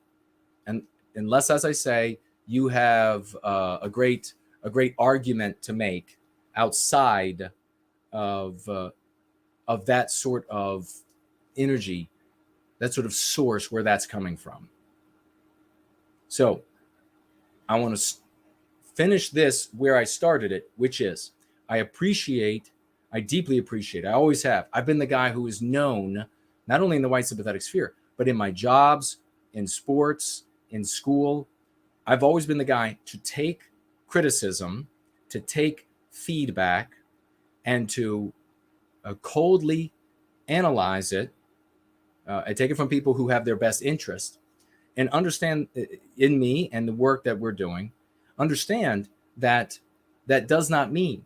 And unless, as I say, you have a great argument to make outside of that sort of energy, that sort of source where that's coming from. So I want to finish this where I started it, which is I deeply appreciate, I always have. I've been the guy who is known, not only in the white sympathetic sphere, but in my jobs, in sports, in school. I've always been the guy to take criticism, to take feedback, and to coldly analyze it. I take it from people who have their best interest and understand in me and the work that we're doing, understand that that does not mean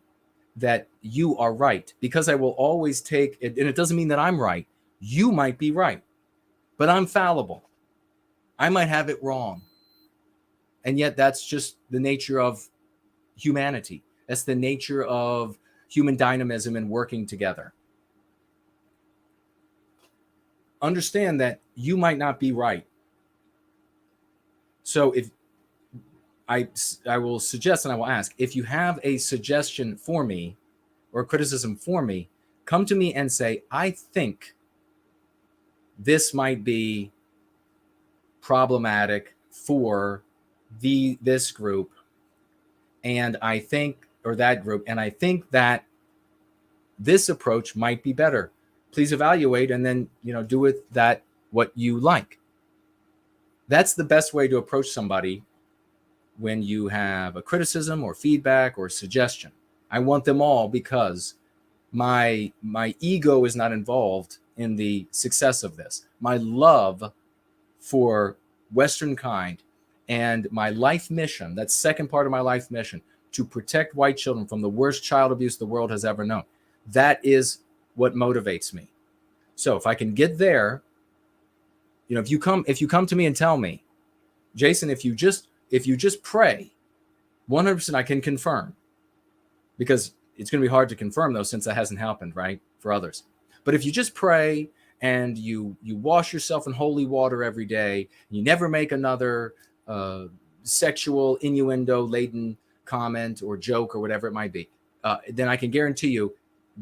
that you are right, because I will always take it. And it doesn't mean that I'm right. You might be right, but I'm fallible. I might have it wrong. And yet that's just the nature of humanity. That's the nature of human dynamism and working together. Understand that you might not be right. So if I will suggest, and I will ask, if you have a suggestion for me or a criticism for me, come to me and say, I think this might be problematic for this group, and I think, or that group, and I think that this approach might be better. Please evaluate and then, do with that what you like. That's the best way to approach somebody when you have a criticism or feedback or suggestion. I want them all, because my ego is not involved in the success of this. My love for Western kind and my life mission, that second part of my life mission, to protect white children from the worst child abuse the world has ever known. That is what motivates me. So if I can get there, if you come to me and tell me, Jason, if you just pray, 100% I can confirm, because it's going to be hard to confirm though, since that hasn't happened, right, for others. But if you just pray and you wash yourself in holy water every day, you never make another sexual innuendo-laden comment or joke or whatever it might be, then I can guarantee you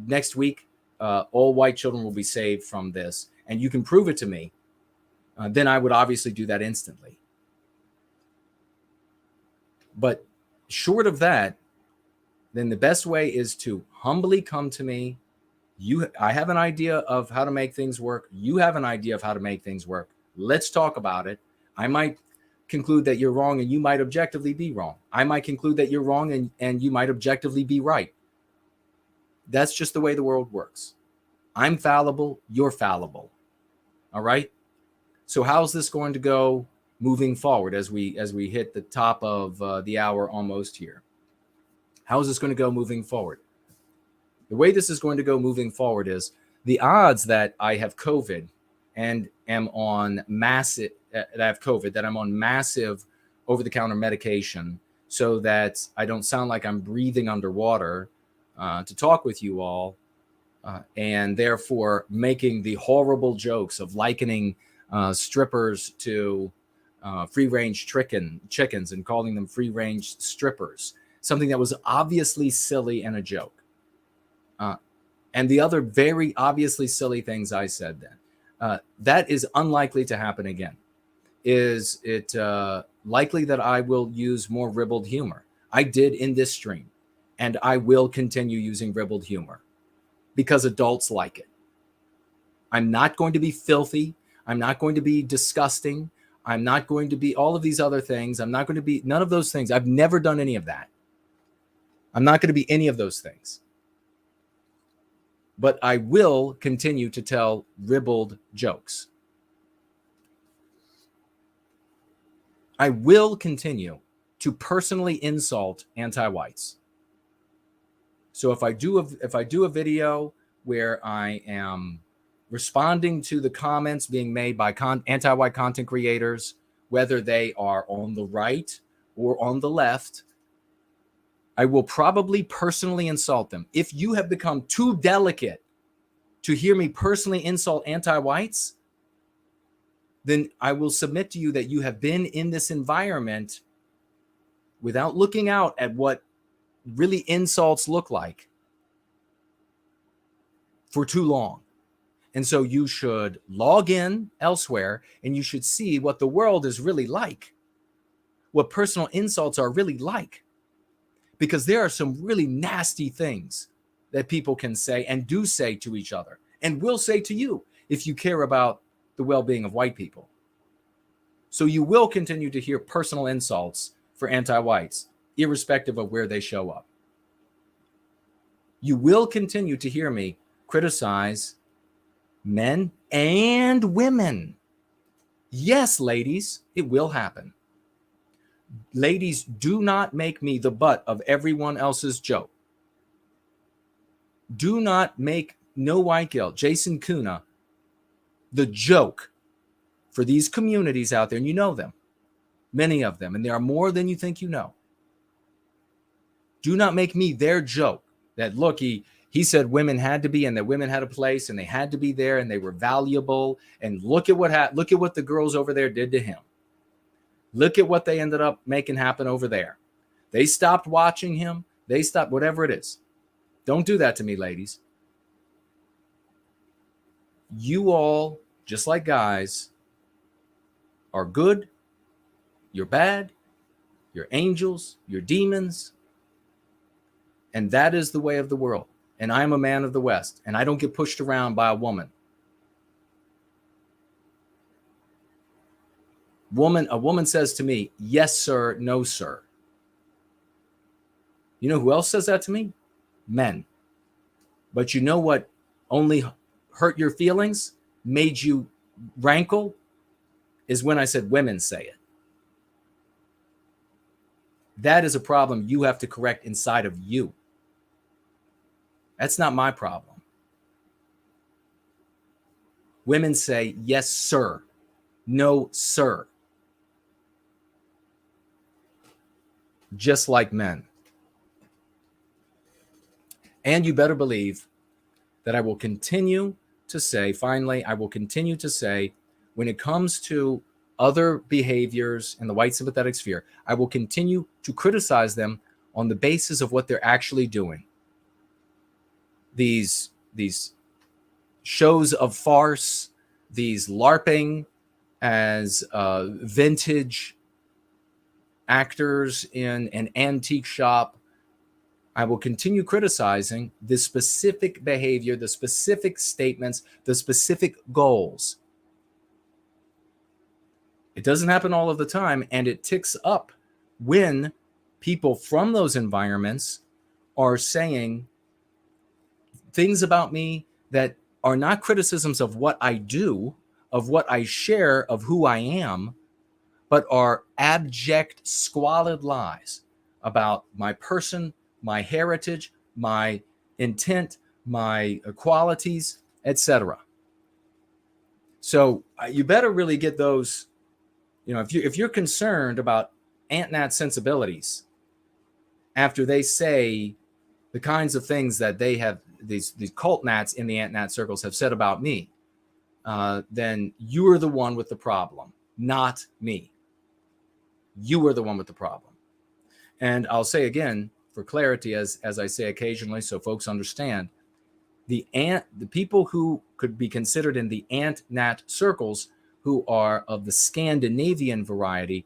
next week, all white children will be saved from this, and you can prove it to me, then I would obviously do that instantly. But short of that, then the best way is to humbly come to me, I have an idea of how to make things work. You have an idea of how to make things work. Let's talk about it. I might conclude that you're wrong and you might objectively be wrong. I might conclude that you're wrong and you might objectively be right. That's just the way the world works. I'm fallible, you're fallible. All right? So how's this going to go moving forward as we hit the top of the hour almost here? How is this going to go moving forward? The way this is going to go moving forward is the odds that I have COVID and am on massive, that I'm on massive over-the-counter medication so that I don't sound like I'm breathing underwater to talk with you all, and therefore making the horrible jokes of likening strippers to free-range chickens and calling them free-range strippers, something that was obviously silly and a joke. And the other very obviously silly things I said then. That is unlikely to happen again. Is it likely that I will use more ribald humor? I did in this stream, and I will continue using ribald humor because adults like it. I'm not going to be filthy. I'm not going to be disgusting. I'm not going to be all of these other things. I'm not going to be none of those things. I've never done any of that. I'm not going to be any of those things. But I will continue to tell ribald jokes. I will continue to personally insult anti-whites. So if I do a video where I am responding to the comments being made by anti-white content creators, whether they are on the right or on the left, I will probably personally insult them. If you have become too delicate to hear me personally insult anti-whites, then I will submit to you that you have been in this environment without looking out at what really insults look like for too long. And so you should log in elsewhere and you should see what the world is really like, what personal insults are really like. Because there are some really nasty things that people can say and do say to each other and will say to you if you care about the well-being of white people. So you will continue to hear personal insults for anti-whites, irrespective of where they show up. You will continue to hear me criticize men and women. Yes, ladies, it will happen. Ladies, do not make me the butt of everyone else's joke. Do not make No White Guilt, Jason Kuna, the joke for these communities out there, and you know them, many of them, and there are more than you think you know. Do not make me their joke that, look, he said women had to be and that women had a place and they had to be there and they were valuable, and look at what the girls over there did to him. Look at what they ended up making happen over there. They stopped watching him. They stopped whatever it is. Don't do that to me, ladies. You all, just like guys, are good. You're bad. You're angels. You're demons. And that is the way of the world. And I am a man of the West. And I don't get pushed around by a woman. A woman says to me, yes, sir, no, sir. You know who else says that to me? Men. But you know what only hurt your feelings, made you rankle, is when I said women say it. That is a problem you have to correct inside of you. That's not my problem. Women say, yes, sir, no, sir. Just like men. And you better believe that I will continue to say, finally, I will continue to say, when it comes to other behaviors in the white sympathetic sphere, I will continue to criticize them on the basis of what they're actually doing. These shows of farce, these LARPing as vintage actors in an antique shop I will continue criticizing the specific behavior, the specific statements, the specific goals. It doesn't happen all of the time, and it ticks up when people from those environments are saying things about me that are not criticisms of what I do, of what I share, of who I am, but are abject, squalid lies about my person, my heritage, my intent, my qualities, etc. So you better really get those. If you're concerned about ant-nat sensibilities after they say the kinds of things that they have, these cult nats in the ant-nat circles have said about me, then you are the one with the problem, not me. You are the one with the problem. And I'll say again, for clarity, as I say occasionally, so folks understand, the people who could be considered in the ant-nat circles, who are of the Scandinavian variety,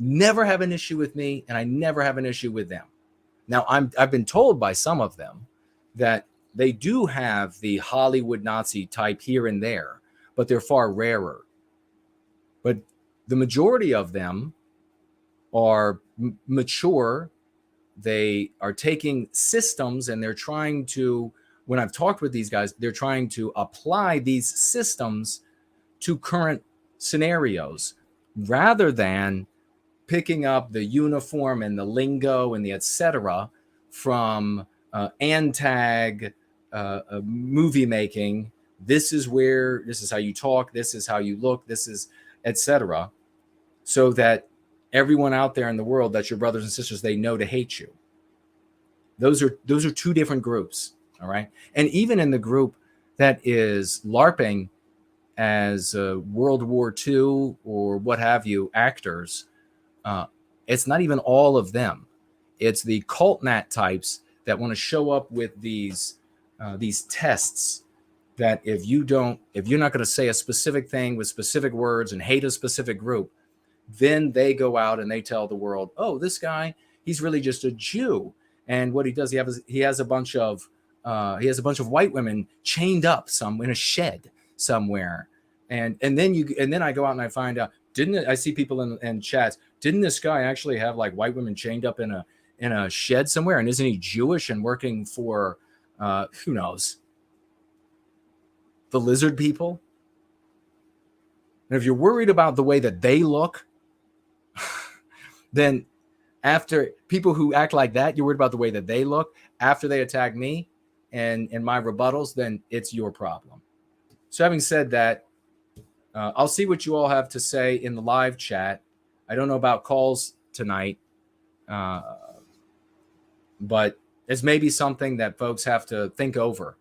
never have an issue with me, and I never have an issue with them. Now, I've been told by some of them that they do have the Hollywood Nazi type here and there, but they're far rarer. But the majority of them are mature. They are taking systems, and they're trying to, when I've talked with these guys, they're trying to apply these systems to current scenarios rather than picking up the uniform and the lingo and the etc. from Antag movie making. This is how you talk, this is how you look, this is etc. So that everyone out there in the world, that's your brothers and sisters, they know to hate you. Those are two different groups. All right. And even in the group that is LARPing as World War II or what have you actors, it's not even all of them. It's the cult nat types that want to show up with these tests that if you're not going to say a specific thing with specific words and hate a specific group, then they go out and they tell the world, oh, this guy, he's really just a Jew. And what he does, he has a bunch of white women chained up in a shed somewhere. And then I go out and I find out, I see people in chats, didn't this guy actually have like white women chained up in a shed somewhere? And isn't he Jewish and working for who knows, the lizard people? And if you're worried about the way that they look, then after people who act like that, you're worried about the way that they look after they attack me and my rebuttals, then it's your problem. So having said that, I'll see what you all have to say in the live chat. I don't know about calls tonight, but it's maybe something that folks have to think over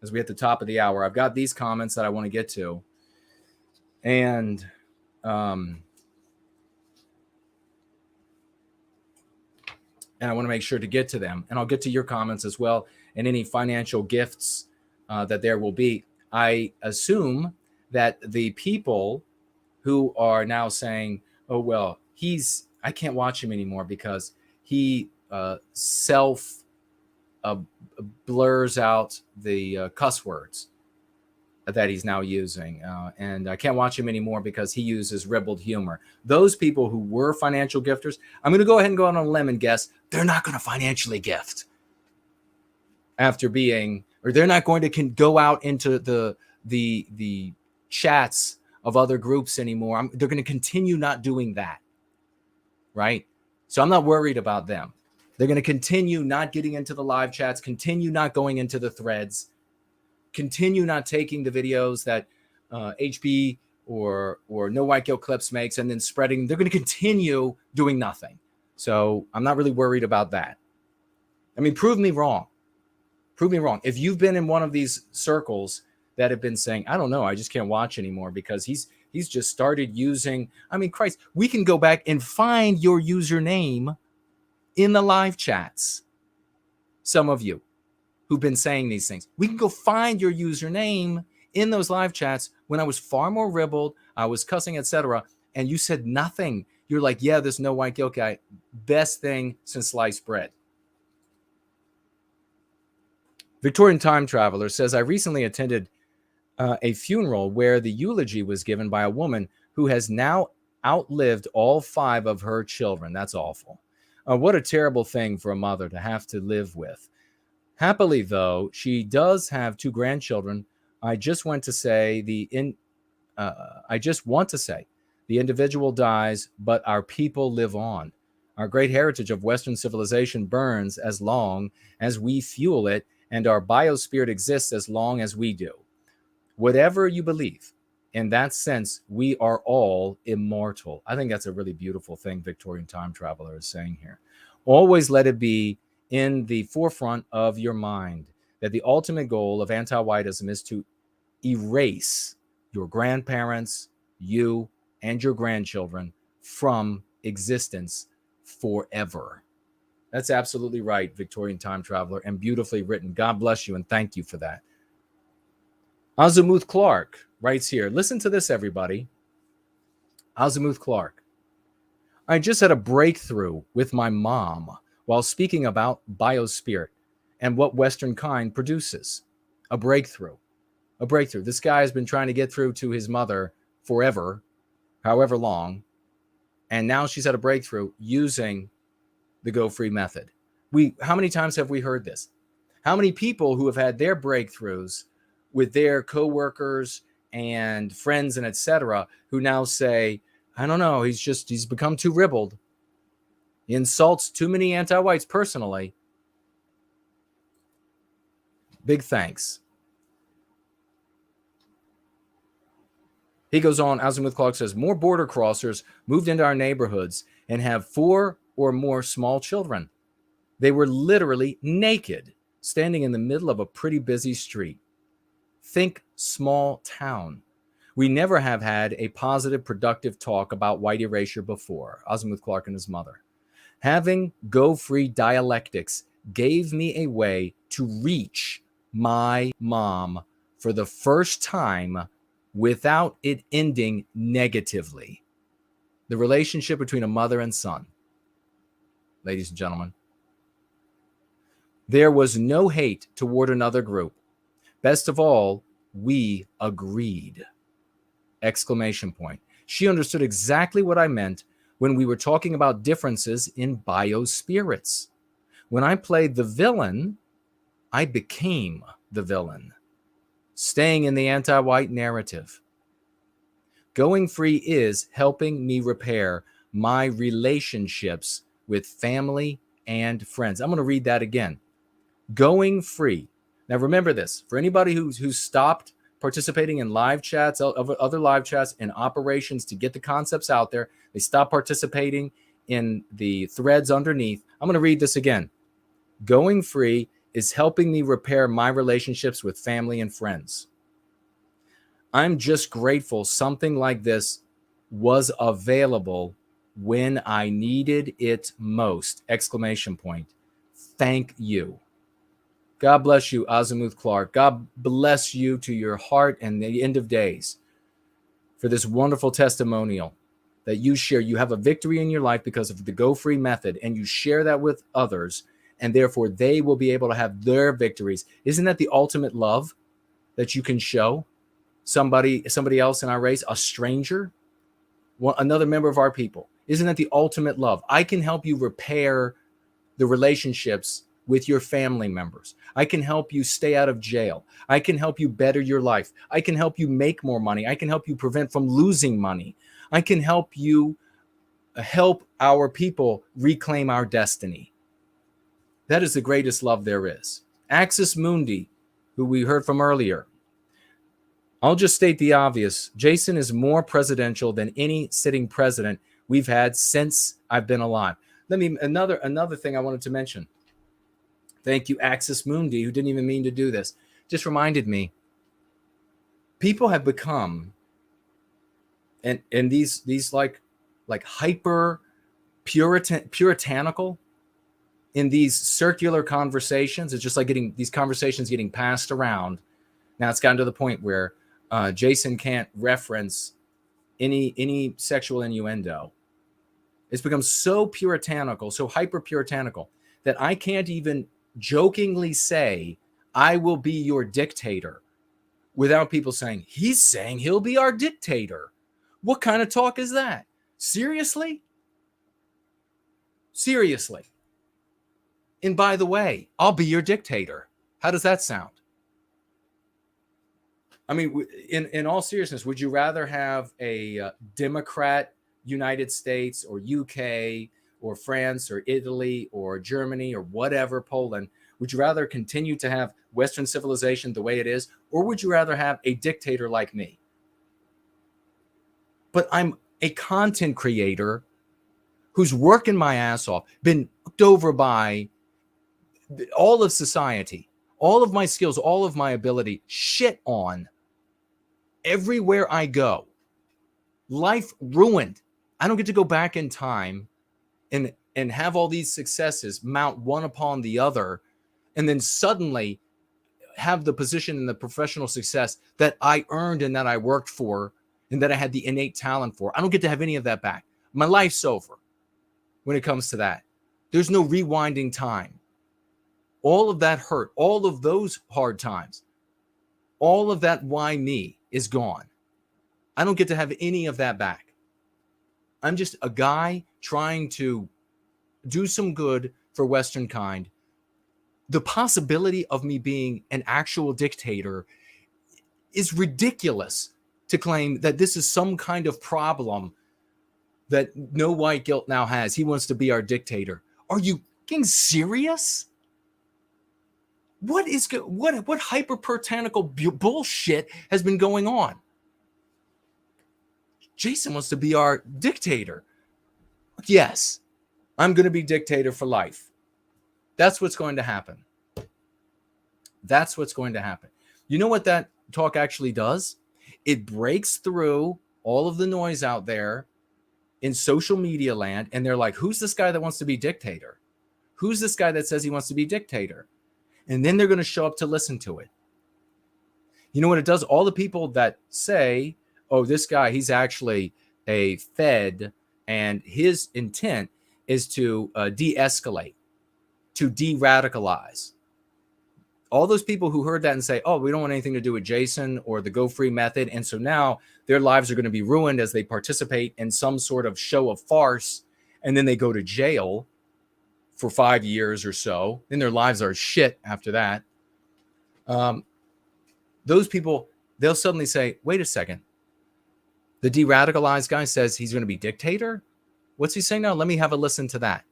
as we hit the top of the hour. I've got these comments that I want to get to, and I want to make sure to get to them. And I'll get to your comments as well, and any financial gifts that there will be. I assume that the people who are now saying, oh, well, I can't watch him anymore because he blurs out the cuss words that he's now using. And I can't watch him anymore because he uses ribald humor. Those people who were financial gifters, I'm going to go ahead and go out on a limb and guess they're not going to financially gift after being, or they're not going to go out into the chats of other groups anymore. They're going to continue not doing that. Right? So I'm not worried about them. They're going to continue not getting into the live chats, continue not going into the threads, continue not taking the videos that HB or No White Guilt Clips makes and then spreading. They're going to continue doing nothing. So I'm not really worried about that. I mean, prove me wrong. Prove me wrong. If you've been in one of these circles that have been saying, I don't know, I just can't watch anymore because he's just started using, I mean, Christ, we can go back and find your username in the live chats. Some of you who've been saying these things, we can go find your username in those live chats when I was far more ribald, I was cussing, etc. And you said nothing. You're like, yeah, this No White Guilt guy, best thing since sliced bread. Victorian Time Traveler says, I recently attended a funeral where the eulogy was given by a woman who has now outlived all 5 of her children. That's awful. What a terrible thing for a mother to have to live with. Happily, though, she does have 2 grandchildren. I just want to say the individual dies, but our people live on. Our great heritage of Western civilization burns as long as we fuel it, and our biospirit exists as long as we do. Whatever you believe, in that sense, we are all immortal. I think that's a really beautiful thing Victorian Time Traveler is saying here. Always let it be in the forefront of your mind that the ultimate goal of anti-whiteism is to erase your grandparents, you, and your grandchildren from existence forever. That's absolutely right, Victorian Time Traveler, and beautifully written. God bless you, and thank you for that. Azimuth Clark writes here, listen to this, everybody. Azimuth Clark. I just had a breakthrough with my mom while speaking about biospirit and what Western kind produces. A breakthrough. A breakthrough. This guy has been trying to get through to his mother forever, however long, and now she's had a breakthrough using the Go Free method. How many times have we heard this? How many people who have had their breakthroughs with their coworkers and friends and etc., who now say, I don't know, he's become too ribald. He insults too many anti-whites personally. Big thanks. He goes on, Azimuth Clark says, more border crossers moved into our neighborhoods and have 4 or more small children. They were literally naked, standing in the middle of a pretty busy street. Think small town. We never have had a positive, productive talk about white erasure before. Azimuth Clark and his mother. Having Go Free dialectics gave me a way to reach my mom for the first time without it ending negatively. The relationship between a mother and son. Ladies and gentlemen. There was no hate toward another group. Best of all, we agreed. Exclamation point. She understood exactly what I meant when we were talking about differences in biospirits. When I played the villain, I became the villain, staying in the anti-white narrative. Going free is helping me repair my relationships with family and friends. I'm going to read that again. Going free. Now, remember this. For anybody who's stopped participating in live chats, other live chats, and operations to get the concepts out there, they stop participating in the threads underneath. I'm going to read this again. Going free is helping me repair my relationships with family and friends. I'm just grateful something like this was available when I needed it most. Exclamation point. Thank you. God bless you, Azimuth Clark. God bless you to your heart and the end of days for this wonderful testimonial that you share. You have a victory in your life because of the Go Free method, and you share that with others, and therefore they will be able to have their victories. Isn't that the ultimate love that you can show somebody else in our race, a stranger, another member of our people? Isn't that the ultimate love? I can help you repair the relationships with your family members. I can help you stay out of jail. I can help you better your life. I can help you make more money. I can help you prevent from losing money. I can help you help our people reclaim our destiny. That is the greatest love there is. Axis Mundi, who we heard from earlier. I'll just state the obvious. Jason is more presidential than any sitting president we've had since I've been alive. Another thing I wanted to mention. Thank you, Axis Mundi, who didn't even mean to do this. Just reminded me. People have become, and these like hyper puritanical in these circular conversations. It's just like these conversations getting passed around. Now it's gotten to the point where Jason can't reference any sexual innuendo. It's become so puritanical, so hyper puritanical, that I can't even jokingly say I will be your dictator, without people saying, he's saying he'll be our dictator. What kind of talk is that? Seriously? Seriously. And by the way, I'll be your dictator. How does that sound? I mean, in all seriousness, would you rather have a Democrat United States or UK or France or Italy or Germany or whatever, Poland? Would you rather continue to have Western civilization the way it is, or would you rather have a dictator like me? But I'm a content creator who's working my ass off, been looked over by all of society, all of my skills, all of my ability, shit on everywhere I go. Life ruined. I don't get to go back in time and have all these successes mount one upon the other, and then suddenly have the position and the professional success that I earned and that I worked for and that I had the innate talent for. I don't get to have any of that back. My life's over when it comes to that. There's no rewinding time. All of that hurt, all of those hard times, all of that why me is gone. I don't get to have any of that back. I'm just a guy trying to do some good for Western kind. The possibility of me being an actual dictator is ridiculous, to claim that this is some kind of problem that no white guilt now has. He wants to be our dictator. Are you fucking serious? What hyper puritanical bullshit has been going on? Jason wants to be our dictator. Yes, I'm going to be dictator for life. That's what's going to happen. That's what's going to happen. You know what that talk actually does? It breaks through all of the noise out there in social media land, and they're like, who's this guy that wants to be dictator? Who's this guy that says he wants to be dictator? And then they're going to show up to listen to it. You know what it does? All the people that say, oh, this guy, he's actually a Fed, and his intent is to de-escalate, to de-radicalize. All those people who heard that and say, oh, we don't want anything to do with Jason or the Go Free method. And so now their lives are going to be ruined as they participate in some sort of show of farce. And then they go to jail for 5 years or so. Then their lives are shit after that. Those people, they'll suddenly say, wait a second. The de-radicalized guy says he's going to be dictator. What's he saying now? Let me have a listen to that.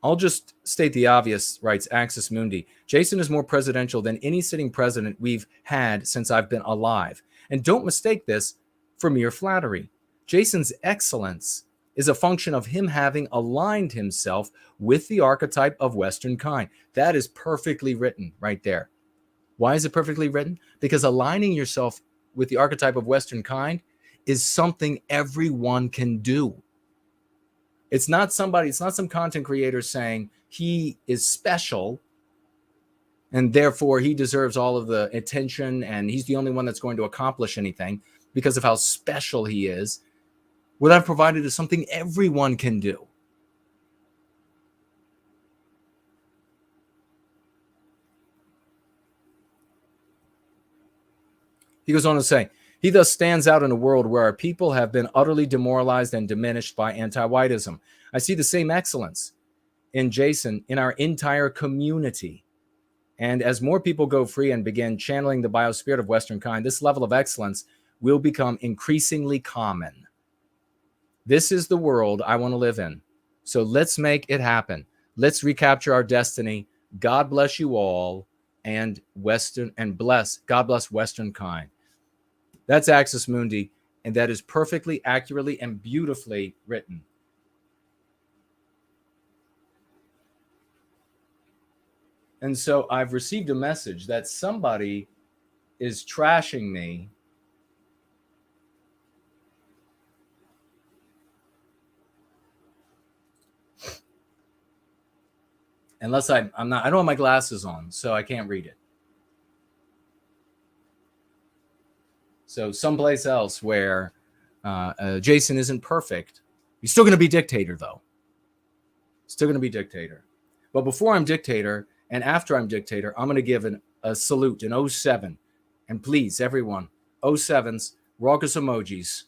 I'll just state the obvious, writes Axis Mundi. Jason is more presidential than any sitting president we've had since I've been alive. And don't mistake this for mere flattery. Jason's excellence is a function of him having aligned himself with the archetype of Western kind. That is perfectly written right there. Why is it perfectly written? Because aligning yourself with the archetype of Western kind is something everyone can do. It's not some content creator saying he is special and therefore he deserves all of the attention and he's the only one that's going to accomplish anything because of how special he is. What I've provided is something everyone can do. He goes on to say, he thus stands out in a world where our people have been utterly demoralized and diminished by anti-whiteism. I see the same excellence in Jason in our entire community. And as more people go free and begin channeling the biospirit of Western kind, this level of excellence will become increasingly common. This is the world I want to live in. So let's make it happen. Let's recapture our destiny. God bless you all, and God bless Western kind. That's Axis Mundi, and that is perfectly, accurately, and beautifully written. And so I've received a message that somebody is trashing me unless I don't have my glasses on, so I can't read it. So someplace else where Jason isn't perfect, he's still going to be dictator, though. Still going to be dictator. But before I'm dictator and after I'm dictator, I'm going to give a salute, an 07. And please, everyone, 07s, raucous emojis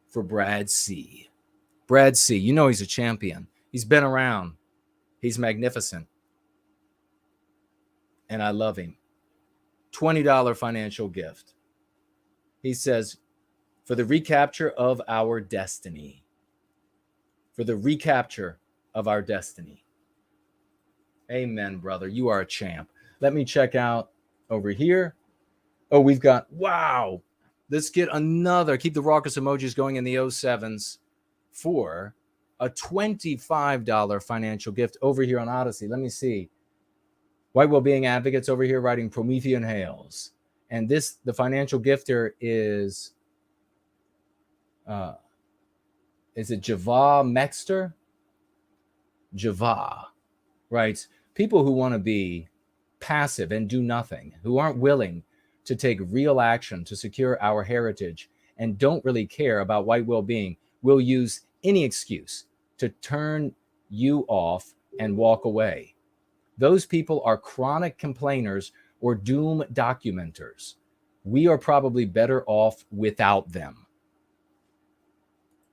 for Brad C. Brad C, you know he's a champion. He's been around. He's magnificent. And I love him. $20 financial gift. He says, for the recapture of our destiny. For the recapture of our destiny. Amen, brother. You are a champ. Let me check out over here. Oh, we've got, wow. Let's get another, keep the raucous emojis going in the 07s for a $25 financial gift over here on Odyssey. Let me see. White Wellbeing Advocates over here writing Promethean Hails. And this, the financial gifter is it Java Mexter? Java, right? People who want to be passive and do nothing, who aren't willing to take real action to secure our heritage and don't really care about white well-being will use any excuse to turn you off and walk away. Those people are chronic complainers or doom documenters. We are probably better off without them.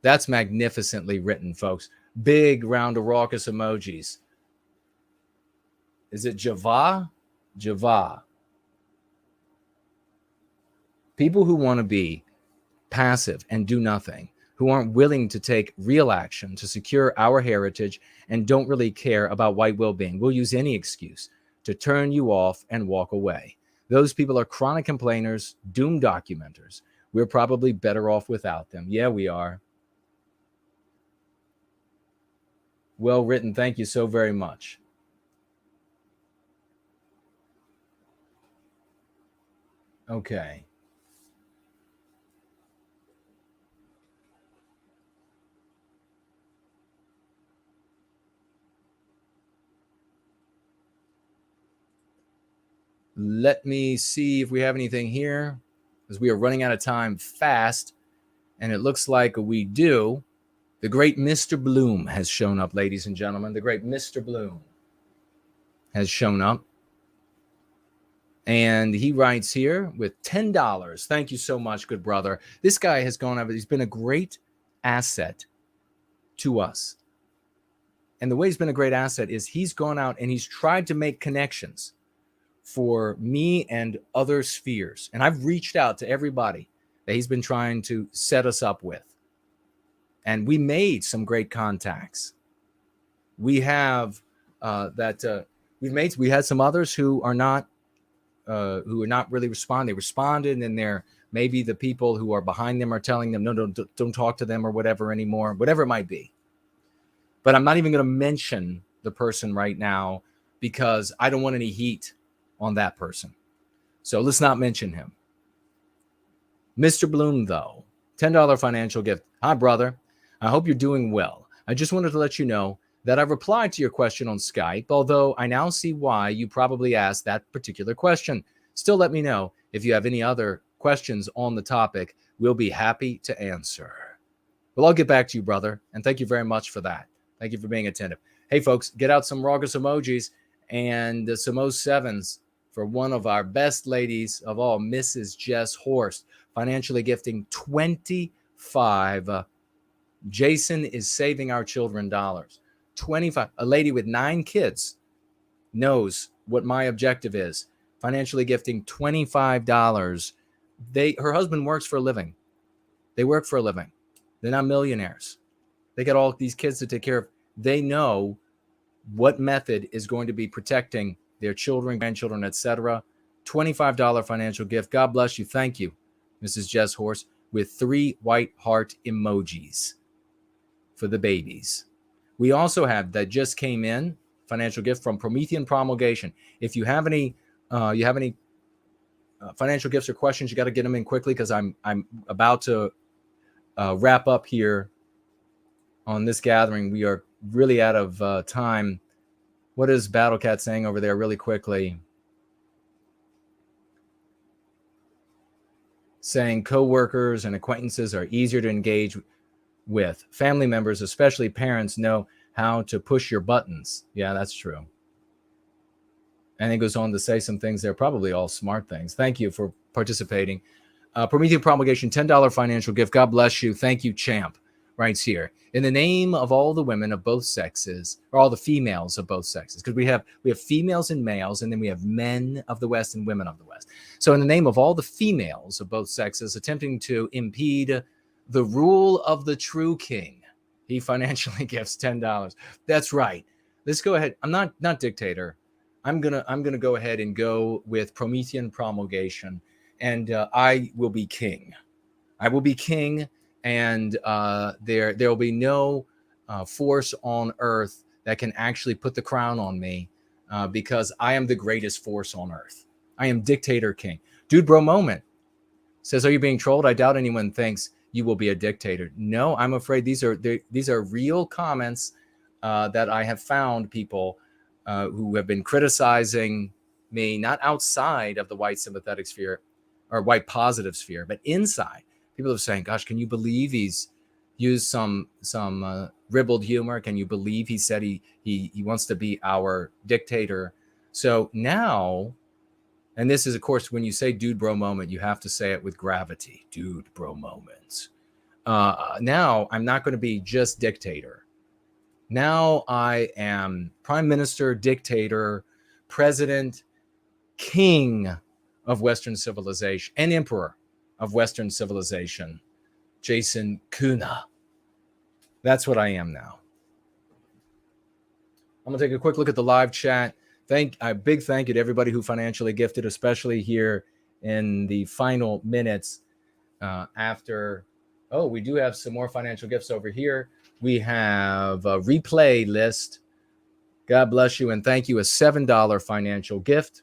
That's magnificently written, folks. Big round of raucous emojis. Is it Java? Java. People who want to be passive and do nothing, who aren't willing to take real action to secure our heritage and don't really care about white well-being, will use any excuse to turn you off and walk away. Those people are chronic complainers, doom documenters. We're probably better off without them. Yeah, we are. Well written. Thank you so very much. Okay. Let me see if we have anything here, because we are running out of time fast, and it looks like we do. The great Mr. Bloom has shown up, ladies and gentlemen. The great Mr. Bloom has shown up. And he writes here with $10. Thank you so much, good brother. This guy has gone over. He's been a great asset to us. And the way he's been a great asset is he's gone out and he's tried to make connections for me and other spheres. And I've reached out to everybody that he's been trying to set us up with. And we made some great contacts. We have we had some others who are not really responding. They responded, and they're maybe the people who are behind them are telling them, no, don't talk to them or whatever anymore, whatever it might be. But I'm not even going to mention the person right now because I don't want any heat on that person. So let's not mention him. Mr. Bloom, though, $10 financial gift. Hi, brother. I hope you're doing well. I just wanted to let you know that I replied to your question on Skype, although I now see why you probably asked that particular question. Still, let me know if you have any other questions on the topic. We'll be happy to answer. Well, I'll get back to you, brother, and thank you very much for that. Thank you for being attentive. Hey, folks, get out some raucous emojis and some 07s for one of our best ladies of all, Mrs. Jess Horst, financially gifting 25. Jason is saving our children dollars. 25. A lady with 9 kids knows what my objective is. Financially gifting $25. Her husband works for a living. They work for a living. They're not millionaires. They got all these kids to take care of. They know what method is going to be protecting their children, grandchildren, etc. $25 financial gift. God bless you. Thank you, Mrs. Jess Horst, with 3 white heart emojis for the babies. We also have, that just came in, financial gift from Promethean Promulgation. If you have any financial gifts or questions, you got to get them in quickly because I'm about to wrap up here on this gathering. We are really out of time. What is Battlecat saying over there really quickly? Saying coworkers and acquaintances are easier to engage with. Family members, especially parents, know how to push your buttons. Yeah, that's true. And it goes on to say some things. They're probably all smart things. Thank you for participating. Promethean Promulgation, $10 financial gift. God bless you. Thank you, champ. Writes here, in the name of all the women of both sexes, or all the females of both sexes, because we have females and males, and then we have men of the West and women of the West. So in the name of all the females of both sexes attempting to impede the rule of the true king, he financially gifts $10. That's right. Let's go ahead. I'm not dictator. I'm gonna go ahead and go with Promethean Promulgation, and I will be king. I will be king. And there will be no force on earth that can actually put the crown on me because I am the greatest force on earth. I am dictator king. Dude Bro Moment says, are you being trolled? I doubt anyone thinks you will be a dictator. No, I'm afraid these are real comments that I have found people who have been criticizing me, not outside of the white sympathetic sphere or white positive sphere, but inside. People are saying, gosh, can you believe he's used some ribald humor? Can you believe he said he wants to be our dictator? So now, and this is, of course, when you say dude bro moment, you have to say it with gravity. Dude bro moments. Now I'm not going to be just dictator. Now I am prime minister, dictator, president, king of Western civilization, and emperor of Western civilization, Jason Kuna. That's what I am now. I'm gonna take a quick look at the live chat. A big thank you to everybody who financially gifted, especially here in the final minutes after. Oh, we do have some more financial gifts over here. We have a replay list. God bless you and thank you. A $7 financial gift,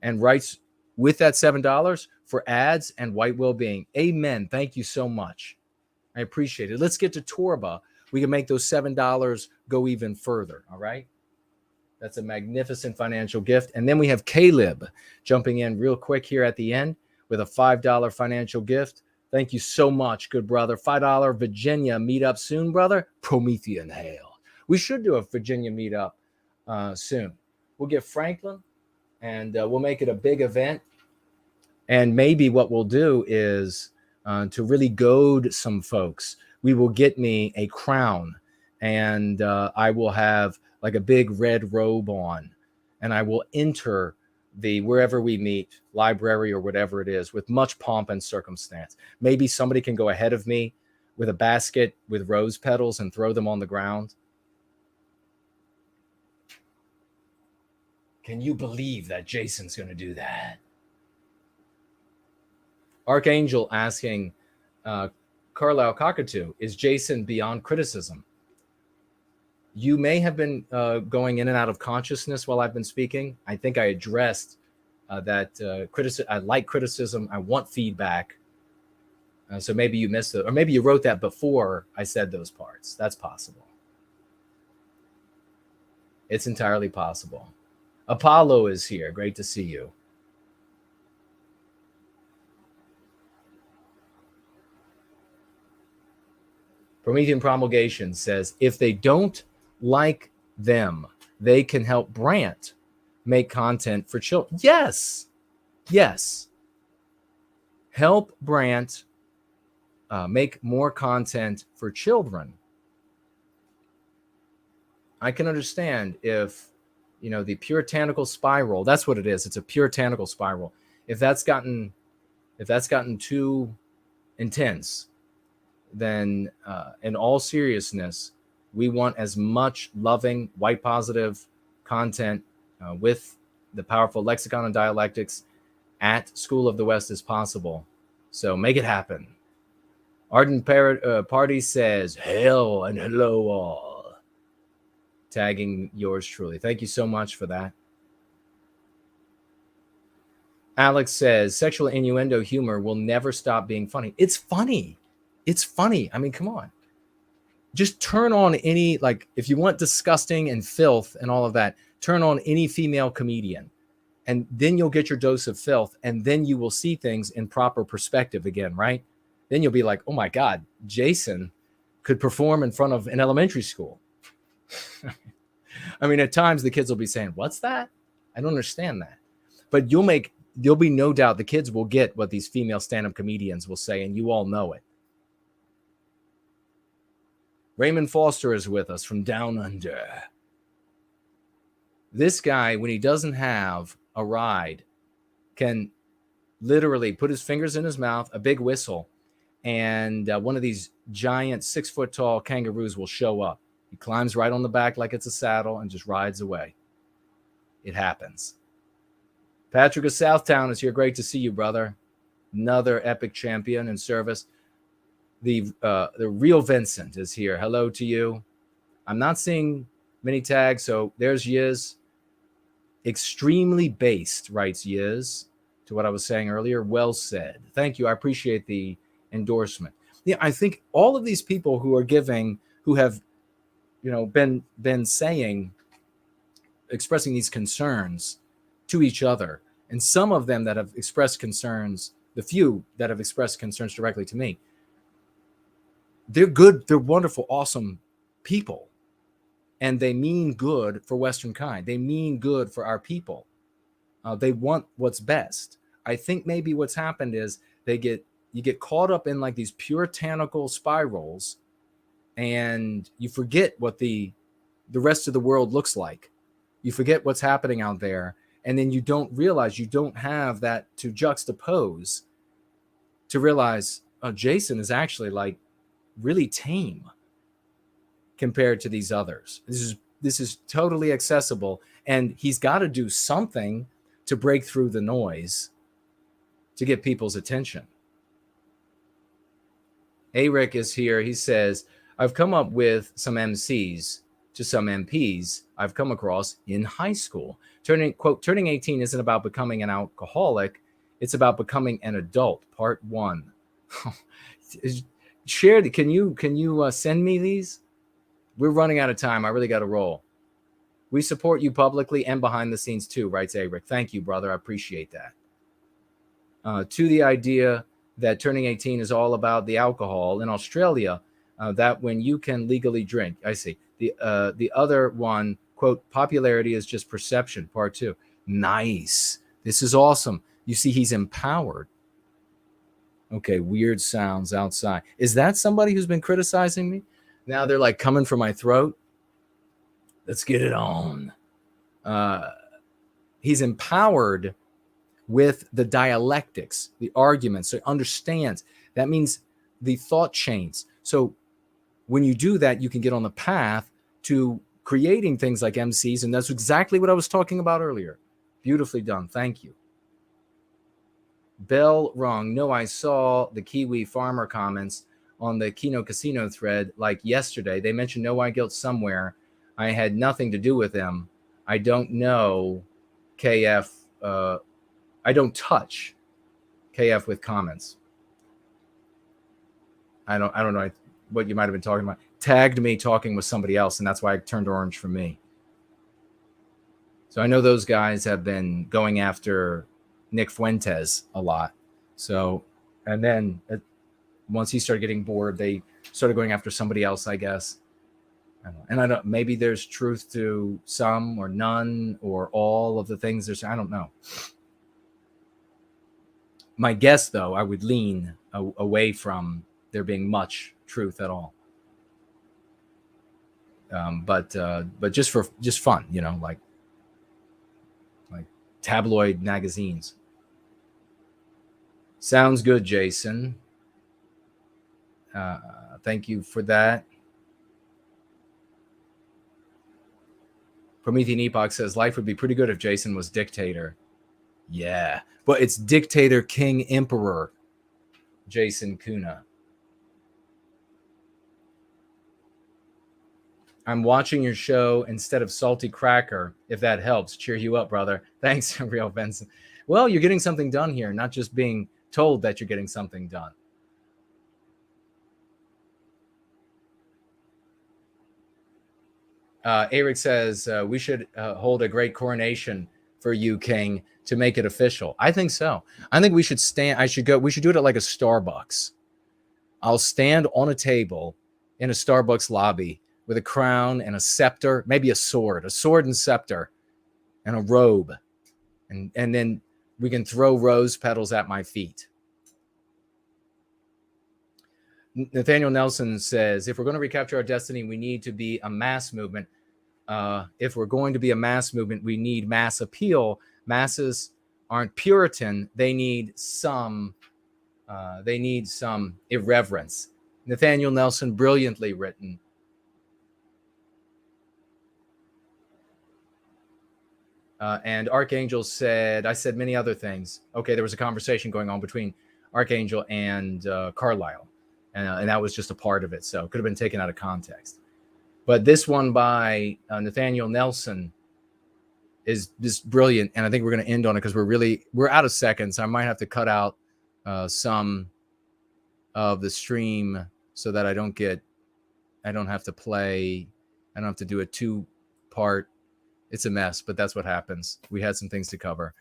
and writes with that $7 for ads and white well-being. Amen. Thank you so much. I appreciate it. Let's get to Torba. We can make those $7 go even further. All right. That's a magnificent financial gift. And then we have Caleb jumping in real quick here at the end with a $5 financial gift. Thank you so much, good brother. $5 Virginia meetup soon, brother. Promethean hail. We should do a Virginia meetup soon. We'll get Franklin and we'll make it a big event. And maybe what we'll do is to really goad some folks, we will get me a crown and I will have like a big red robe on and I will enter the wherever we meet, library or whatever it is, with much pomp and circumstance. Maybe somebody can go ahead of me with a basket with rose petals and throw them on the ground. Can you believe that Jason's going to do that? Archangel asking Carlisle Cockatoo, is Jason beyond criticism? You may have been going in and out of consciousness while I've been speaking. I think I addressed that I like criticism. I want feedback. So maybe you missed it, or maybe you wrote that before I said those parts. That's possible. It's entirely possible. Apollo is here. Great to see you. Promethean Promulgation says, if they don't like them, they can help Brant make content for children. Yes. Yes. Help Brant make more content for children. I can understand if, the puritanical spiral, that's what it is. It's a puritanical spiral. If that's gotten too intense, then in all seriousness, we want as much loving, white positive content with the powerful lexicon and dialectics at School of the West as possible. So make it happen. Ardent Party says, hail and hello all. Tagging yours truly. Thank you so much for that. Alex says, sexual innuendo humor will never stop being funny. It's funny. It's funny. I mean, come on. Just turn on any, if you want disgusting and filth and all of that, turn on any female comedian. And then you'll get your dose of filth. And then you will see things in proper perspective again, right? Then you'll be like, oh my God, Jason could perform in front of an elementary school. I mean, at times the kids will be saying, what's that? I don't understand that. But there'll be no doubt the kids will get what these female stand-up comedians will say, and you all know it. Raymond Foster is with us from Down Under. This guy, when he doesn't have a ride, can literally put his fingers in his mouth, a big whistle, and one of these giant 6-foot-tall kangaroos will show up. He climbs right on the back like it's a saddle and just rides away. It happens. Patrick of Southtown is here. Great to see you, brother. Another epic champion in service. The real Vincent is here. Hello to you. I'm not seeing many tags, so there's Yiz. Extremely based, writes Yiz, to what I was saying earlier. Well said. Thank you. I appreciate the endorsement. Yeah, I think all of these people who are giving, who have, been saying, expressing these concerns to each other, and some of them that have expressed concerns, the few that have expressed concerns directly to me, they're good, they're wonderful, awesome people. And they mean good for Western kind. They mean good for our people. They want what's best. I think maybe what's happened is you get caught up in like these puritanical spirals, and you forget what the rest of the world looks like. You forget what's happening out there, and then you don't realize you don't have that to juxtapose to realize, oh, Jason is actually like really tame compared to these others. This is totally accessible, and he's got to do something to break through the noise to get people's attention. Eric is here. He says, I've come up with some MCs to some MPs I've come across in high school. Turning 18 isn't about becoming an alcoholic. It's about becoming an adult. Part 1. Share. Can you send me these? We're running out of time. I really got to roll. We support you publicly and behind the scenes too, writes Eric. Thank you, brother. I appreciate that. To the idea that turning 18 is all about the alcohol in Australia, that when you can legally drink. I see. The other one, quote, popularity is just perception, part 2. Nice. This is awesome. You see, he's empowered. Okay, weird sounds outside. Is that somebody who's been criticizing me? Now they're like coming for my throat. Let's get it on. He's empowered with the dialectics, the arguments, so he understands. That means the thought chains. So when you do that, you can get on the path to creating things like MCs, and that's exactly what I was talking about earlier. Beautifully done. Thank you. Bell wrong. No, I saw the Kiwi farmer comments on the Kino Casino thread like yesterday. They mentioned no white guilt somewhere. I had nothing to do with them. I don't know KF. I don't touch KF with comments. I don't know what you might have been talking about. Tagged me talking with somebody else, and that's why it turned orange for me. So I know those guys have been going after Nick Fuentes a lot. So, and then once he started getting bored, they started going after somebody else, I guess. I don't. Maybe there's truth to some or none or all of the things there's. I don't know. My guess, though, I would lean away from there being much truth at all. But just fun, like tabloid magazines. Sounds good, Jason. Thank you for that. Promethean Epoch says life would be pretty good if Jason was dictator. Yeah, but it's dictator, king, emperor, Jason Kuna. I'm watching your show instead of Salty Cracker, if that helps. Cheer you up, brother. Thanks, Real Benson. Well, you're getting something done here, not just being told that you're getting something done. Eric says we should hold a great coronation for you, King, to make it official. I think so. I think we should stand. We should do it at like a Starbucks. I'll stand on a table in a Starbucks lobby with a crown and a scepter, maybe a sword and scepter. and a robe. And then we can throw rose petals at my feet. Nathaniel Nelson says, if we're going to recapture our destiny, we need to be a mass movement. If we're going to be a mass movement, we need mass appeal. Masses aren't Puritan. They need some irreverence. Nathaniel Nelson, brilliantly written. And Archangel said, I said many other things. Okay, there was a conversation going on between Archangel and Carlisle. And that was just a part of it. So it could have been taken out of context. But this one by Nathaniel Nelson is just brilliant. And I think we're going to end on it because we're out of seconds. I might have to cut out some of the stream so that I don't have to do a 2-part. It's a mess, but that's what happens. We had some things to cover.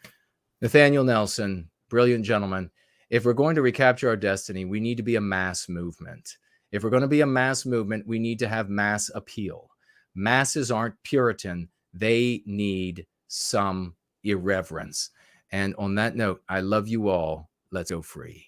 Nathaniel Nelson, brilliant gentleman. If we're going to recapture our destiny, we need to be a mass movement. If we're going to be a mass movement, we need to have mass appeal. Masses aren't Puritan. They need some irreverence. And on that note, I love you all. Let's go free.